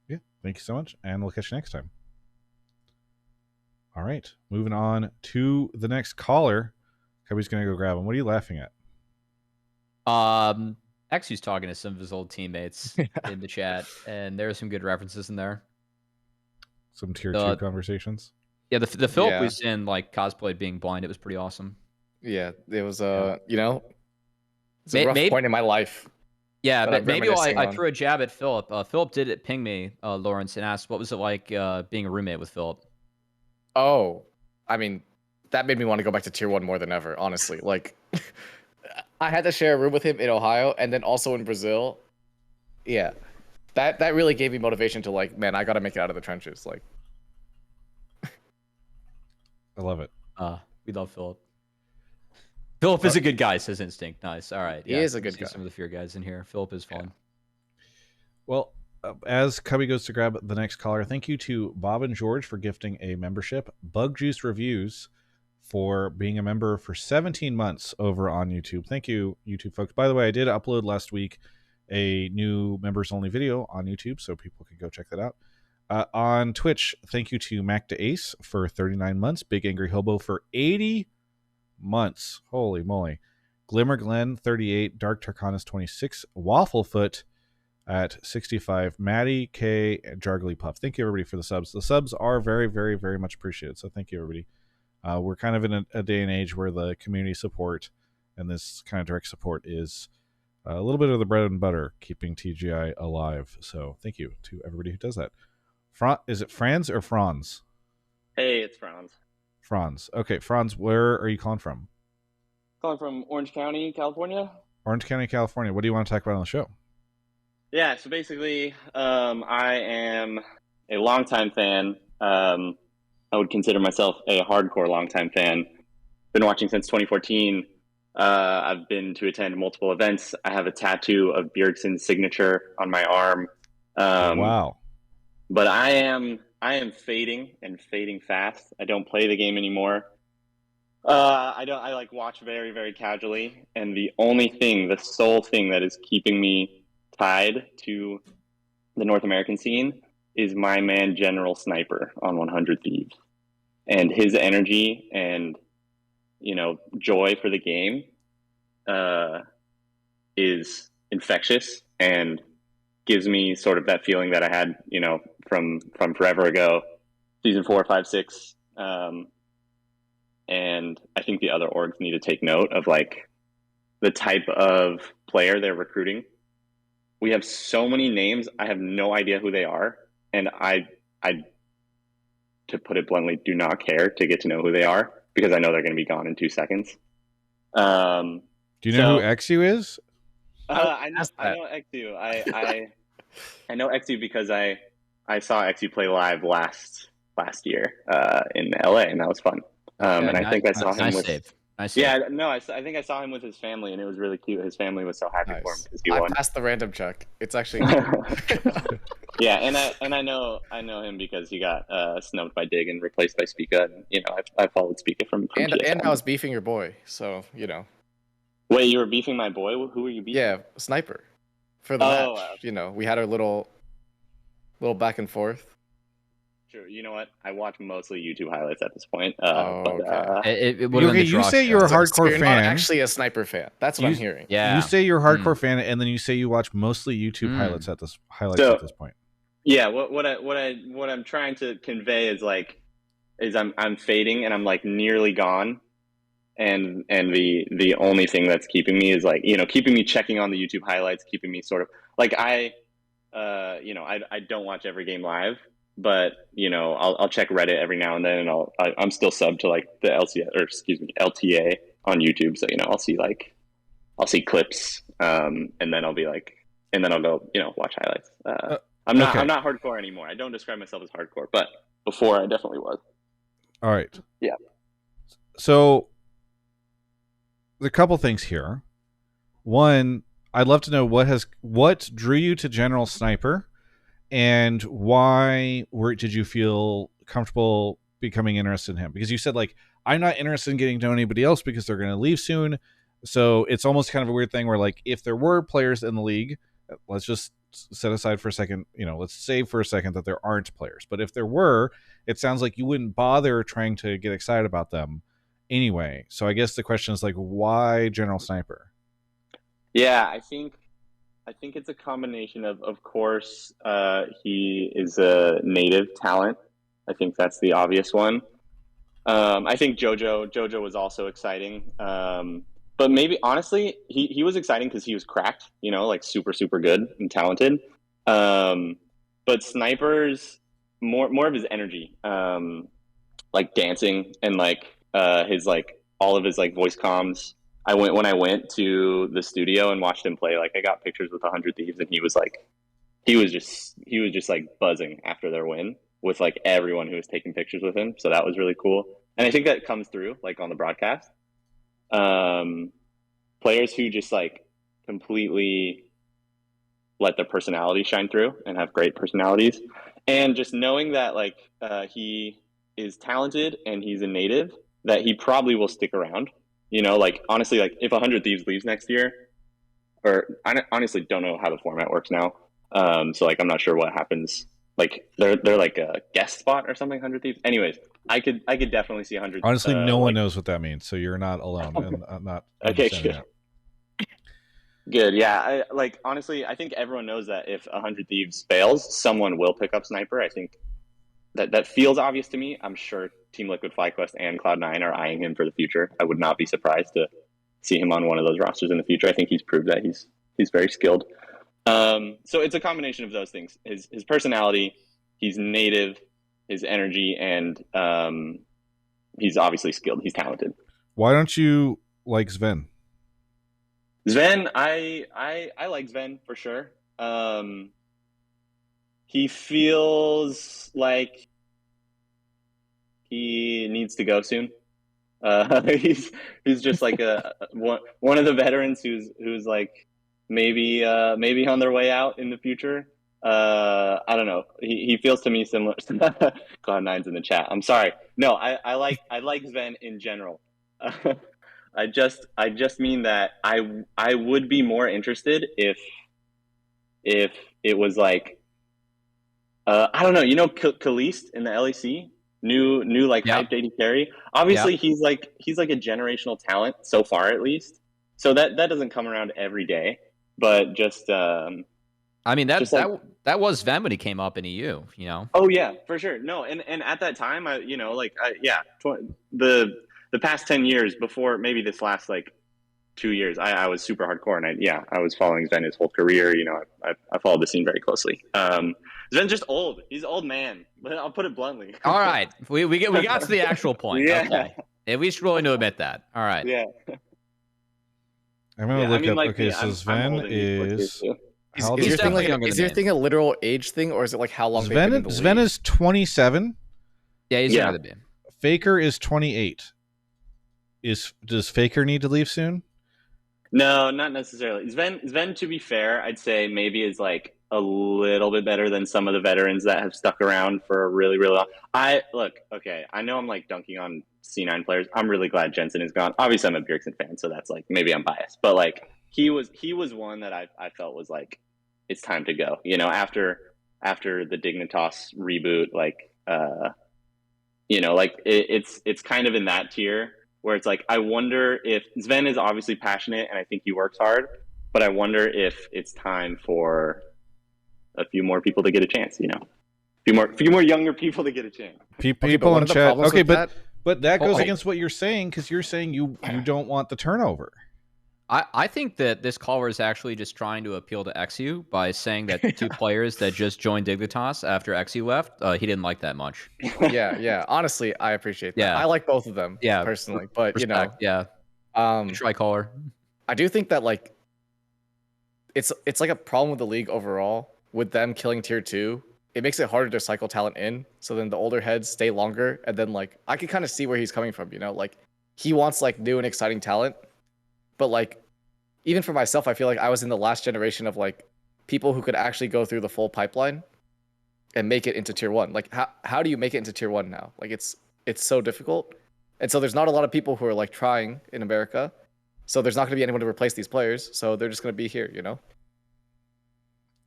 [SPEAKER 1] Yeah. Thank you so much. And we'll catch you next time. All right, moving on to the next caller. Cubby's gonna go grab him. What are you laughing at?
[SPEAKER 2] Exyu's talking to some of his old teammates in the chat, and there are some good references in there.
[SPEAKER 1] Some tier 2 conversations.
[SPEAKER 2] Yeah, the Philip was in like cosplayed being blind. It was pretty awesome.
[SPEAKER 3] Yeah, it was you know, it's a rough point in my life.
[SPEAKER 2] Yeah, but maybe I threw a jab at Philip. Philip did ping me, Lawrence, and asked what was it like being a roommate with Philip.
[SPEAKER 3] Oh, I mean, that made me want to go back to tier 1 more than ever, honestly. Like, I had to share a room with him in Ohio and then also in Brazil. Yeah, that really gave me motivation to like, man, I got to make it out of the trenches. Like,
[SPEAKER 1] I love it.
[SPEAKER 2] We love Philip. Philip is a good guy, says Instinct. Nice. All right.
[SPEAKER 3] He is a good guy.
[SPEAKER 2] Some of the fear guys in here. Philip is fun.
[SPEAKER 1] Yeah. Well, as Cubby goes to grab the next caller, thank you to Bob and George for gifting a membership. Bug Juice Reviews for being a member for 17 months over on YouTube. Thank you, YouTube folks. By the way, I did upload last week a new members-only video on YouTube, so people can go check that out. On Twitch, thank you to Mac to Ace for 39 months. Big Angry Hobo for 80 months. Holy moly. Glimmer Glenn 38, Dark Tarkanis 26, Wafflefoot at 65, Maddie K, and Jargly Puff. Thank you everybody for the subs. The subs are very, very, very much appreciated. So thank you everybody. We're kind of in a day and age where the community support and this kind of direct support is a little bit of the bread and butter, keeping TGI alive. So thank you to everybody who does that. Is it Franz or Franz?
[SPEAKER 6] Hey, it's Franz.
[SPEAKER 1] Franz. Okay, Franz, where are you calling from?
[SPEAKER 6] Calling from Orange County, California.
[SPEAKER 1] Orange County, California. What do you want to talk about on the show?
[SPEAKER 6] Yeah, so basically, I am a longtime fan. I would consider myself a hardcore longtime fan. Been watching since 2014. I've been to attend multiple events. I have a tattoo of Bjergsen's signature on my arm.
[SPEAKER 1] Wow.
[SPEAKER 6] But I am fading and fading fast. I don't play the game anymore. I like watch very, very casually. And the sole thing that is keeping me tied to the North American scene is my man GeneralSniper on 100 Thieves. And his energy and, joy for the game is infectious and gives me sort of that feeling that I had, from forever ago, season 4, 5, 6. And I think the other orgs need to take note of like the type of player they're recruiting. We have so many names. I have no idea who they are. And I, to put it bluntly, do not care to get to know who they are because I know they're going to be gone in 2 seconds.
[SPEAKER 1] Do you know who Exyu is?
[SPEAKER 6] I know Exyu. I know Exyu because I saw Exyu play live last year in LA, and that was fun. And I think I saw him with.
[SPEAKER 2] Nice
[SPEAKER 6] yeah, no, I think I saw him with his family, and it was really cute. His family was so happy for him because he won.
[SPEAKER 3] I passed the random check. It's actually.
[SPEAKER 6] Yeah, and I know him because he got snubbed by Dig and replaced by Spica. And, I followed Spica from
[SPEAKER 3] and I was beefing your boy, so
[SPEAKER 6] Wait, you were beefing my boy? Who were you beefing?
[SPEAKER 3] Yeah, Sniper. For the match, we had our little back and forth.
[SPEAKER 6] Sure. You know what? I watch mostly YouTube highlights at this point.
[SPEAKER 3] Okay.
[SPEAKER 1] You say you're a hardcore
[SPEAKER 3] you're
[SPEAKER 1] fan.
[SPEAKER 3] not actually a Sniper fan. That's what I'm hearing.
[SPEAKER 2] Yeah.
[SPEAKER 1] You say you're a hardcore fan, and then you say you watch mostly YouTube highlights at this point.
[SPEAKER 6] Yeah. What I'm trying to convey is I'm fading and I'm like nearly gone, and the only thing that's keeping me is keeping me checking on the YouTube highlights, keeping me sort of like I don't watch every game live. But I'll check Reddit every now and then, and I'm still subbed to like the LTA on YouTube. So I'll see clips, and then I'll go watch highlights. I'm not hardcore anymore. I don't describe myself as hardcore, but before I definitely was.
[SPEAKER 1] All right.
[SPEAKER 6] Yeah.
[SPEAKER 1] So the couple things here. One, I'd love to know what drew you to GeneralSniper. And why did you feel comfortable becoming interested in him? Because you said, I'm not interested in getting to know anybody else because they're going to leave soon. So it's almost kind of a weird thing where, if there were players in the league, let's just set aside for a second, let's say for a second that there aren't players. But if there were, it sounds like you wouldn't bother trying to get excited about them anyway. So I guess the question is, why GeneralSniper?
[SPEAKER 6] Yeah, I think it's a combination of course, he is a native talent. I think that's the obvious one. I think Jojo was also exciting. But maybe, honestly, he was exciting because he was cracked, super, super good and talented. But Sniper's more of his energy, dancing and his all of his voice comms. When I went to the studio and watched him play, I got pictures with 100 Thieves, and he was just buzzing after their win with everyone who was taking pictures with him. So that was really cool. And I think that comes through on the broadcast. Players who just completely let their personality shine through and have great personalities, and just knowing that he is talented and he's a native, that he probably will stick around. Honestly, if 100 Thieves leaves next year, or I honestly don't know how the format works now. So I'm not sure what happens. They're a guest spot or something, 100 Thieves. Anyways, I could definitely see 100.
[SPEAKER 1] Honestly, no one knows what that means, so you're not alone. And I'm not.
[SPEAKER 6] Okay, good. Good. Yeah. Honestly, I think everyone knows that if 100 Thieves fails, someone will pick up Sniper. I think that feels obvious to me. I'm sure Team Liquid, FlyQuest, and Cloud9 are eyeing him for the future. I would not be surprised to see him on one of those rosters in the future. I think he's proved that he's very skilled. So it's a combination of those things: his personality, he's native, his energy, and he's obviously skilled. He's talented.
[SPEAKER 1] Why don't you like Sven?
[SPEAKER 6] Sven, I like Sven for sure. He feels like he needs to go soon. He's just like one of the veterans who's like maybe on their way out in the future. I don't know. He feels to me similar. Cloud9's in the chat. I'm sorry. No, I like Sven in general. I just mean that I would be more interested if it was like I don't know, Kalist in the LEC, new like hyped AD carry. Obviously he's like a generational talent so far at least. So that doesn't come around every day, but just
[SPEAKER 2] I mean that was Sven when he came up in EU, you know.
[SPEAKER 6] Oh yeah, for sure. No, and at that time the past 10 years before maybe this last like 2 years, I was super hardcore, and I was following Sven his whole career. You know, I followed the scene very closely. Sven's just old. He's an old man. I'll put it bluntly.
[SPEAKER 2] All right, we got to the actual point.
[SPEAKER 6] Yeah.
[SPEAKER 2] Okay, at least willing to admit that. All right.
[SPEAKER 6] Yeah.
[SPEAKER 1] I'm gonna look up. Okay, so Sven is.
[SPEAKER 3] Is your thing a literal age thing, or is it like how long?
[SPEAKER 1] Sven is 27.
[SPEAKER 2] Yeah, he's younger than me.
[SPEAKER 1] Faker is 28. Does Faker need to leave soon?
[SPEAKER 6] No, not necessarily. Sven, to be fair, I'd say maybe is like a little bit better than some of the veterans that have stuck around for a really, really long. I know I'm like dunking on C9 players. I'm really glad Jensen is gone. Obviously, I'm a Bjergsen fan, so that's like maybe I'm biased, but like he was one that I felt was like it's time to go. You know, after the Dignitas reboot, like it's kind of in that tier where it's like, I wonder if Sven is obviously passionate and I think he works hard, but I wonder if it's time for a few more people to get a chance, you know, a few more younger people to get a chance.
[SPEAKER 1] People in chat. Okay, but that goes against what you're saying, because you're saying you don't want the turnover.
[SPEAKER 2] I think that this caller is actually just trying to appeal to Exyu by saying that two players that just joined Dignitas after Exyu left, he didn't like that much.
[SPEAKER 3] Yeah. Honestly, I appreciate that. I like both of them, personally. But
[SPEAKER 2] respect, try caller.
[SPEAKER 3] I do think that like it's like a problem with the league overall with them killing tier 2. It makes it harder to cycle talent in. So then the older heads stay longer, and then like I can kind of see where he's coming from. You know, like he wants like new and exciting talent. But like, even for myself, I feel like I was in the last generation of like people who could actually go through the full pipeline and make it into tier 1. Like, how do you make it into tier 1 now? Like, it's so difficult, and so there's not a lot of people who are like trying in America. So there's not going to be anyone to replace these players. So they're just going to be here, you know.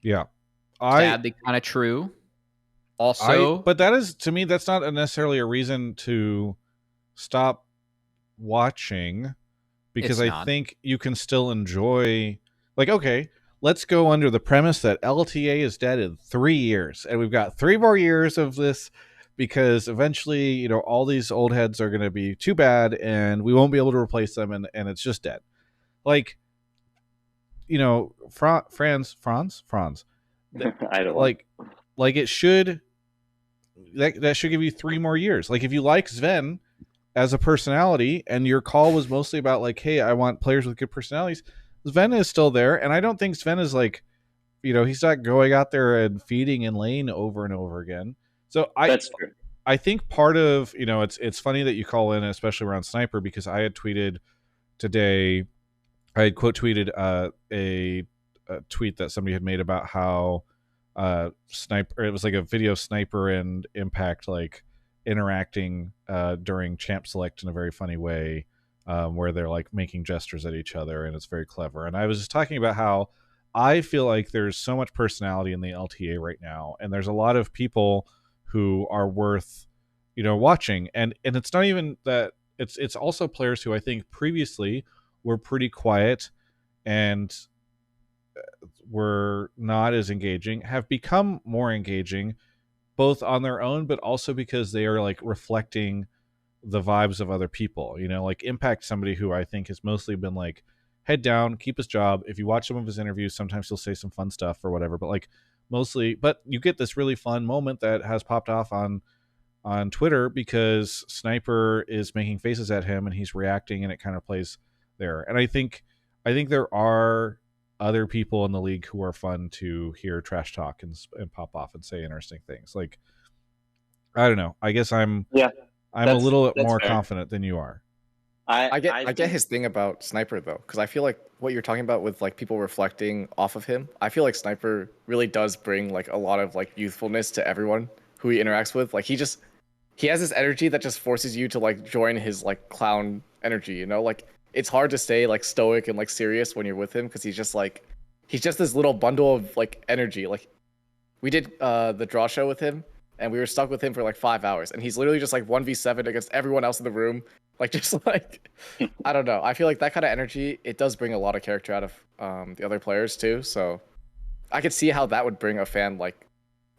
[SPEAKER 1] Yeah,
[SPEAKER 2] sadly, kind of true. Also,
[SPEAKER 1] but that is, to me, that's not necessarily a reason to stop watching. Because I think you can still enjoy, like, okay, let's go under the premise that LTA is dead in 3 years, and we've got 3 more years of this, because eventually, you know, all these old heads are going to be too bad, and we won't be able to replace them, and it's just dead. Like, you know, Franz.
[SPEAKER 6] I don't
[SPEAKER 1] like it should. That should give you 3 more years. Like, if you like Sven as a personality, and your call was mostly about like, hey, I want players with good personalities, Sven is still there, and I don't think Sven is like, you know, he's not going out there and feeding in lane over and over again. So
[SPEAKER 6] that's true.
[SPEAKER 1] I think part of, you know, it's funny that you call in, especially around Sniper, because I had tweeted today, I had quote tweeted a tweet that somebody had made about how Sniper, it was like a video Sniper and Impact like interacting during champ select in a very funny way, where they're like making gestures at each other, and it's very clever. And I was just talking about how I feel like there's so much personality in the LTA right now, and there's a lot of people who are worth, you know, watching. And it's not even that, it's also players who I think previously were pretty quiet and were not as engaging have become more engaging, both on their own, but also because they are like reflecting the vibes of other people. You know, like Impact, somebody who I think has mostly been like head down, keep his job. If you watch some of his interviews, sometimes he'll say some fun stuff or whatever, but like mostly, but you get this really fun moment that has popped off on Twitter because Sniper is making faces at him and he's reacting, and it kind of plays there. And I think there are other people in the league who are fun to hear trash talk and pop off and say interesting things. Like, I don't know. I guess I'm a little more
[SPEAKER 6] fair.
[SPEAKER 1] confident than you are.
[SPEAKER 3] I get his thing about Sniper though, because I feel like what you're talking about with like people reflecting off of him, I feel like Sniper really does bring like a lot of like youthfulness to everyone who he interacts with. Like he has this energy that just forces you to like join his like clown energy, you know? Like it's hard to stay like stoic and like serious when you're with him because he's just this little bundle of like energy. Like we did the draw show with him and we were stuck with him for like 5 hours and he's literally just like 1v7 against everyone else in the room. Like just like I don't know. I feel like that kind of energy, it does bring a lot of character out of the other players too. So I could see how that would bring a fan like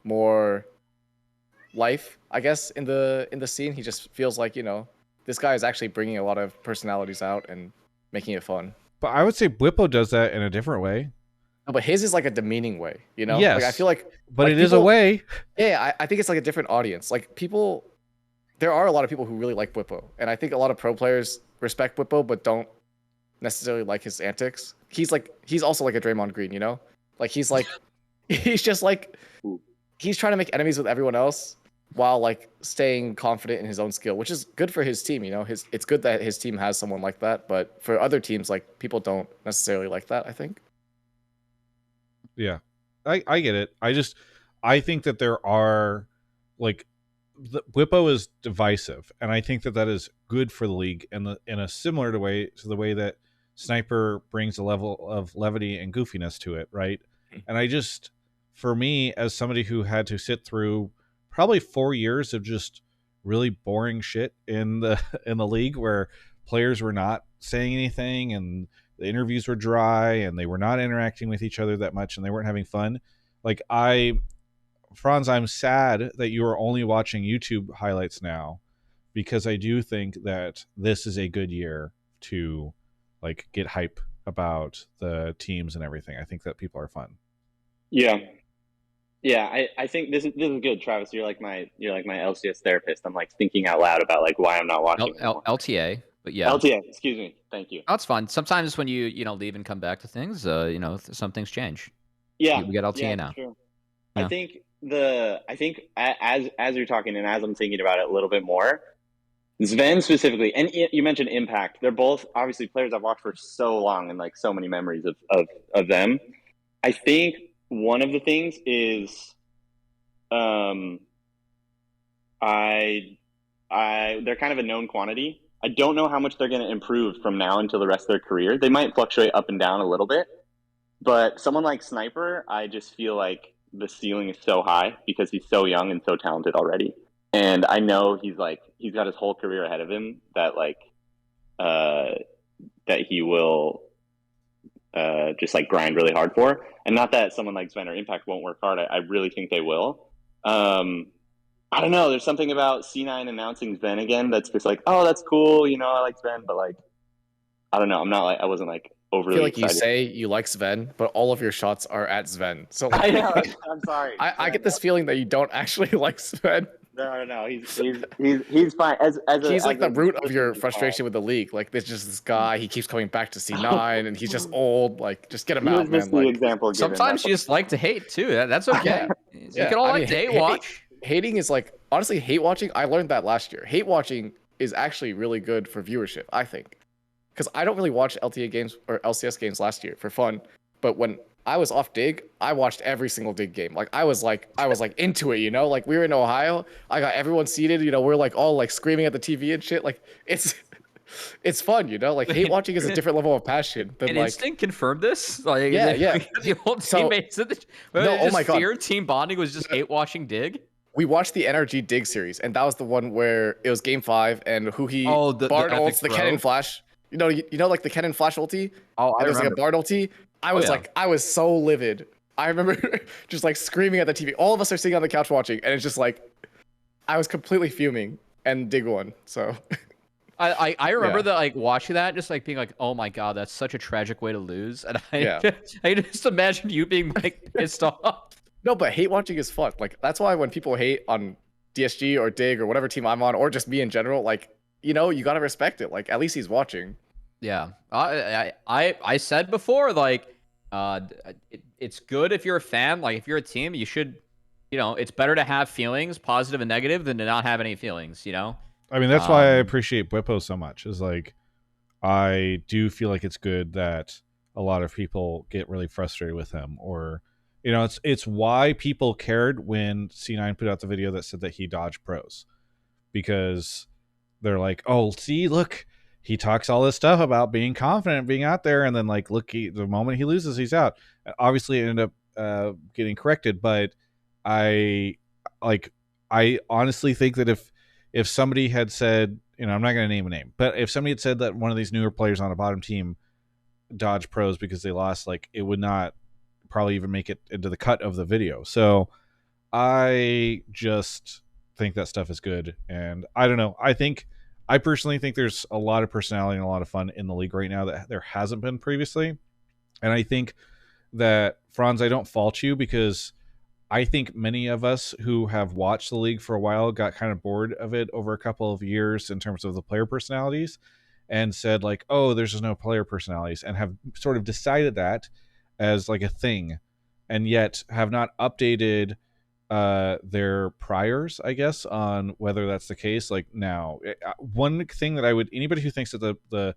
[SPEAKER 3] more life, I guess, in the scene. He just feels like, you know, this guy is actually bringing a lot of personalities out and making it fun.
[SPEAKER 1] But I would say Whippo does that in a different way.
[SPEAKER 3] No, but his is like a demeaning way, you know?
[SPEAKER 1] Yes.
[SPEAKER 3] Like I feel like
[SPEAKER 1] But
[SPEAKER 3] like
[SPEAKER 1] it is a way.
[SPEAKER 3] Yeah, I think it's like a different audience. Like people, there are a lot of people who really like Whippo, and I think a lot of pro players respect Whippo but don't necessarily like his antics. He's also like a Draymond Green, you know? Like he's just like he's trying to make enemies with everyone else while like staying confident in his own skill, which is good for his team, you know? It's good that his team has someone like that, but for other teams, like people don't necessarily like that, I think.
[SPEAKER 1] Yeah, I get it. I think that there are like Whippo is divisive, and I think that is good for the league, and in a similar way to the way that Sniper brings a level of levity and goofiness to it, right? And for me, as somebody who had to sit through probably 4 years of just really boring shit in the league, where players were not saying anything and the interviews were dry and they were not interacting with each other that much and they weren't having fun. Like Franz, I'm sad that you are only watching YouTube highlights now, because I do think that this is a good year to like get hype about the teams and everything. I think that people are fun.
[SPEAKER 6] Yeah. I think this is good, Travis. You're like my LCS therapist. I'm like thinking out loud about like why I'm not watching
[SPEAKER 2] LTA. But yeah,
[SPEAKER 6] LTA. Excuse me. Thank you.
[SPEAKER 2] That's fun. Sometimes when you leave and come back to things, some things change.
[SPEAKER 6] Yeah,
[SPEAKER 2] we got LTA now.
[SPEAKER 6] True.
[SPEAKER 2] Yeah.
[SPEAKER 6] I think as you're talking and as I'm thinking about it a little bit more, Sven specifically, and you mentioned Impact. They're both obviously players I've watched for so long and like so many memories of them. I think one of the things is, they're kind of a known quantity. I don't know how much they're going to improve from now until the rest of their career. They might fluctuate up and down a little bit, but someone like Sniper, I just feel like the ceiling is so high because he's so young and so talented already. And I know he's got his whole career ahead of him that he will just like grind really hard for. And not that someone like Sven or Impact won't work hard. I really think they will. I don't know. There's something about C9 announcing Sven again that's just like, oh, that's cool. You know, I like Sven, but like, I don't know. I wasn't like overly
[SPEAKER 3] I feel like
[SPEAKER 6] excited.
[SPEAKER 3] you say you like Sven, but all of your shots are at Sven. So like,
[SPEAKER 6] I know. I'm sorry.
[SPEAKER 3] I get this feeling that you don't actually like Sven.
[SPEAKER 6] No. He's fine.
[SPEAKER 3] He's like the root of your frustration with the league. Like there's just this guy. He keeps coming back to C9, and he's just old. Like just get him out, man.
[SPEAKER 6] The example given.
[SPEAKER 2] Sometimes you just like to hate too. That's okay.
[SPEAKER 3] Yeah.
[SPEAKER 2] You can all like to hate watch.
[SPEAKER 3] Hating is like, honestly, hate watching. I learned that last year. Hate watching is actually really good for viewership, I think, because I don't really watch LTA games or LCS games last year for fun. But when I was off Dig, I watched every single Dig game. Like I was like into it, you know. Like we were in Ohio, I got everyone seated. You know, we're like all like screaming at the TV and shit. Like it's fun, you know. Like hate watching is a different level of passion than
[SPEAKER 2] and
[SPEAKER 3] like.
[SPEAKER 2] Instinct confirmed this. Like
[SPEAKER 3] yeah.
[SPEAKER 2] The old teammates.
[SPEAKER 3] Oh my god,
[SPEAKER 2] fear team bonding was just hate watching Dig.
[SPEAKER 3] We watched the NRG Dig series, and that was the one where it was Game 5, and who he
[SPEAKER 2] the
[SPEAKER 3] Bard
[SPEAKER 2] epic
[SPEAKER 3] ults the
[SPEAKER 2] throw.
[SPEAKER 3] cannon flash. You know, like the cannon flash ulti.
[SPEAKER 2] Oh, I
[SPEAKER 3] and there's like a
[SPEAKER 2] remember.
[SPEAKER 3] Bard ulti, I was so livid. I remember just like screaming at the TV. All of us are sitting on the couch watching, and it's just like I was completely fuming and Dig won. So
[SPEAKER 2] I remember
[SPEAKER 3] Yeah.
[SPEAKER 2] that, like, watching that, just like being like, oh my god, that's such a tragic way to lose. And
[SPEAKER 3] Yeah.
[SPEAKER 2] I just imagine you being like pissed off.
[SPEAKER 3] No, but hate watching is fun. Like that's why when people hate on DSG or Dig or whatever team I'm on, or just me in general, like you gotta respect it. Like at least he's watching.
[SPEAKER 2] Yeah, I said before, like, it's good if you're a fan. Like, if you're a team, you should, it's better to have feelings, positive and negative, than to not have any feelings.
[SPEAKER 1] I mean, that's why I appreciate Bwipo so much. Is like, I do feel like it's good that a lot of people get really frustrated with him, or it's why people cared when C9 put out the video that said that he dodged pros, because they're like, oh, see, look, he talks all this stuff about being confident, being out there, and then like, look, the moment he loses, he's out. Obviously, it ended up getting corrected, but I honestly think that if somebody had said, I'm not going to name a name, but if somebody had said that one of these newer players on a bottom team dodged pros because they lost, like, it would not probably even make it into the cut of the video. So I just think that stuff is good, and I don't know. I personally think there's a lot of personality and a lot of fun in the league right now that there hasn't been previously. And I think that, Franz, I don't fault you, because I think many of us who have watched the league for a while got kind of bored of it over a couple of years in terms of the player personalities, and said like, oh, there's just no player personalities, and have sort of decided that as like a thing, and yet have not updated their priors, I guess, on whether that's the case. Like, now, one thing that anybody who thinks that the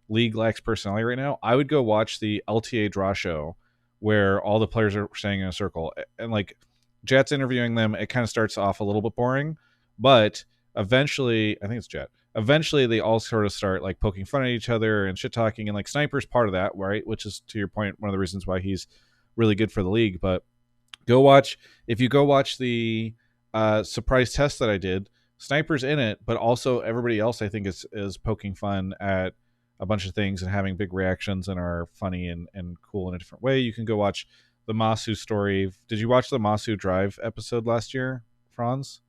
[SPEAKER 1] league lacks personality right now, I would go watch the LTA draw show where all the players are staying in a circle, and like Jet's interviewing them. It kind of starts off a little bit boring, but eventually, I think it's Jet, eventually they all sort of start like poking fun at each other and shit talking, and like Sniper's part of that, right? Which is, to your point, one of the reasons why he's really good for the league. But if you go watch the surprise test that I did, Sniper's in it, but also everybody else, I think, is poking fun at a bunch of things and having big reactions and are funny and cool in a different way. You can go watch the Masu story. Did you watch the Masu Drive episode last year, Franz?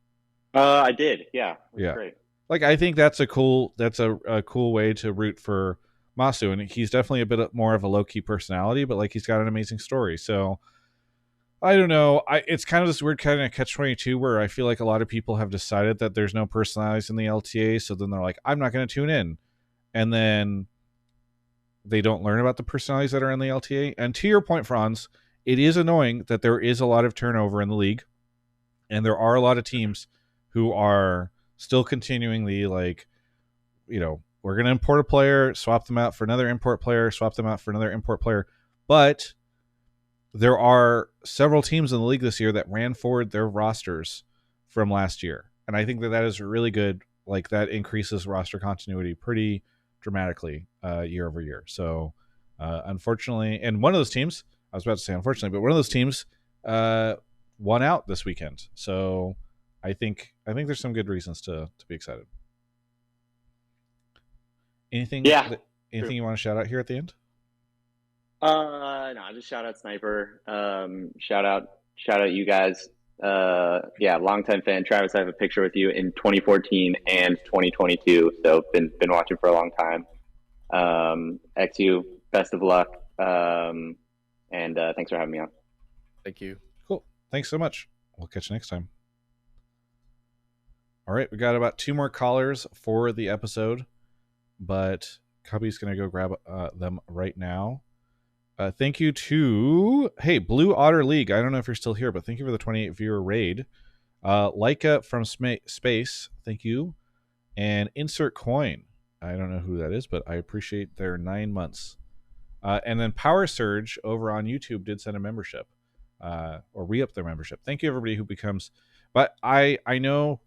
[SPEAKER 6] I did. Yeah. It was great.
[SPEAKER 1] Like, I think that's a cool way to root for Masu, and he's definitely a bit more of a low-key personality, but like, he's got an amazing story. So I don't know. It's kind of this weird kind of catch-22 where I feel like a lot of people have decided that there's no personalities in the LTA, so then they're like, I'm not going to tune in. And then they don't learn about the personalities that are in the LTA. And to your point, Franz, it is annoying that there is a lot of turnover in the league, and there are a lot of teams who are still continuingly like, we're going to import a player, swap them out for another import player, swap them out for another import player. But there are several teams in the league this year that ran forward their rosters from last year. And I think that is really good. Like, that increases roster continuity pretty dramatically year over year. So unfortunately, and one of those teams, I was about to say unfortunately, but one of those teams won out this weekend. So I think there's some good reasons to be excited. Anything you want to shout out here at the end?
[SPEAKER 6] No, just shout out Sniper. Shout out you guys. Longtime fan. Travis, I have a picture with you in 2014 and 2022. So been watching for a long time. Exyu, best of luck. And thanks for having me on.
[SPEAKER 3] Thank you.
[SPEAKER 1] Cool. Thanks so much. We'll catch you next time. All right, we got about 2 more callers for the episode, but Cubby's going to go grab them right now. Thank you to, Blue Otter League. I don't know if you're still here, but thank you for the 28 viewer raid. Leica from Space, thank you. And Insert Coin. I don't know who that is, but I appreciate their 9 months. And then Power Surge over on YouTube did send a membership, or re-up their membership. Thank you, everybody who becomes. But I know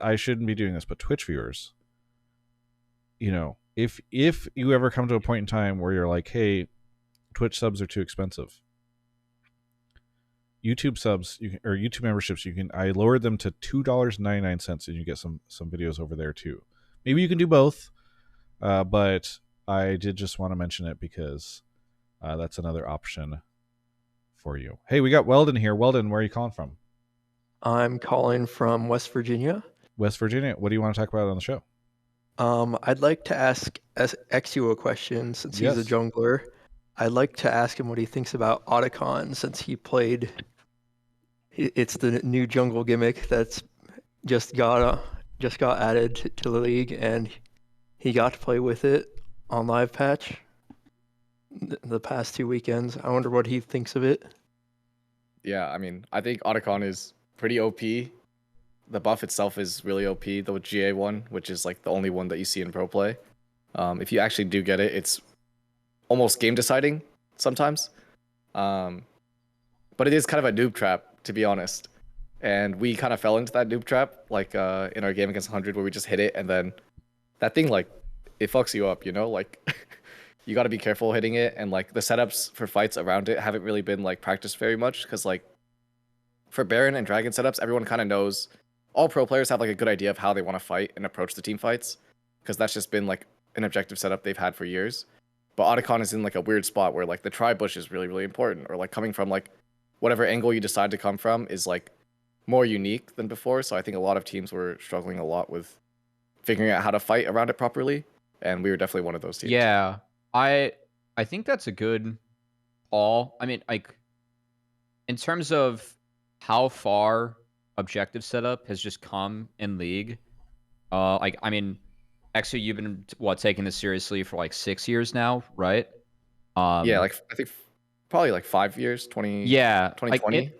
[SPEAKER 1] I shouldn't be doing this, but Twitch viewers, if you ever come to a point in time where you're like, hey, Twitch subs are too expensive, YouTube subs or YouTube memberships, I lowered them to $2.99, and you get some videos over there too. Maybe you can do both, but I did just want to mention it because that's another option for you. Hey, we got Weldon here. Weldon, where are you calling from?
[SPEAKER 7] I'm calling from West Virginia.
[SPEAKER 1] West Virginia. What do you want to talk about on the show?
[SPEAKER 7] I'd like to ask Exyu a question since he's a
[SPEAKER 1] Yes.
[SPEAKER 7] jungler. I'd like to ask him what he thinks about Atakhan since he played. It's the new jungle gimmick that's just got added to the league, and he got to play with it on live patch the past 2 weekends. I wonder what he thinks of it.
[SPEAKER 3] Yeah, I mean, I think Atakhan is pretty OP. The buff itself is really OP, the GA one, which is like the only one that you see in pro play. If you actually do get it, it's almost game deciding sometimes. But it is kind of a noob trap, to be honest. And we kind of fell into that noob trap, like in our game against 100, where we just hit it, and then that thing, like, it fucks you up, you know? Like, you got to be careful hitting it, and like the setups for fights around it haven't really been like practiced very much, because like for Baron and Dragon setups, everyone kind of knows. All pro players have like a good idea of how they want to fight and approach the team fights, because that's just been like an objective setup they've had for years. But Atakhan is in like a weird spot where like the tri bush is really, really important, or like coming from like whatever angle you decide to come from is like more unique than before. So I think a lot of teams were struggling a lot with figuring out how to fight around it properly, and we were definitely one of those teams.
[SPEAKER 2] Yeah, I think that's a good call. I mean, like, in terms of how far objective setup has just come in League, like, I mean, Exyu, you've been taking this seriously for like 6 years now, right?
[SPEAKER 3] Yeah, like I think probably like 5 years, 20.
[SPEAKER 2] Yeah,
[SPEAKER 3] 2020.
[SPEAKER 2] Like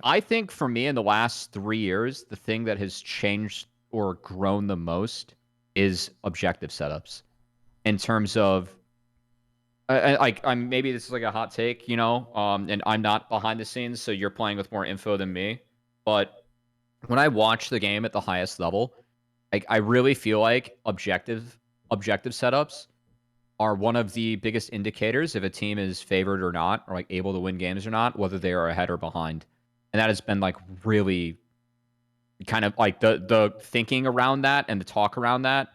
[SPEAKER 2] I think for me in the last 3 years, the thing that has changed or grown the most is objective setups. In terms of, I'm maybe this is like a hot take, you know, and I'm not behind the scenes, so you're playing with more info than me. But when I watch the game at the highest level, like I really feel like objective setups are one of the biggest indicators if a team is favored or not, or like able to win games or not, whether they are ahead or behind. And that has been like really kind of like the thinking around that and the talk around that,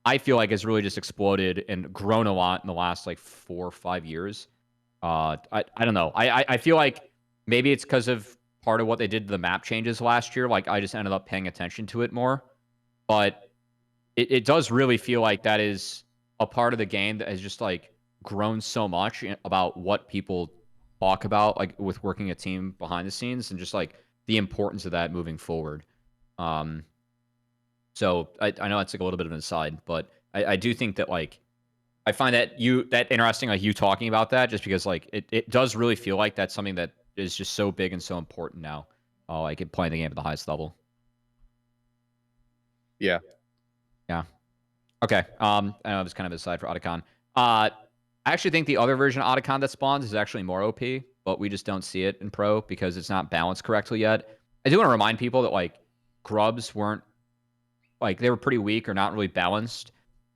[SPEAKER 2] I feel like has really just exploded and grown a lot in the last like 4 or 5 years. I don't know. I feel like maybe it's because of part of what they did to the map changes last year. Like I just ended up paying attention to it more. But it does really feel like that is a part of the game that has just like grown so much about what people talk about, like with working a team behind the scenes, and just like the importance of that moving forward. So I know that's like a little bit of an aside, but I do think that like I find that interesting, like you talking about that, just because like it does really feel like that's something that is just so big and so important now, like in playing the game at the highest level.
[SPEAKER 3] Yeah.
[SPEAKER 2] Okay. I know it was kind of an aside for Atakhan. I actually think the other version of Atakhan that spawns is actually more OP, but we just don't see it in pro because it's not balanced correctly yet. I do want to remind people that like grubs weren't like they were pretty weak or not really balanced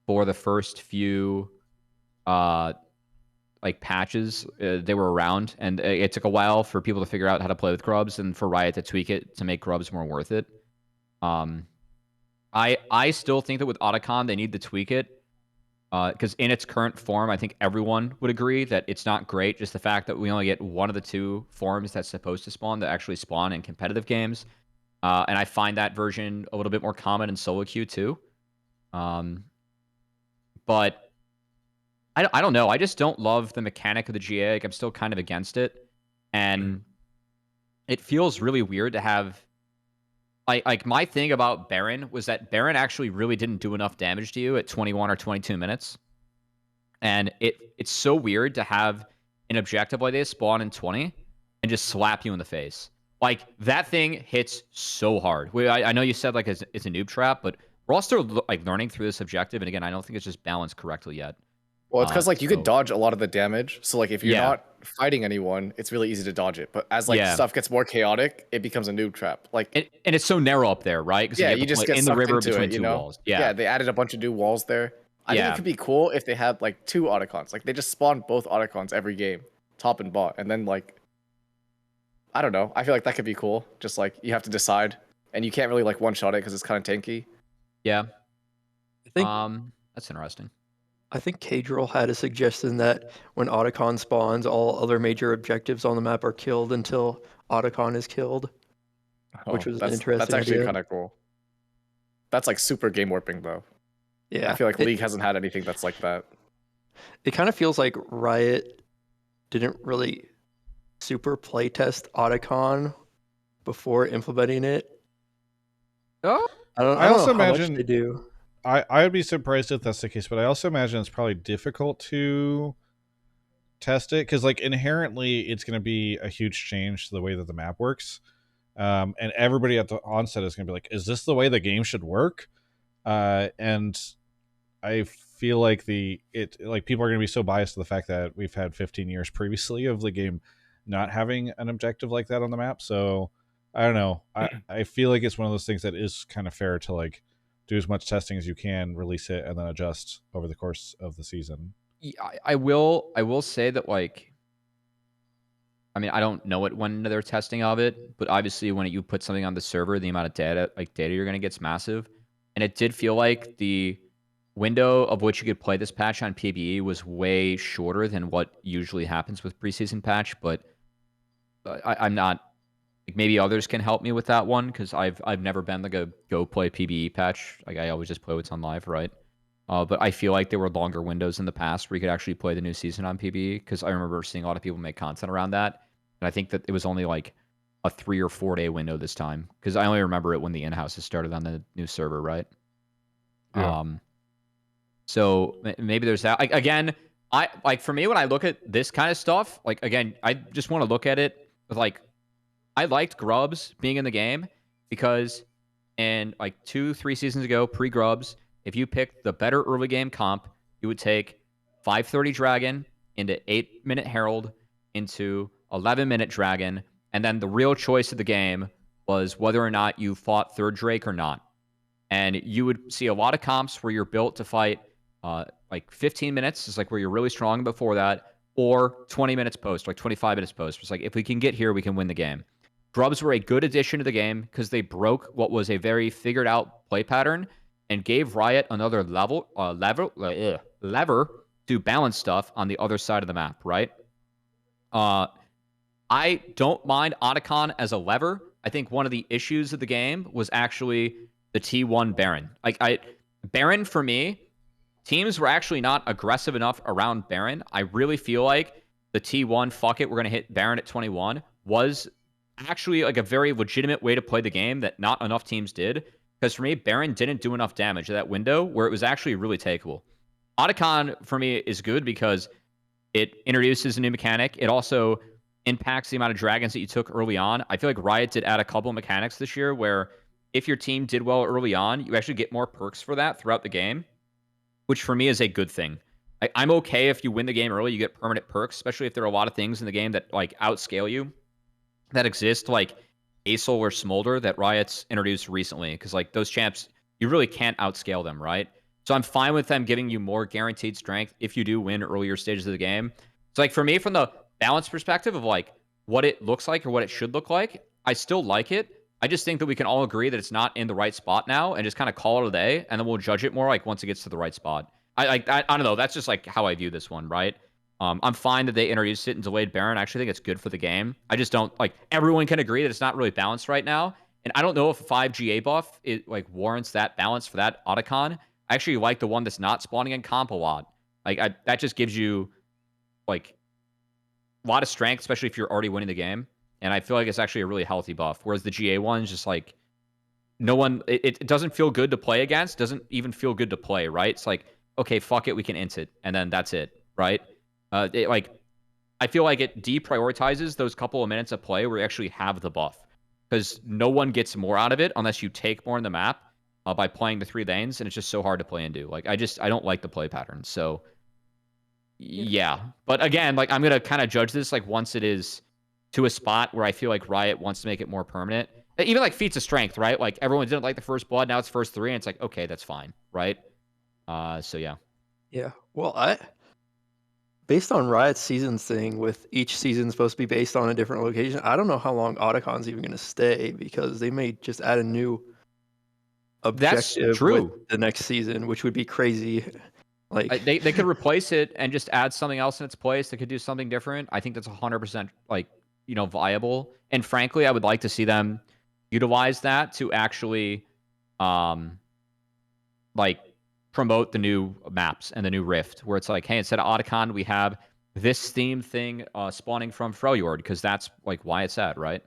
[SPEAKER 2] for the first few like patches they were around, and it took a while for people to figure out how to play with grubs and for Riot to tweak it to make grubs more worth it. I still think that with Atakhan they need to tweak it because in its current form I think everyone would agree that it's not great. Just the fact that we only get one of the 2 forms that's supposed to spawn that actually spawn in competitive games. And I find that version a little bit more common in solo queue too. But I don't know. I just don't love the mechanic of the GA. Like, I'm still kind of against it. And it feels really weird to have... Like my thing about Baron was that Baron actually really didn't do enough damage to you at 21 or 22 minutes. And it's so weird to have an objective like this spawn in 20 and just slap you in the face. Like, that thing hits so hard. I know you said, like, it's a noob trap, but we're all still, like, learning through this objective. And, again, I don't think it's just balanced correctly yet.
[SPEAKER 3] Well, it's because, like, you could dodge a lot of the damage. So, like, if you're not fighting anyone, it's really easy to dodge it. But as, like, stuff gets more chaotic, it becomes a noob trap. Like,
[SPEAKER 2] and it's so narrow up there, right?
[SPEAKER 3] Yeah, you just get
[SPEAKER 2] in the river
[SPEAKER 3] into
[SPEAKER 2] between
[SPEAKER 3] it,
[SPEAKER 2] 2 walls.
[SPEAKER 3] Yeah, they added a bunch of new walls there. I think it could be cool if they had, like, 2 Atakhans. Like, they just spawn both Atakhans every game, top and bot. And then, like... I don't know. I feel like that could be cool. Just like you have to decide, and you can't really like one-shot it because it's kind of tanky.
[SPEAKER 2] Yeah.
[SPEAKER 7] I think
[SPEAKER 2] that's interesting.
[SPEAKER 7] I think Cadril had a suggestion that when Atakhan spawns, all other major objectives on the map are killed until Atakhan is killed, which was an
[SPEAKER 3] that's
[SPEAKER 7] interesting
[SPEAKER 3] actually
[SPEAKER 7] idea.
[SPEAKER 3] kind of cool. That's like super game warping though.
[SPEAKER 7] Yeah,
[SPEAKER 3] I feel like League hasn't had anything that's like that.
[SPEAKER 7] it kind of feels like Riot didn't really super playtest Atakhan before implementing it.
[SPEAKER 2] Oh,
[SPEAKER 7] I don't
[SPEAKER 1] also
[SPEAKER 7] know how
[SPEAKER 1] imagine
[SPEAKER 7] much they do.
[SPEAKER 1] I would be surprised if that's the case, but I also imagine it's probably difficult to test it because, like, inherently, it's going to be a huge change to the way that the map works, and everybody at the onset is going to be like, "Is this the way the game should work?" And I feel like people are going to be so biased to the fact that we've had 15 years previously of the game not having an objective like that on the map. So I don't know. I feel like it's one of those things that is kind of fair to like do as much testing as you can, release it, and then adjust over the course of the season.
[SPEAKER 2] I will say that, like, I mean, I don't know it when they're testing of it, but obviously when you put something on the server, the amount of data you're going to get is massive. And it did feel like the window of which you could play this patch on PvE was way shorter than what usually happens with preseason patch. But I'm not, like, maybe others can help me with that one because I've never been like a go play PvE patch. Like, I always just play what's on live, right? But I feel like there were longer windows in the past where you could actually play the new season on PvE because I remember seeing a lot of people make content around that. And I think that it was only like a 3 or 4 day window this time because I only remember it when the in-houses started on the new server, right?
[SPEAKER 1] Yeah.
[SPEAKER 2] So maybe there's that. Like, again, I like, for me, when I look at this kind of stuff, like, again, I just want to look at it with, like, I liked Grubs being in the game because in like 2-3 seasons ago, pre-Grubs, if you picked the better early game comp, you would take 5:30 Dragon into 8-minute Herald into 11-minute Dragon, and then the real choice of the game was whether or not you fought third Drake or not. And you would see a lot of comps where you're built to fight like 15 minutes is like where you're really strong before that, or 20 minutes post, like 25 minutes post. It's like, if we can get here, we can win the game. Grubs were a good addition to the game because they broke what was a very figured out play pattern and gave Riot another lever to balance stuff on the other side of the map, right? I don't mind Atakhan as a lever. I think one of the issues of the game was actually the T1 Baron. Baron, for me, teams were actually not aggressive enough around Baron. I really feel like the T1, fuck it, we're going to hit Baron at 21, was actually like a very legitimate way to play the game that not enough teams did. Because for me, Baron didn't do enough damage at that window where it was actually really takeable. Atakhan, for me, is good because it introduces a new mechanic. It also impacts the amount of dragons that you took early on. I feel like Riot did add a couple of mechanics this year where if your team did well early on, you actually get more perks for that throughout the game, which for me is a good thing. I'm okay if you win the game early, you get permanent perks, especially if there are a lot of things in the game that like outscale you that exist, like Aesol or Smolder that Riot's introduced recently, because like those champs, you really can't outscale them, right? So I'm fine with them giving you more guaranteed strength if you do win earlier stages of the game. So like for me, from the balance perspective of like what it looks like or what it should look like, I still like it. I just think that we can all agree that it's not in the right spot now and just kind of call it a day, and then we'll judge it more like once it gets to the right spot. I don't know. That's just like how I view this one, right? I'm fine that they introduced it and delayed Baron. I actually think it's good for the game. I just don't like, everyone can agree that it's not really balanced right now. And I don't know if a 5 GA buff it like warrants that balance for that Atakhan. I actually like the one that's not spawning in comp a lot. That just gives you like a lot of strength, especially if you're already winning the game. And I feel like it's actually a really healthy buff. Whereas the GA one is just like, no one, it doesn't feel good to play against, doesn't even feel good to play, right? It's like, okay, fuck it, we can int it, and then that's it, right? I feel like it deprioritizes those couple of minutes of play where you actually have the buff, because no one gets more out of it unless you take more in the map by playing the 3 lanes, and it's just so hard to play into. Like, I don't like the play pattern. So yeah, but again, like, I'm gonna kind of judge this like once it is to a spot where I feel like Riot wants to make it more permanent. Even like feats of strength, right? Like, everyone didn't like the first blood, now it's first 3, and it's like, okay, that's fine, right? So yeah.
[SPEAKER 7] Yeah. Well, based on Riot's seasons thing, with each season supposed to be based on a different location, I don't know how long Atakhan's even going to stay, because they may just add a new objective
[SPEAKER 2] true.
[SPEAKER 7] with the next season, which would be crazy. Like
[SPEAKER 2] They could replace it and just add something else in its place that could do something different. I think that's 100% like, viable. And frankly, I would like to see them utilize that to actually like promote the new maps and the new Rift, where it's like, hey, instead of Atakhan, we have this theme thing spawning from Freljord, because that's like why it's at, right?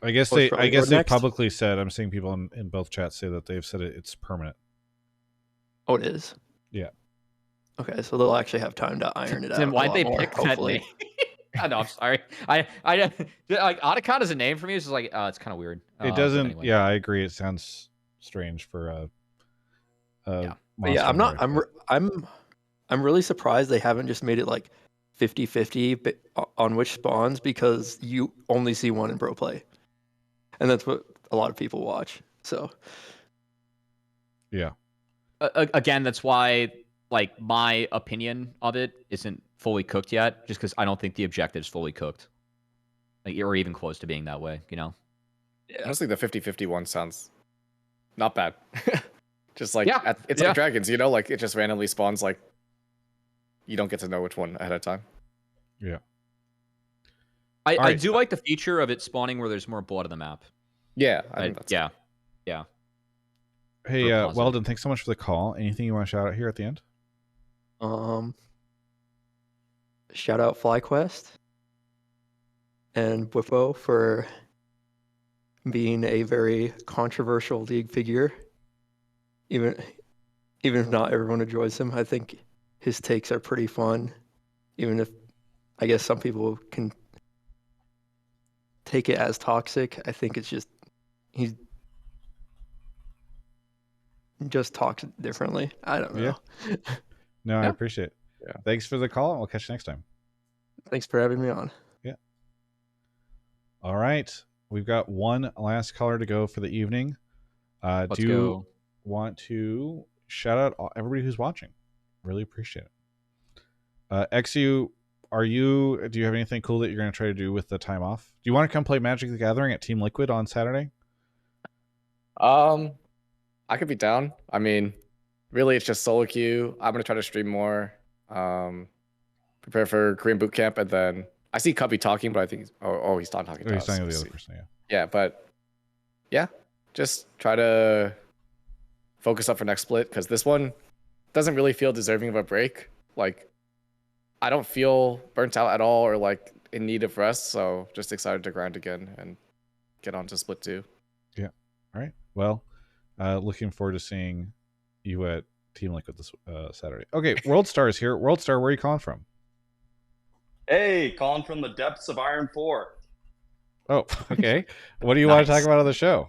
[SPEAKER 1] I guess
[SPEAKER 7] What's
[SPEAKER 1] they
[SPEAKER 7] Freljord next?
[SPEAKER 1] publicly said, I'm seeing people in both chats say that they've said it's permanent.
[SPEAKER 7] oh, it is.
[SPEAKER 1] Yeah.
[SPEAKER 7] Okay, so they'll actually have time to iron it out.
[SPEAKER 2] Then
[SPEAKER 7] a
[SPEAKER 2] why'd
[SPEAKER 7] lot
[SPEAKER 2] they
[SPEAKER 7] more,
[SPEAKER 2] pick that
[SPEAKER 7] hopefully.
[SPEAKER 2] name? I know, I'm sorry. I like Atakhan as a name for me is just like, it's kind of weird.
[SPEAKER 1] It
[SPEAKER 2] But
[SPEAKER 1] doesn't.
[SPEAKER 2] anyway.
[SPEAKER 1] Yeah, I agree. It sounds strange for a.
[SPEAKER 2] Yeah.
[SPEAKER 7] But yeah,
[SPEAKER 1] monster hunter.
[SPEAKER 7] I'm really surprised they haven't just made it like 50-50 on which spawns, because you only see one in pro play, and that's what a lot of people watch. So
[SPEAKER 1] Yeah.
[SPEAKER 2] Again, that's why like my opinion of it isn't fully cooked yet, just because I don't think the objective's fully cooked, like, or even close to being that way.
[SPEAKER 7] yeah,
[SPEAKER 3] Honestly, the 50-50 one sounds not bad. Just like
[SPEAKER 2] Yeah,
[SPEAKER 3] it's like dragons, like it just randomly spawns. Like you don't get to know which one ahead of time.
[SPEAKER 1] Yeah.
[SPEAKER 2] I
[SPEAKER 1] right.
[SPEAKER 2] do like the feature of it spawning where there's more blood on the map.
[SPEAKER 3] Yeah, I think that's
[SPEAKER 2] Yeah.
[SPEAKER 1] Hey,
[SPEAKER 2] Real positive.
[SPEAKER 1] Weldon, thanks so much for the call. Anything you want to shout out here at the end?
[SPEAKER 7] shout out FlyQuest and Whippo for being a very controversial league figure. Even if not everyone enjoys him, I think his takes are pretty fun. Even if I guess some people can take it as toxic, I think it's just he just talks differently. I don't know.
[SPEAKER 1] Yeah. No, I
[SPEAKER 2] Yeah.
[SPEAKER 1] appreciate it.
[SPEAKER 3] Yeah.
[SPEAKER 1] Thanks for the call. We'll catch you next time.
[SPEAKER 7] Thanks for having me on.
[SPEAKER 1] All right. We've got one last caller to go for the evening.
[SPEAKER 2] Let's
[SPEAKER 1] do you
[SPEAKER 2] go.
[SPEAKER 1] want to shout out everybody who's watching? Really appreciate it. Exyu, do you have anything cool that you're going to try to do with the time off? Do you want to come play Magic the Gathering at Team Liquid on Saturday?
[SPEAKER 3] I could be down. I mean, really, it's just solo queue. I'm gonna try to stream more. Prepare for Korean boot camp, and then I see Cubby talking, but I think he's not talking to
[SPEAKER 1] He's
[SPEAKER 3] us.
[SPEAKER 1] talking to the
[SPEAKER 3] Let's
[SPEAKER 1] other
[SPEAKER 3] see.
[SPEAKER 1] person, yeah.
[SPEAKER 3] Yeah, but yeah, just try to focus up for next split, because this one doesn't really feel deserving of a break. Like, I don't feel burnt out at all or like in need of rest, so just excited to grind again and get on to split 2.
[SPEAKER 1] Yeah. All right. Well, looking forward to seeing you at Team Liquid this Saturday. Okay, WorldStar is here. WorldStar, where are you calling from?
[SPEAKER 8] Hey, calling from the depths of Iron 4.
[SPEAKER 1] Oh, okay. What do you want to talk about on the show?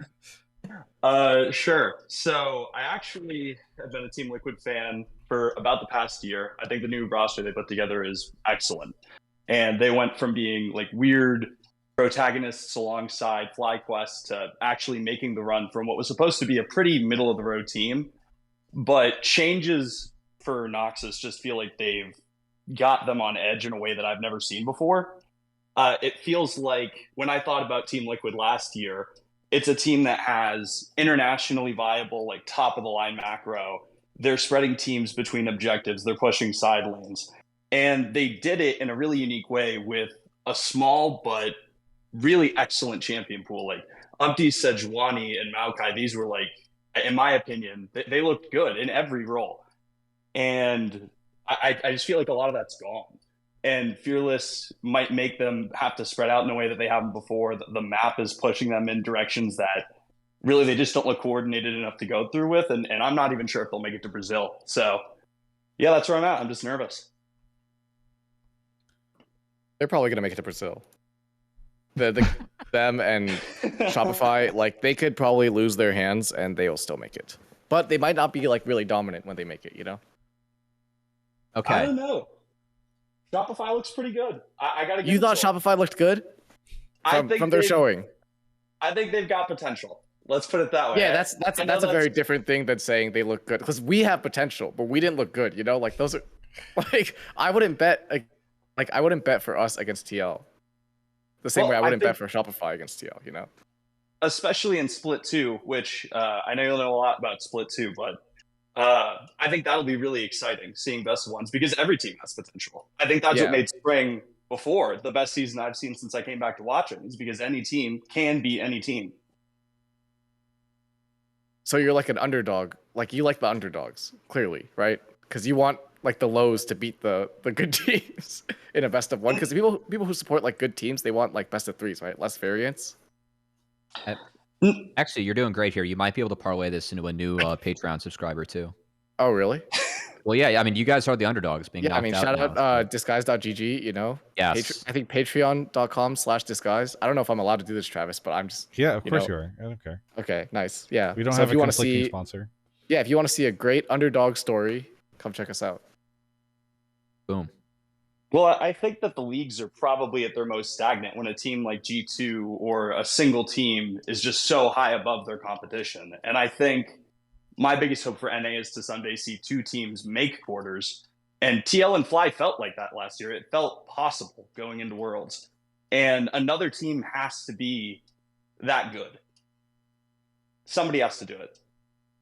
[SPEAKER 8] Sure. So I actually have been a Team Liquid fan for about the past year. I think the new roster they put together is excellent. And they went from being like weird protagonists alongside FlyQuest to actually making the run from what was supposed to be a pretty middle of the road team. But changes for Noxus just feel like they've got them on edge in a way that I've never seen before. It feels like when I thought about Team Liquid last year, it's a team that has internationally viable, like top of the line macro. They're spreading teams between objectives. They're pushing side lanes. And they did it in a really unique way with a small but really excellent champion pool. Like Umpty, Sejuani, and Maokai, these were like, in my opinion, they looked good in every role. And I just feel like a lot of that's gone. And Fearless might make them have to spread out in a way that they haven't before. The map is pushing them in directions that really they just don't look coordinated enough to go through with. And I'm not even sure if they'll make it to Brazil. So, yeah, that's where I'm at. I'm just nervous.
[SPEAKER 3] They're probably gonna make it to Brazil. Them and Shopify, like they could probably lose their hands and they will still make it. But they might not be like really dominant when they make it,
[SPEAKER 8] I
[SPEAKER 2] Okay.
[SPEAKER 8] don't know. Shopify looks pretty good. I gotta give
[SPEAKER 3] You
[SPEAKER 8] it
[SPEAKER 3] thought
[SPEAKER 8] to them.
[SPEAKER 3] Shopify looked good from their showing?
[SPEAKER 8] I think they've got potential. Let's put it that way.
[SPEAKER 3] Yeah, that's
[SPEAKER 8] I know
[SPEAKER 3] a very different thing than saying they look good, because we have potential, but we didn't look good. Like those are like I wouldn't bet for us against TL. The same
[SPEAKER 8] Well,
[SPEAKER 3] way I
[SPEAKER 8] I
[SPEAKER 3] wouldn't bet
[SPEAKER 8] think-
[SPEAKER 3] for Shopify against TL.
[SPEAKER 8] Especially in Split 2, which I know you'll know a lot about Split 2, but I think that'll be really exciting seeing best of ones because every team has potential. I think that's what
[SPEAKER 3] Yeah.
[SPEAKER 8] made spring before the best season I've seen since I came back to watching, is because any team can beat any team.
[SPEAKER 3] So you're like an underdog. Like you like the underdogs, clearly, right? Because you want like the lows to beat the good teams in a best of one. Because people who support like good teams, they want like best of threes, right? Less variance.
[SPEAKER 2] Actually, you're doing great here. You might be able to parlay this into a new Patreon subscriber too.
[SPEAKER 3] Oh, really?
[SPEAKER 2] Well, yeah. I mean, you guys are the underdogs being
[SPEAKER 3] Yeah, I
[SPEAKER 2] knocked
[SPEAKER 3] mean,
[SPEAKER 2] out
[SPEAKER 3] shout
[SPEAKER 2] now,
[SPEAKER 3] out
[SPEAKER 2] so-
[SPEAKER 3] disguise.gg, you know?
[SPEAKER 2] Yes.
[SPEAKER 3] I think patreon.com/disguise. I don't know if I'm allowed to do this, Travis, but I'm just.
[SPEAKER 1] Yeah, of
[SPEAKER 3] you
[SPEAKER 1] course
[SPEAKER 3] know.
[SPEAKER 1] you are. I don't care.
[SPEAKER 3] Okay, nice. Yeah.
[SPEAKER 1] We don't
[SPEAKER 3] So
[SPEAKER 1] have
[SPEAKER 3] if
[SPEAKER 1] a
[SPEAKER 3] you want to
[SPEAKER 1] conflicting
[SPEAKER 3] see,
[SPEAKER 1] sponsor.
[SPEAKER 3] yeah, if you want to see a great underdog story, come check us out.
[SPEAKER 2] Boom.
[SPEAKER 8] Well, I think that the leagues are probably at their most stagnant when a team like G2 or a single team is just so high above their competition. And I think my biggest hope for NA is to someday see two teams make quarters. And TL and Fly felt like that last year. It felt possible going into Worlds. And another team has to be that good. Somebody has to do it.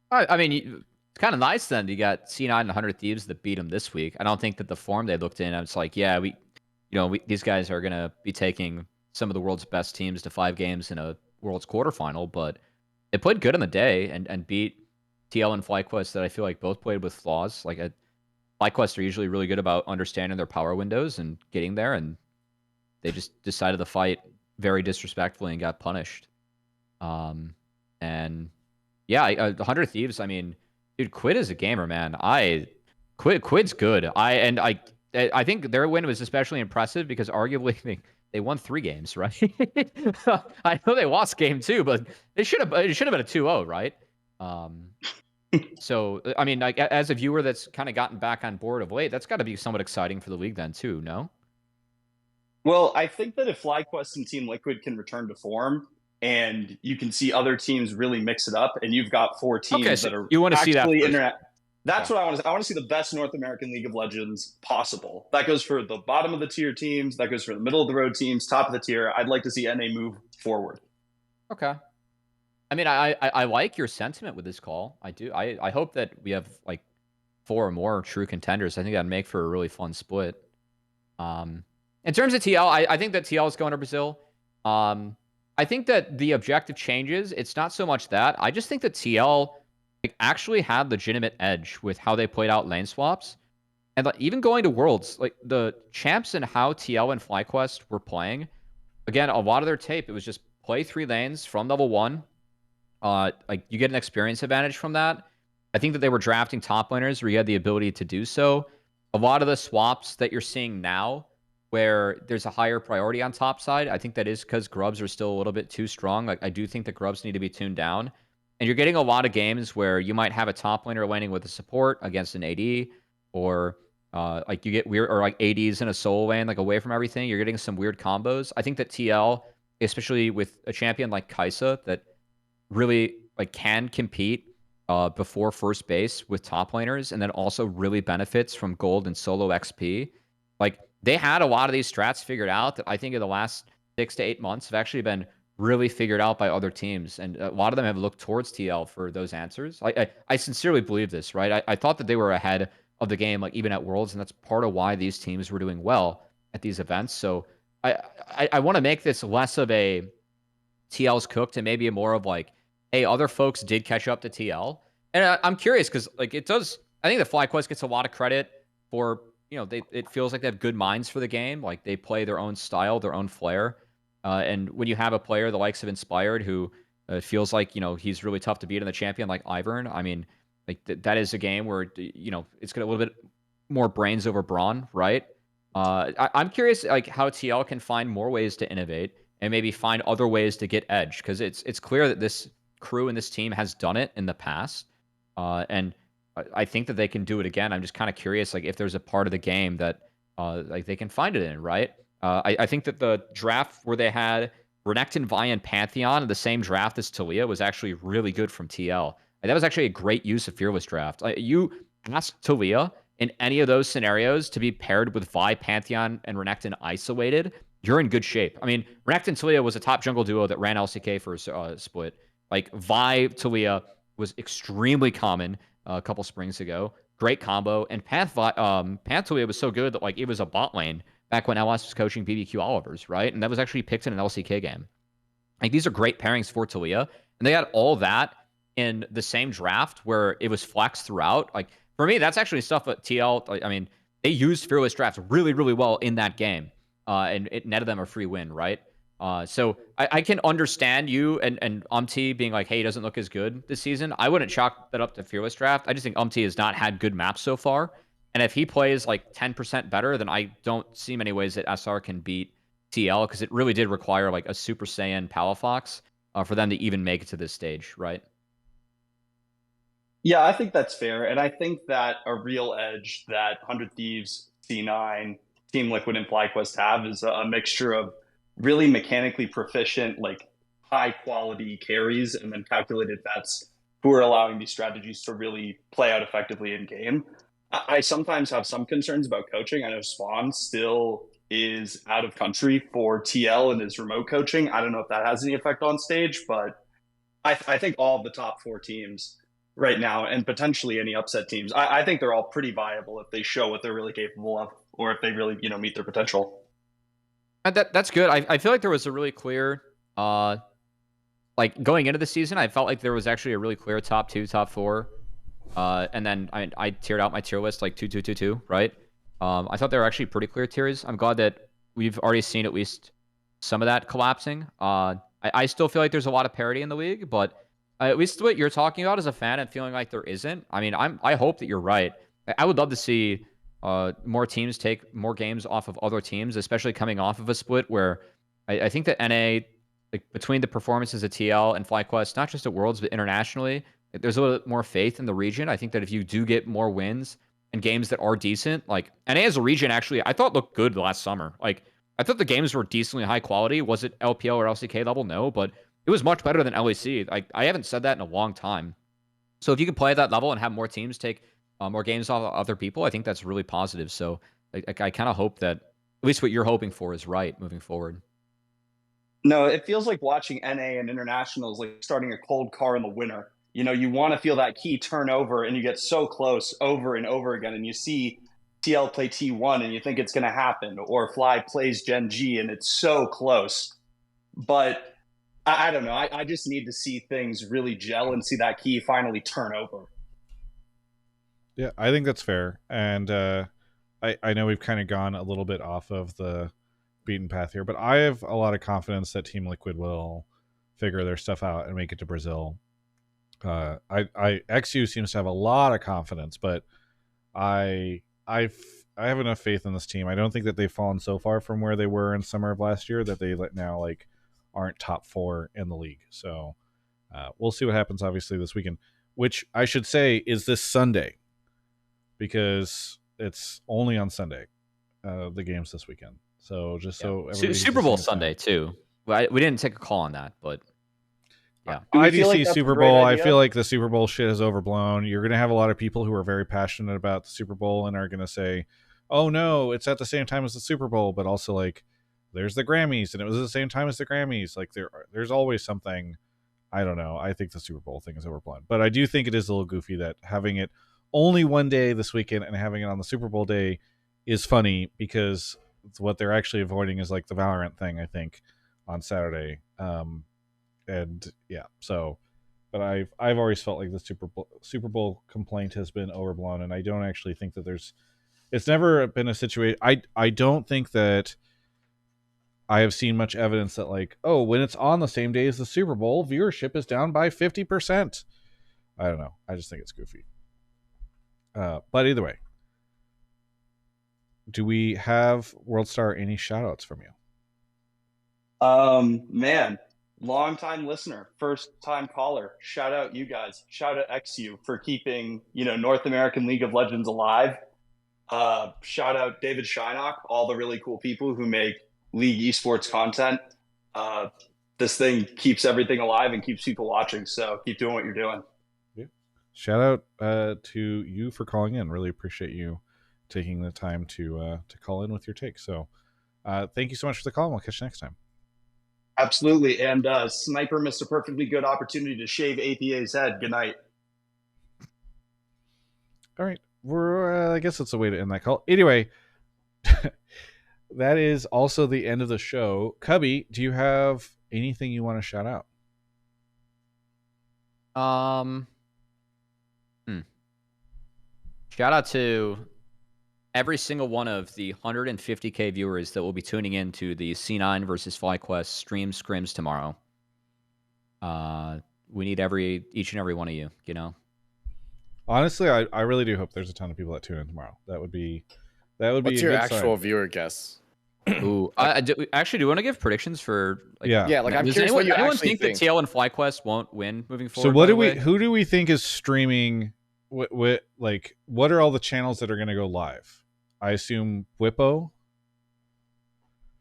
[SPEAKER 2] I mean, it's kind of nice then. You got C9 and 100 Thieves that beat them this week. I don't think that the form they looked in, it's like, yeah, these guys are going to be taking some of the world's best teams to 5 games in a Worlds quarterfinal, but they played good on the day and beat TL and FlyQuest that I feel like both played with flaws. Like, FlyQuest are usually really good about understanding their power windows and getting there, and they just decided to fight very disrespectfully and got punished. And yeah, 100 Thieves, I mean, dude, Quid is a gamer, man. Quid's good. I think their win was especially impressive because arguably they won 3 games, right? I know they lost game 2, but it should have been a 2-0, right? So I mean, like as a viewer that's kind of gotten back on board of late, that's got to be somewhat exciting for the league then too, no?
[SPEAKER 8] Well, I think that if FlyQuest and Team Liquid can return to form, and you can see other teams really mix it up, and you've got 4 teams
[SPEAKER 2] so
[SPEAKER 8] that are
[SPEAKER 2] you want to see that
[SPEAKER 8] actually
[SPEAKER 2] first.
[SPEAKER 8] That's what I want to see. I want to see the best North American League of Legends possible. That goes for the bottom of the tier teams. That goes for the middle of the road teams, top of the tier. I'd like to see NA move forward.
[SPEAKER 2] Okay. I mean, I like your sentiment with this call. I do. I hope that we have like 4 or more true contenders. I think that'd make for a really fun split. In terms of TL, I think that TL is going to Brazil. I think that the objective changes. It's not so much that. I just think that TL actually had legitimate edge with how they played out lane swaps. And like, even going to Worlds, like the champs and how TL and FlyQuest were playing, again, a lot of their tape, it was just play 3 lanes from level 1. Like you get an experience advantage from that. I think that they were drafting top laners where you had the ability to do so. A lot of the swaps that you're seeing now, where there's a higher priority on top side, I think that is because grubs are still a little bit too strong. Like I do think that grubs need to be tuned down. And you're getting a lot of games where you might have a top laner laning with a support against an AD, or like you get weird, or like ADs in a solo lane, like away from everything. You're getting some weird combos. I think that TL, especially with a champion like Kai'Sa, that really like can compete before first base with top laners, and then also really benefits from gold and solo XP. Like they had a lot of these strats figured out that I think in the last 6 to 8 months have actually been really figured out by other teams, and a lot of them have looked towards TL for those answers. I sincerely believe this, right? I thought that they were ahead of the game, like even at Worlds, and that's part of why these teams were doing well at these events. So I want to make this less of a TL's cooked and maybe more of like, hey, other folks did catch up to TL. And I'm curious because like it does, I think the FlyQuest gets a lot of credit for, it feels like they have good minds for the game. Like they play their own style, their own flair. And when you have a player the likes of Inspired who feels like, he's really tough to beat in the champion like Ivern, I mean, like that is a game where, it's got a little bit more brains over brawn, right? I'm curious like how TL can find more ways to innovate and maybe find other ways to get edge, because it's clear that this crew and this team has done it in the past, and I think that they can do it again. I'm just kind of curious, like if there's a part of the game that like they can find it in, right? I think that the draft where they had Renekton, Vi, and Pantheon in the same draft as Talia was actually really good from TL. And that was actually a great use of Fearless Draft. You ask Talia in any of those scenarios to be paired with Vi, Pantheon, and Renekton isolated, you're in good shape. I mean, Renekton Talia was a top jungle duo that ran LCK for split. Like Vi Talia was extremely common. a couple springs ago. Great combo. And Pantlia was so good that like it was a bot lane back when LS was coaching BBQ Olivers, right? And that was actually picked in an LCK game. Like these are great pairings for Talia. And they had all that in the same draft where it was flexed throughout. Like for me, that's actually stuff that TL, I mean, they used Fearless Drafts really, really well in that game. And it netted them a free win, right? So I can understand you and Umti being like, hey, he doesn't look as good this season. I wouldn't chalk that up to Fearless Draft. I just think Umti has not had good maps so far. And if he plays like 10% better, then I don't see many ways that SR can beat TL, because it really did require like a Super Saiyan Palafox for them to even make it to this stage, right?
[SPEAKER 8] Yeah, I think that's fair. And I think that a real edge that 100 Thieves, C9, Team Liquid, and FlyQuest have is a mixture of really mechanically proficient, like high quality carries, and then calculated bets who are allowing these strategies to really play out effectively in game. I sometimes have some concerns about coaching. I know Spawn still is out of country for TL and is remote coaching. I don't know if that has any effect on stage, but I think all of the top 4 teams right now, and potentially any upset teams, I think they're all pretty viable if they show what they're really capable of, or if they really, meet their potential.
[SPEAKER 2] That's good. I feel like there was a really clear, like going into the season, I felt like there was actually a really clear top 2, top 4. And then I tiered out my tier list like 2, 2, 2, 2, right? I thought they were actually pretty clear tiers. I'm glad that we've already seen at least some of that collapsing. I still feel like there's a lot of parity in the league, but at least what you're talking about as a fan and feeling like there isn't. I mean, I hope that you're right. I would love to see more teams take more games off of other teams, especially coming off of a split where I think that NA, like between the performances of TL and FlyQuest, not just at Worlds but internationally, there's a little bit more faith in the region. I think that if you do get more wins and games that are decent, like NA as a region actually, I thought looked good last summer. Like I thought the games were decently high quality. Was it LPL or LCK level? No, but it was much better than LEC. Like I haven't said that in a long time. So if you can play at that level and have more teams take more games off of other people, I think that's really positive. So I kind of hope that at least what you're hoping for is right moving forward.
[SPEAKER 8] No, it feels like watching NA and internationals like starting a cold car in the winter. You want to feel that key turnover, and you get so close over and over again, and you see TL play T1 and you think it's going to happen, or Fly plays Gen G and it's so close. But I don't know. I just need to see things really gel and see that key finally turn over.
[SPEAKER 1] Yeah, I think that's fair. And I know we've kind of gone a little bit off of the beaten path here, but I have a lot of confidence that Team Liquid will figure their stuff out and make it to Brazil. Exyu seems to have a lot of confidence, but I have enough faith in this team. I don't think that they've fallen so far from where they were in summer of last year that they now like aren't top 4 in the league. So we'll see what happens obviously this weekend, which I should say is this Sunday, because it's only on Sunday, the games this weekend. So just so
[SPEAKER 2] Super Bowl Sunday too. We didn't take a call on that, but yeah.
[SPEAKER 1] IDC Super Bowl, I feel like the Super Bowl shit is overblown. You're going to have a lot of people who are very passionate about the Super Bowl and are going to say, oh no, it's at the same time as the Super Bowl, but also like there's the Grammys and it was at the same time as the Grammys. Like there's always something. I don't know. I think the Super Bowl thing is overblown, but I do think it is a little goofy that having it only one day this weekend and having it on the Super Bowl day is funny, because what they're actually avoiding is like the Valorant thing, I think, on Saturday. And yeah, so, but I've always felt like the Super Bowl complaint has been overblown, and I don't actually think that it's never been a situation. I don't think that I have seen much evidence that like, oh, when it's on the same day as the Super Bowl, viewership is down by 50%. I don't know. I just think it's goofy. But either way, do we have WorldStar any shout-outs from you?
[SPEAKER 8] Man, long-time listener, first-time caller. Shout out you guys. Shout out Exyu for keeping, North American League of Legends alive. Shout out David Shynock, all the really cool people who make League esports content. This thing keeps everything alive and keeps people watching, so keep doing what you're doing.
[SPEAKER 1] Yeah. Shout out to you for calling in. Really appreciate you taking the time to call in with your take. So thank you so much for the call, and we'll catch you next time.
[SPEAKER 8] Absolutely. And Sniper missed a perfectly good opportunity to shave APA's head. Good night.
[SPEAKER 1] All right. We're I guess it's a way to end that call. Anyway, that is also the end of the show. Cubby, do you have anything you want to shout out?
[SPEAKER 2] Shout out to every single one of the 150K viewers that will be tuning in to the C9 versus FlyQuest stream scrims tomorrow. We need each and every one of you, you know.
[SPEAKER 3] Honestly,
[SPEAKER 1] I really do hope there's a ton of people that tune in tomorrow. That would be
[SPEAKER 3] What's
[SPEAKER 1] a
[SPEAKER 3] your
[SPEAKER 1] good
[SPEAKER 3] actual
[SPEAKER 1] sign.
[SPEAKER 3] viewer guess?
[SPEAKER 2] Ooh, do you want to give predictions for? Like,
[SPEAKER 1] Yeah,
[SPEAKER 3] like I'm
[SPEAKER 2] does
[SPEAKER 3] curious what you
[SPEAKER 2] anyone
[SPEAKER 3] actually
[SPEAKER 2] think that TL and FlyQuest won't win moving forward?
[SPEAKER 1] So what
[SPEAKER 2] by
[SPEAKER 1] do
[SPEAKER 2] the
[SPEAKER 1] we?
[SPEAKER 2] way?
[SPEAKER 1] Who do we think is streaming? What what are all the channels that are going to go live? I assume Whippo.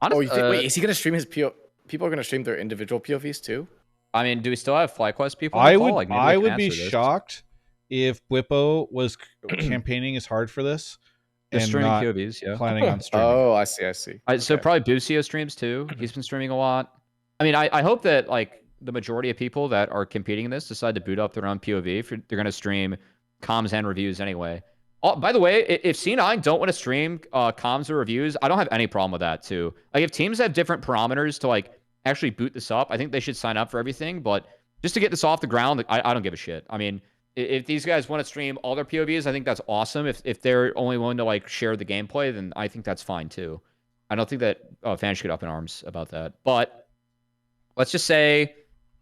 [SPEAKER 2] Honestly,
[SPEAKER 3] you think, wait, is he going to stream his PO? People are going to stream their individual POVs too?
[SPEAKER 2] I mean, do we still have FlyQuest people? On the call? Like, maybe they
[SPEAKER 1] I
[SPEAKER 2] can
[SPEAKER 1] would be
[SPEAKER 2] answer this.
[SPEAKER 1] shocked if Whippo was campaigning as hard for this
[SPEAKER 2] They're
[SPEAKER 1] and
[SPEAKER 2] streaming
[SPEAKER 1] not
[SPEAKER 2] POVs, yeah.
[SPEAKER 1] planning on streaming.
[SPEAKER 3] Oh, I see.
[SPEAKER 2] So
[SPEAKER 3] Okay.
[SPEAKER 2] probably Busio streams too. He's been streaming a lot. I mean, I hope that like the majority of people that are competing in this decide to boot up their own POV. If they're going to stream comms and reviews anyway. Oh, by the way, if C9 don't want to stream comms or reviews, I don't have any problem with that too. Like if teams have different parameters to like actually boot this up, I think they should sign up for everything. But just to get this off the ground, like, I don't give a shit. I mean, if these guys want to stream all their POVs, I think that's awesome. If they're only willing to like share the gameplay, then I think that's fine too. I don't think that fans should get up in arms about that. But let's just say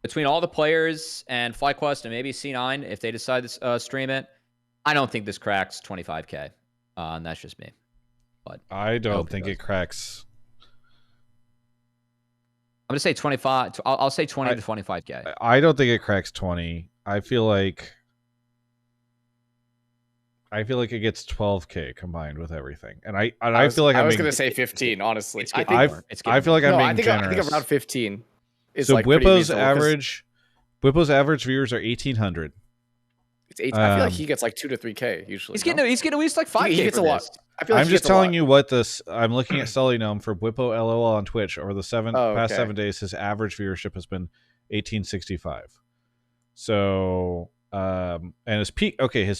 [SPEAKER 2] between all the players and FlyQuest and maybe C9, if they decide to stream it, I don't think this cracks 25K. And that's just me. But
[SPEAKER 1] I don't think it cracks.
[SPEAKER 2] I'm going to say 25. I'll say 20 to 25K.
[SPEAKER 1] I don't think it cracks 20. I feel like it gets 12K combined with everything. And I feel like
[SPEAKER 3] I was going to say 15, honestly.
[SPEAKER 1] I feel like I'm being generous.
[SPEAKER 3] I think around 15 is
[SPEAKER 1] so
[SPEAKER 3] like pretty
[SPEAKER 1] Whippo's
[SPEAKER 3] reasonable,
[SPEAKER 1] average viewers are 1,800.
[SPEAKER 3] It's 8, I feel like he gets like 2 to 3K usually.
[SPEAKER 2] He's getting at least like 5K.
[SPEAKER 3] He gets a lot. I feel like
[SPEAKER 1] I'm just telling you what this. I'm looking at Sully Gnome for Whippo LOL on Twitch over the past 7 days. His average viewership has been 1865. So, and his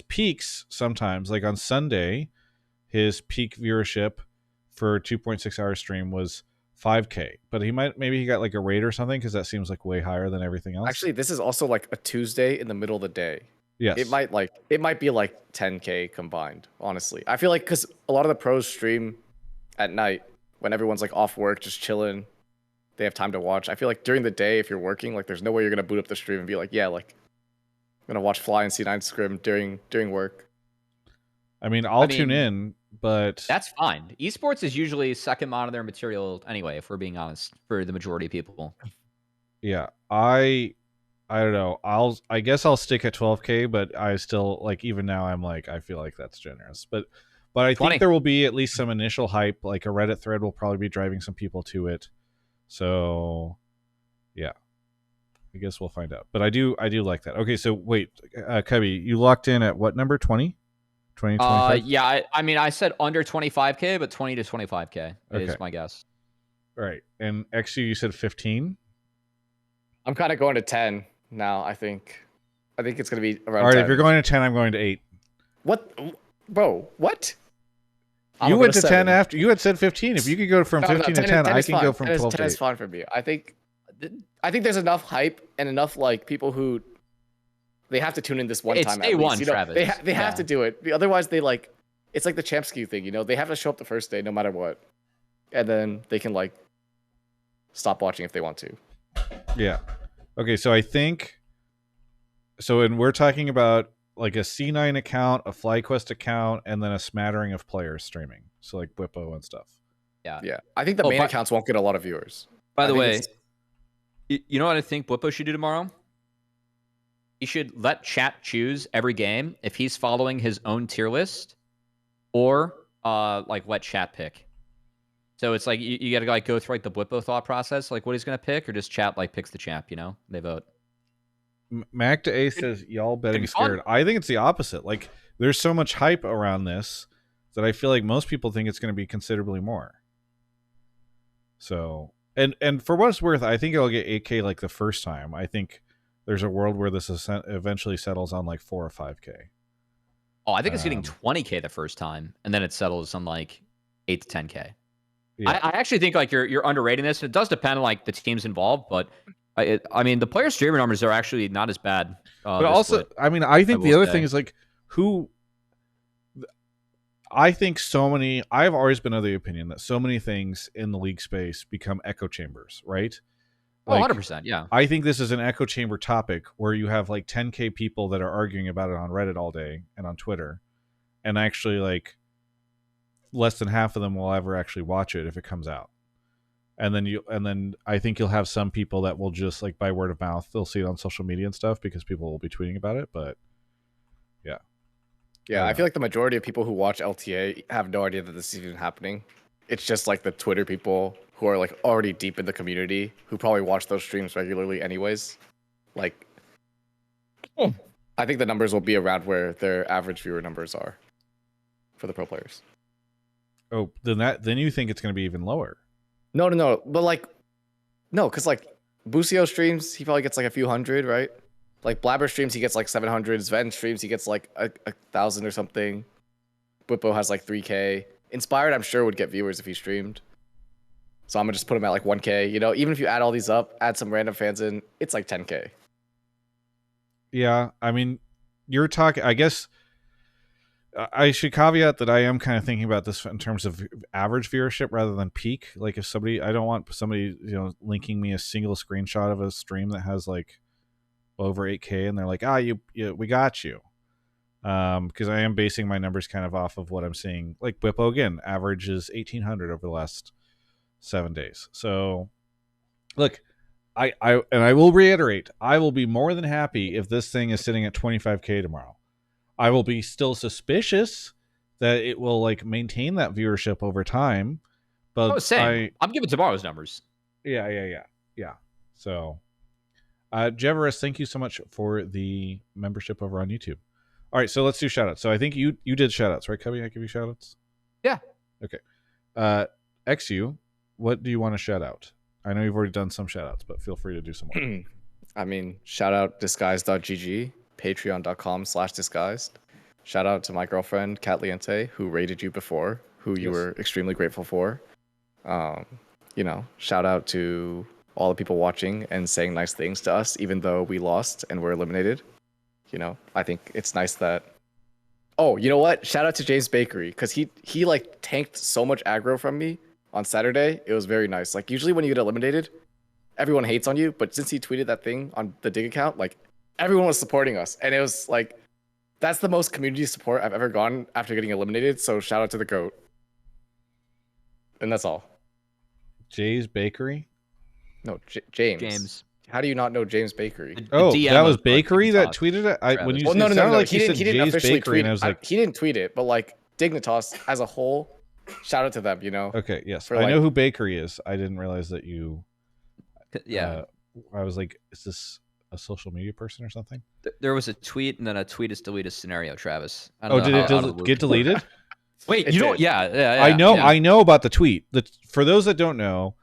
[SPEAKER 1] peaks sometimes, like on Sunday, his peak viewership for 2.6 hour stream was 5K. But maybe he got like a raid or something because that seems like way higher than everything else.
[SPEAKER 3] Actually, this is also like a Tuesday in the middle of the day.
[SPEAKER 1] Yes.
[SPEAKER 3] It might be like 10K combined, honestly. I feel like because a lot of the pros stream at night when everyone's like off work, just chilling. They have time to watch. I feel like during the day, if you're working, like there's no way you're gonna boot up the stream and be like, yeah, like I'm gonna watch Fly and C9 scrim during work.
[SPEAKER 1] I mean, I'll tune in, but
[SPEAKER 2] that's fine. Esports is usually second monitor material anyway, if we're being honest, for the majority of people.
[SPEAKER 1] Yeah, I don't know. I guess I'll stick at 12K, but I still like even now I'm like I feel like that's generous. But I
[SPEAKER 2] 20.
[SPEAKER 1] think there will be at least some initial hype. Like a Reddit thread will probably be driving some people to it. So yeah. I guess we'll find out. But I do like that. Okay, so wait, Cubby, you locked in at what number? 20? 20, 25?
[SPEAKER 2] Yeah, I mean I said under 25K, but 20 to 25K is my guess.
[SPEAKER 1] All right. And Exyu, you said 15?
[SPEAKER 3] I'm kind of going to 10 now, I think it's going to be around
[SPEAKER 1] All right,
[SPEAKER 3] 10.
[SPEAKER 1] if you're going to 10, I'm going to 8.
[SPEAKER 3] What? Bro, what?
[SPEAKER 1] You went to 10 after. You had said 15. If you could go from 15 to 10, I can go from 12 to 8.
[SPEAKER 3] 10 is fine for me. I think there's enough hype and enough like people who they have to tune in this one time.
[SPEAKER 2] It's A1,
[SPEAKER 3] you know,
[SPEAKER 2] Travis.
[SPEAKER 3] They have to do it. Otherwise, it's like the champ skew thing. You know, they have to show up the first day no matter what, and then they can like stop watching if they want to.
[SPEAKER 1] Yeah. Okay, so I think and we're talking about like a C9 account, a FlyQuest account, and then a smattering of players streaming. So like Whippo and stuff.
[SPEAKER 2] Yeah.
[SPEAKER 3] Yeah. I think the main accounts won't get a lot of viewers.
[SPEAKER 2] By the way, you know what I think Whippo should do tomorrow? He should let chat choose every game if he's following his own tier list or like let chat pick. So it's like you got to like go through like the Whippo thought process, like what he's gonna pick, or just chat like picks the champ. You know, they vote.
[SPEAKER 1] Mac to A says y'all betting scared. I think it's the opposite. Like there's so much hype around this that I feel like most people think it's going to be considerably more. So and for what it's worth, I think it'll get 8K like the first time. I think there's a world where this eventually settles on like 4 or 5K.
[SPEAKER 2] Oh, I think it's getting 20K the first time, and then it settles on like 8 to 10K.
[SPEAKER 1] Yeah.
[SPEAKER 2] I actually think like you're underrating this. It does depend on like the teams involved, but I mean the player streamer numbers are actually not as bad.
[SPEAKER 1] But also, I mean, I think the other thing is like who. I think so many. I've always been of the opinion that so many things in the league space become echo chambers, right?
[SPEAKER 2] Like, 100%, yeah.
[SPEAKER 1] I think this is an echo chamber topic where you have like 10K people that are arguing about it on Reddit all day and on Twitter, and actually like less than half of them will ever actually watch it if it comes out. And then I think you'll have some people that will just like by word of mouth, they'll see it on social media and stuff because people will be tweeting about it. But
[SPEAKER 3] yeah, I feel like the majority of people who watch LTA have no idea that this is even happening. It's just like the Twitter people who are like already deep in the community who probably watch those streams regularly anyways. Like, I think the numbers will be around where their average viewer numbers are for the pro players.
[SPEAKER 1] Oh, then you think it's going to be even lower?
[SPEAKER 3] No, but like, no, because like Busio streams, he probably gets like a few hundred, right? Like Blabber streams, he gets like 700. Sven streams, he gets like a 1,000 or something. Bwipo has like 3K. Inspired, I'm sure, would get viewers if he streamed. So I'm gonna just put him at like 1K. You know, even if you add all these up, add some random fans in, it's like 10K.
[SPEAKER 1] Yeah, I mean, you're talking. I guess I should caveat that I am kind of thinking about this in terms of average viewership rather than peak. Like if somebody, I don't want somebody, linking me a single screenshot of a stream that has like over 8K and they're like, we got you. Because I am basing my numbers kind of off of what I'm seeing. Like Bwipo again, average is 1,800 over the last 7 days. So look, I will reiterate, I will be more than happy if this thing is sitting at 25K tomorrow. I will be still suspicious that it will like maintain that viewership over time. But
[SPEAKER 2] I'm giving tomorrow's numbers.
[SPEAKER 1] Yeah. So Jeverus, thank you so much for the membership over on YouTube. All right, so let's do shoutouts. So I think you did shoutouts, right, Cubby? I give you shoutouts?
[SPEAKER 2] Yeah.
[SPEAKER 1] Okay. Exyu, what do you want to shout out? I know you've already done some shoutouts, but feel free to do some more.
[SPEAKER 3] I mean, shout out disguise.gg, patreon.com/disguised. Shout out to my girlfriend, Kat Liente, who rated you before, who you were extremely grateful for. Shout out to all the people watching and saying nice things to us, even though we lost and were eliminated. I think it's nice that. Oh, you know what? Shout out to James Bakery, because he like tanked so much aggro from me on Saturday. It was very nice. Like usually when you get eliminated, everyone hates on you, but since he tweeted that thing on the Dig account, like everyone was supporting us, and it was like that's the most community support I've ever gotten after getting eliminated. So shout out to the GOAT. And that's all.
[SPEAKER 1] Jay's Bakery?
[SPEAKER 3] No, James. How do you not know James Bakery?
[SPEAKER 1] That was Bakery that tweeted it. When you
[SPEAKER 3] no.
[SPEAKER 1] Like
[SPEAKER 3] he didn't
[SPEAKER 1] Jay's
[SPEAKER 3] officially
[SPEAKER 1] Bakery,
[SPEAKER 3] tweet.
[SPEAKER 1] and I was like,
[SPEAKER 3] he didn't tweet it, but like Dignitas as a whole, shout out to them.
[SPEAKER 1] Okay, yes, I know who Bakery is. I didn't realize that you.
[SPEAKER 2] Yeah.
[SPEAKER 1] I was like, is this a social media person or something?
[SPEAKER 2] There was a tweet and then a tweet is deleted scenario, Travis.
[SPEAKER 1] Did it get deleted?
[SPEAKER 2] Wait, you don't? Yeah.
[SPEAKER 1] I know about the tweet. For those that don't know,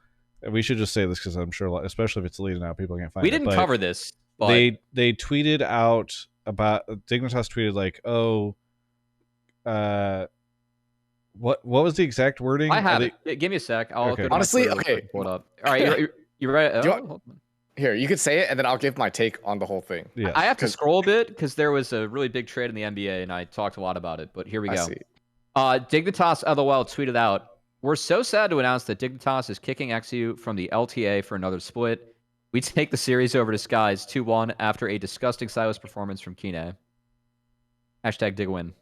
[SPEAKER 1] we should just say this because I'm sure, especially if it's deleted now, people can't find it.
[SPEAKER 2] We didn't cover this. But...
[SPEAKER 1] They tweeted out about Dignitas tweeted like, what was the exact wording?
[SPEAKER 2] I have it. Give me a sec. I'll
[SPEAKER 3] honestly, okay.
[SPEAKER 2] Pull it up. All right, you ready?
[SPEAKER 3] Here, you could say it, and then I'll give my take on the whole thing.
[SPEAKER 1] Yeah,
[SPEAKER 2] I have to scroll a bit because there was a really big trade in the NBA, and I talked a lot about it. But here we go. Dignitas LOL tweeted out, "We're so sad to announce that Dignitas is kicking Exyu from the LTA for another split. We take the series over to Skies 2-1 after a disgusting Silas performance from Kine. Hashtag Digwin."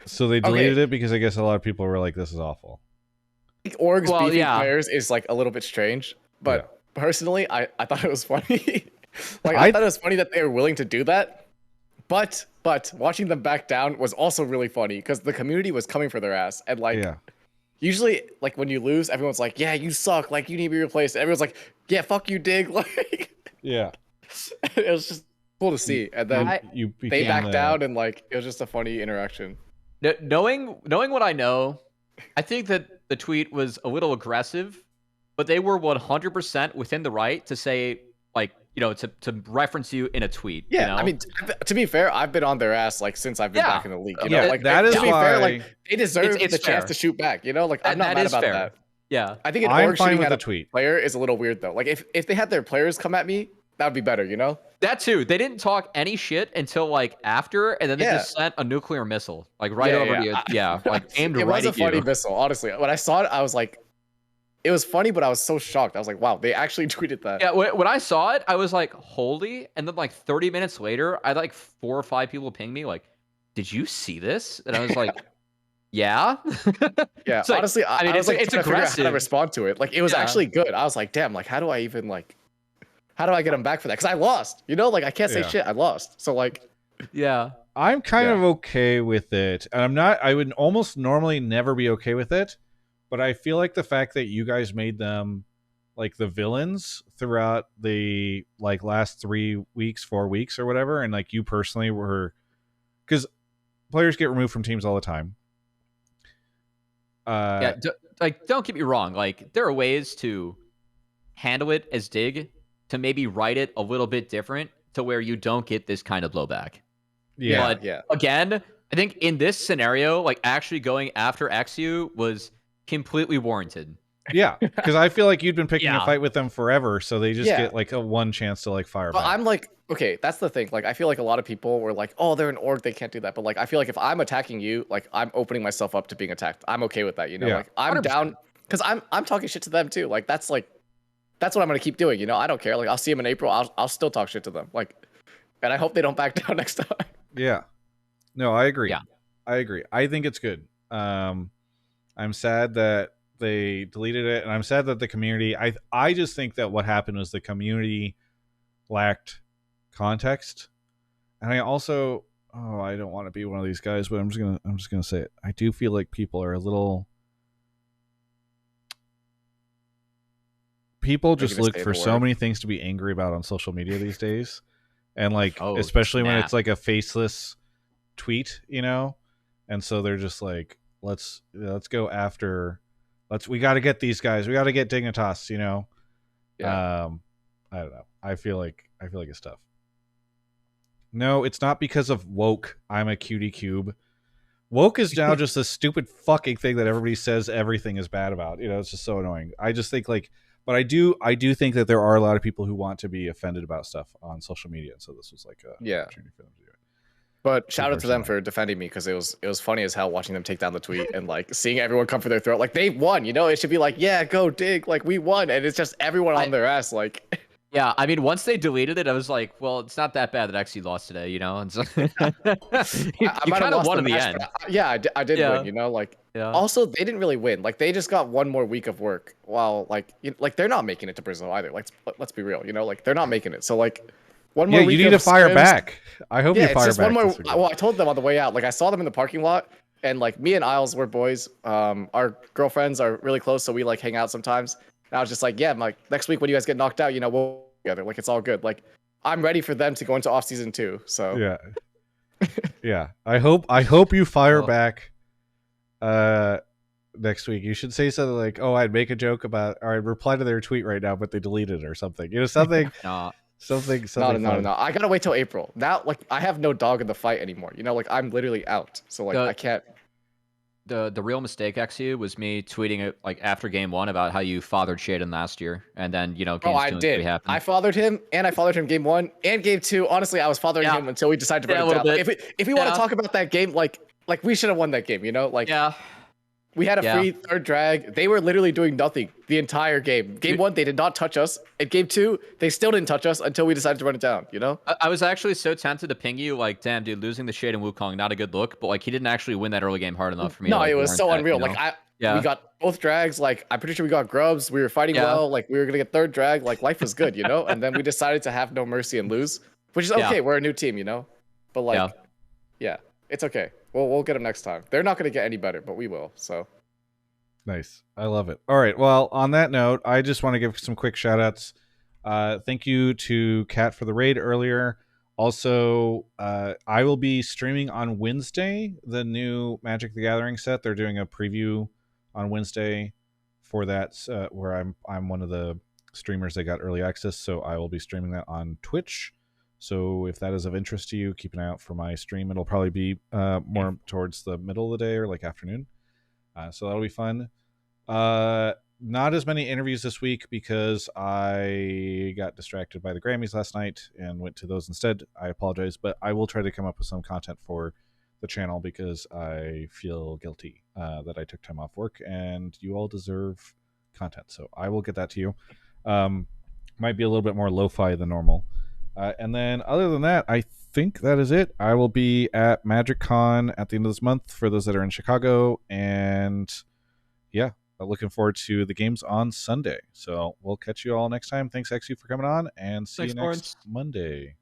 [SPEAKER 1] So they deleted it because I guess a lot of people were like, "This is awful."
[SPEAKER 3] I think Org's beefing players is like a little bit strange, but personally, I thought it was funny. I thought it was funny that they were willing to do that. But watching them back down was also really funny because the community was coming for their ass. And usually, like when you lose, everyone's like, "Yeah, you suck. Like you need to be replaced." And everyone's like, "Yeah, fuck you, Dig." Like,
[SPEAKER 1] yeah,
[SPEAKER 3] it was just cool to see. And then they backed down, and like it was just a funny interaction.
[SPEAKER 2] Knowing what I know, I think that the tweet was a little aggressive, but they were 100% within the right to say, like, to reference you in a tweet.
[SPEAKER 3] Yeah,
[SPEAKER 2] you know?
[SPEAKER 3] I mean, to be fair, I've been on their ass like since I've been
[SPEAKER 2] Yeah.
[SPEAKER 3] back in the league. You know,
[SPEAKER 1] Yeah,
[SPEAKER 3] like
[SPEAKER 1] that is
[SPEAKER 3] to be
[SPEAKER 1] why
[SPEAKER 3] fair, like they deserve
[SPEAKER 2] it's
[SPEAKER 3] the chance
[SPEAKER 2] fair.
[SPEAKER 3] to shoot back. You know, like I'm not
[SPEAKER 2] That
[SPEAKER 3] mad
[SPEAKER 2] is
[SPEAKER 3] about
[SPEAKER 2] fair.
[SPEAKER 3] that.
[SPEAKER 2] Yeah.
[SPEAKER 3] I think an
[SPEAKER 1] I'm
[SPEAKER 3] org
[SPEAKER 1] fine
[SPEAKER 3] shooting
[SPEAKER 1] with
[SPEAKER 3] at
[SPEAKER 1] the
[SPEAKER 3] a
[SPEAKER 1] tweet.
[SPEAKER 3] player is a little weird though. Like if they had their players come at me, that would be better. You know?
[SPEAKER 2] That too. They didn't talk any shit until like after, and then they
[SPEAKER 3] Yeah.
[SPEAKER 2] just sent a nuclear missile like right
[SPEAKER 3] Yeah,
[SPEAKER 2] over
[SPEAKER 3] yeah,
[SPEAKER 2] to you. Yeah, like aimed
[SPEAKER 3] it
[SPEAKER 2] right
[SPEAKER 3] was a
[SPEAKER 2] at
[SPEAKER 3] funny
[SPEAKER 2] you.
[SPEAKER 3] missile, honestly. When I saw it, I was like, it was funny, but I was so shocked. I was like, wow, they actually tweeted that.
[SPEAKER 2] Yeah, when I saw it, I was like, holy. And then like 30 minutes later, I had like 4 or 5 people ping me like, did you see this? And I was like, yeah.
[SPEAKER 3] Yeah,
[SPEAKER 2] It's like,
[SPEAKER 3] honestly, I
[SPEAKER 2] mean,
[SPEAKER 3] was like
[SPEAKER 2] it's
[SPEAKER 3] trying to figure out how to
[SPEAKER 2] aggressive.
[SPEAKER 3] respond to it. Like it was
[SPEAKER 2] Yeah.
[SPEAKER 3] actually good. I was like, damn, like how do I even like, how do I get them back for that? Because I lost. You know, like I can't say
[SPEAKER 1] Yeah.
[SPEAKER 3] shit. I lost. So like,
[SPEAKER 2] Yeah.
[SPEAKER 1] I'm kind
[SPEAKER 3] Yeah.
[SPEAKER 1] of okay with it. And I'm not, I would almost normally never be okay with it, but I feel like the fact that you guys made them like the villains throughout the like last 3 weeks, 4 weeks or whatever, and like you personally were, because players get removed from teams all the time.
[SPEAKER 2] Yeah, don't get me wrong. Like there are ways to handle it as Dig to maybe write it a little bit different to where you don't get this kind of blowback.
[SPEAKER 1] Yeah.
[SPEAKER 2] But
[SPEAKER 3] yeah.
[SPEAKER 2] again, I think in this scenario, like actually going after Exyu was completely warranted.
[SPEAKER 1] Yeah, because I feel like you'd been picking a
[SPEAKER 2] Yeah.
[SPEAKER 1] fight with them forever, so they just
[SPEAKER 3] Yeah.
[SPEAKER 1] get like a one chance to like fire
[SPEAKER 3] But
[SPEAKER 1] back.
[SPEAKER 3] I'm like, okay, that's the thing. Like, I feel like a lot of people were like, oh, they're an org, they can't do that. But like, I feel like if I'm attacking you, like I'm opening myself up to being attacked. I'm okay with that, you know.
[SPEAKER 1] Yeah.
[SPEAKER 3] Like I'm
[SPEAKER 2] 100%.
[SPEAKER 3] down because I'm talking shit to them too. Like that's what I'm gonna keep doing. You know, I don't care. Like I'll see them in April. I'll still talk shit to them. Like, and I hope they don't back down next time.
[SPEAKER 1] Yeah. No, I agree.
[SPEAKER 2] Yeah.
[SPEAKER 1] I agree. I think it's good. I'm sad that they deleted it, and I'm sad that the community. I just think that what happened was the community lacked context, and I also I don't want to be one of these guys, but I'm just gonna say it. I do feel like people are a little. People just
[SPEAKER 3] gonna
[SPEAKER 1] look
[SPEAKER 3] say
[SPEAKER 1] for
[SPEAKER 3] the
[SPEAKER 1] so
[SPEAKER 3] word.
[SPEAKER 1] many things to be angry about on social media these days, and like
[SPEAKER 2] Oh,
[SPEAKER 1] especially when
[SPEAKER 2] snap.
[SPEAKER 1] it's like a faceless tweet, you know, and so they're just like, let's go after, we got to get these guys, we got to get Dignitas, you know.
[SPEAKER 3] Yeah.
[SPEAKER 1] I don't know. I feel like it's tough. No, it's not because of woke. I'm a cutie cube. Woke is now just a stupid fucking thing that everybody says everything is bad about. You know, it's just so annoying. I just think like, but I do think that there are a lot of people who want to be offended about stuff on social media, and so this was like a
[SPEAKER 3] Yeah.
[SPEAKER 1] opportunity for them to do it.
[SPEAKER 3] But shout out to them
[SPEAKER 1] personally.
[SPEAKER 3] for defending me because it was funny as hell watching them take down the tweet and like seeing everyone come for their throat. Like they won, you know. It should be like, yeah, go Dig, like we won, and it's just everyone on their ass. Like,
[SPEAKER 2] Yeah, I mean, once they deleted it, I was like, well, it's not that bad that Exyu lost today, you know? And so you
[SPEAKER 3] I might have
[SPEAKER 2] kind of
[SPEAKER 3] lost
[SPEAKER 2] won
[SPEAKER 3] the
[SPEAKER 2] in the
[SPEAKER 3] match,
[SPEAKER 2] end.
[SPEAKER 3] but yeah, I did
[SPEAKER 2] Yeah.
[SPEAKER 3] win. You know, like
[SPEAKER 2] Yeah.
[SPEAKER 3] also they didn't really win. Like they just got one more week of work. While like like they're not making it to Brazil either. Like let's be real. You know, like they're not making it. So like one more
[SPEAKER 1] Yeah,
[SPEAKER 3] week
[SPEAKER 1] you need to
[SPEAKER 3] of
[SPEAKER 1] fire
[SPEAKER 3] scrims-
[SPEAKER 1] back. I hope
[SPEAKER 3] Yeah,
[SPEAKER 1] you
[SPEAKER 3] it's
[SPEAKER 1] fire
[SPEAKER 3] just
[SPEAKER 1] back.
[SPEAKER 3] one more.
[SPEAKER 1] this weekend.
[SPEAKER 3] Well, I told them on the way out. Like I saw them in the parking lot, and like me and Isles were boys. Our girlfriends are really close, so we like hang out sometimes. And I was just like, yeah, like next week when you guys get knocked out, you know, we'll work together. Like it's all good. Like I'm ready for them to go into off season 2. So
[SPEAKER 1] Yeah. Yeah. I hope you fire
[SPEAKER 2] Oh.
[SPEAKER 1] back next week. You should say something like, "Oh, I'd make a joke about, or I'd reply to their tweet right now, but they deleted it," or something. You know, something
[SPEAKER 2] No,
[SPEAKER 1] something
[SPEAKER 3] no,
[SPEAKER 1] fun.
[SPEAKER 3] no. I gotta wait till April. Now, like I have no dog in the fight anymore. You know, like I'm literally out. So like I can't.
[SPEAKER 2] the real mistake, Exyu, was me tweeting it like after game 1 about how you fathered Shaden last year, and then, you know,
[SPEAKER 3] Oh,
[SPEAKER 2] games
[SPEAKER 3] I
[SPEAKER 2] 2 and
[SPEAKER 3] did.
[SPEAKER 2] 3 happened.
[SPEAKER 3] I fathered him, and I fathered him game 1 and game 2. Honestly, I was fathering
[SPEAKER 2] Yeah.
[SPEAKER 3] him until we decided to
[SPEAKER 2] Yeah,
[SPEAKER 3] run
[SPEAKER 2] a
[SPEAKER 3] it down.
[SPEAKER 2] little
[SPEAKER 3] Like,
[SPEAKER 2] bit.
[SPEAKER 3] if we want
[SPEAKER 2] Yeah.
[SPEAKER 3] to talk about that game, like we should have won that game. You know, like
[SPEAKER 2] Yeah.
[SPEAKER 3] we had a
[SPEAKER 2] Yeah.
[SPEAKER 3] free third drag. They were literally doing nothing the entire game. Game 1, they did not touch us. And game 2, they still didn't touch us until we decided to run it down. You know?
[SPEAKER 2] I was actually so tempted to ping you, like, damn, dude, losing the Shade and Wukong, not a good look, but like he didn't actually win that early game hard enough for me.
[SPEAKER 3] No,
[SPEAKER 2] to, like,
[SPEAKER 3] it was
[SPEAKER 2] warrant
[SPEAKER 3] so
[SPEAKER 2] that,
[SPEAKER 3] unreal.
[SPEAKER 2] you know?
[SPEAKER 3] Like
[SPEAKER 2] Yeah.
[SPEAKER 3] we got both drags. Like I'm pretty sure we got grubs. We were fighting
[SPEAKER 2] Yeah.
[SPEAKER 3] well. Like we were gonna get third drag. Like life was good, you know. And then we decided to have no mercy and lose, which is
[SPEAKER 2] Yeah.
[SPEAKER 3] okay. We're a new team, you know. But like,
[SPEAKER 2] Yeah.
[SPEAKER 3] yeah, it's okay. We'll get them next time. They're not gonna get any better, but we will. So
[SPEAKER 1] Nice. I love it. All right. Well, on that note, I just want to give some quick shout outs. Thank you to Kat for the raid earlier. Also, I will be streaming on Wednesday the new Magic the Gathering set. They're doing a preview on Wednesday for that, where I'm one of the streamers that got early access, so I will be streaming that on Twitch. So if that is of interest to you, keep an eye out for my stream. It'll probably be more towards the middle of the day or like afternoon. So that'll be fun. Not as many interviews this week because I got distracted by the Grammys last night and went to those instead. I apologize, but I will try to come up with some content for the channel because I feel guilty that I took time off work, and you all deserve content. So I will get that to you. Might be a little bit more lo-fi than normal. And then other than that, I think that is it. I will be at Magic Con at the end of this month for those that are in Chicago. And yeah, looking forward to the games on Sunday. So we'll catch you all next time. Thanks, Exyu, for coming on, and see you next Monday.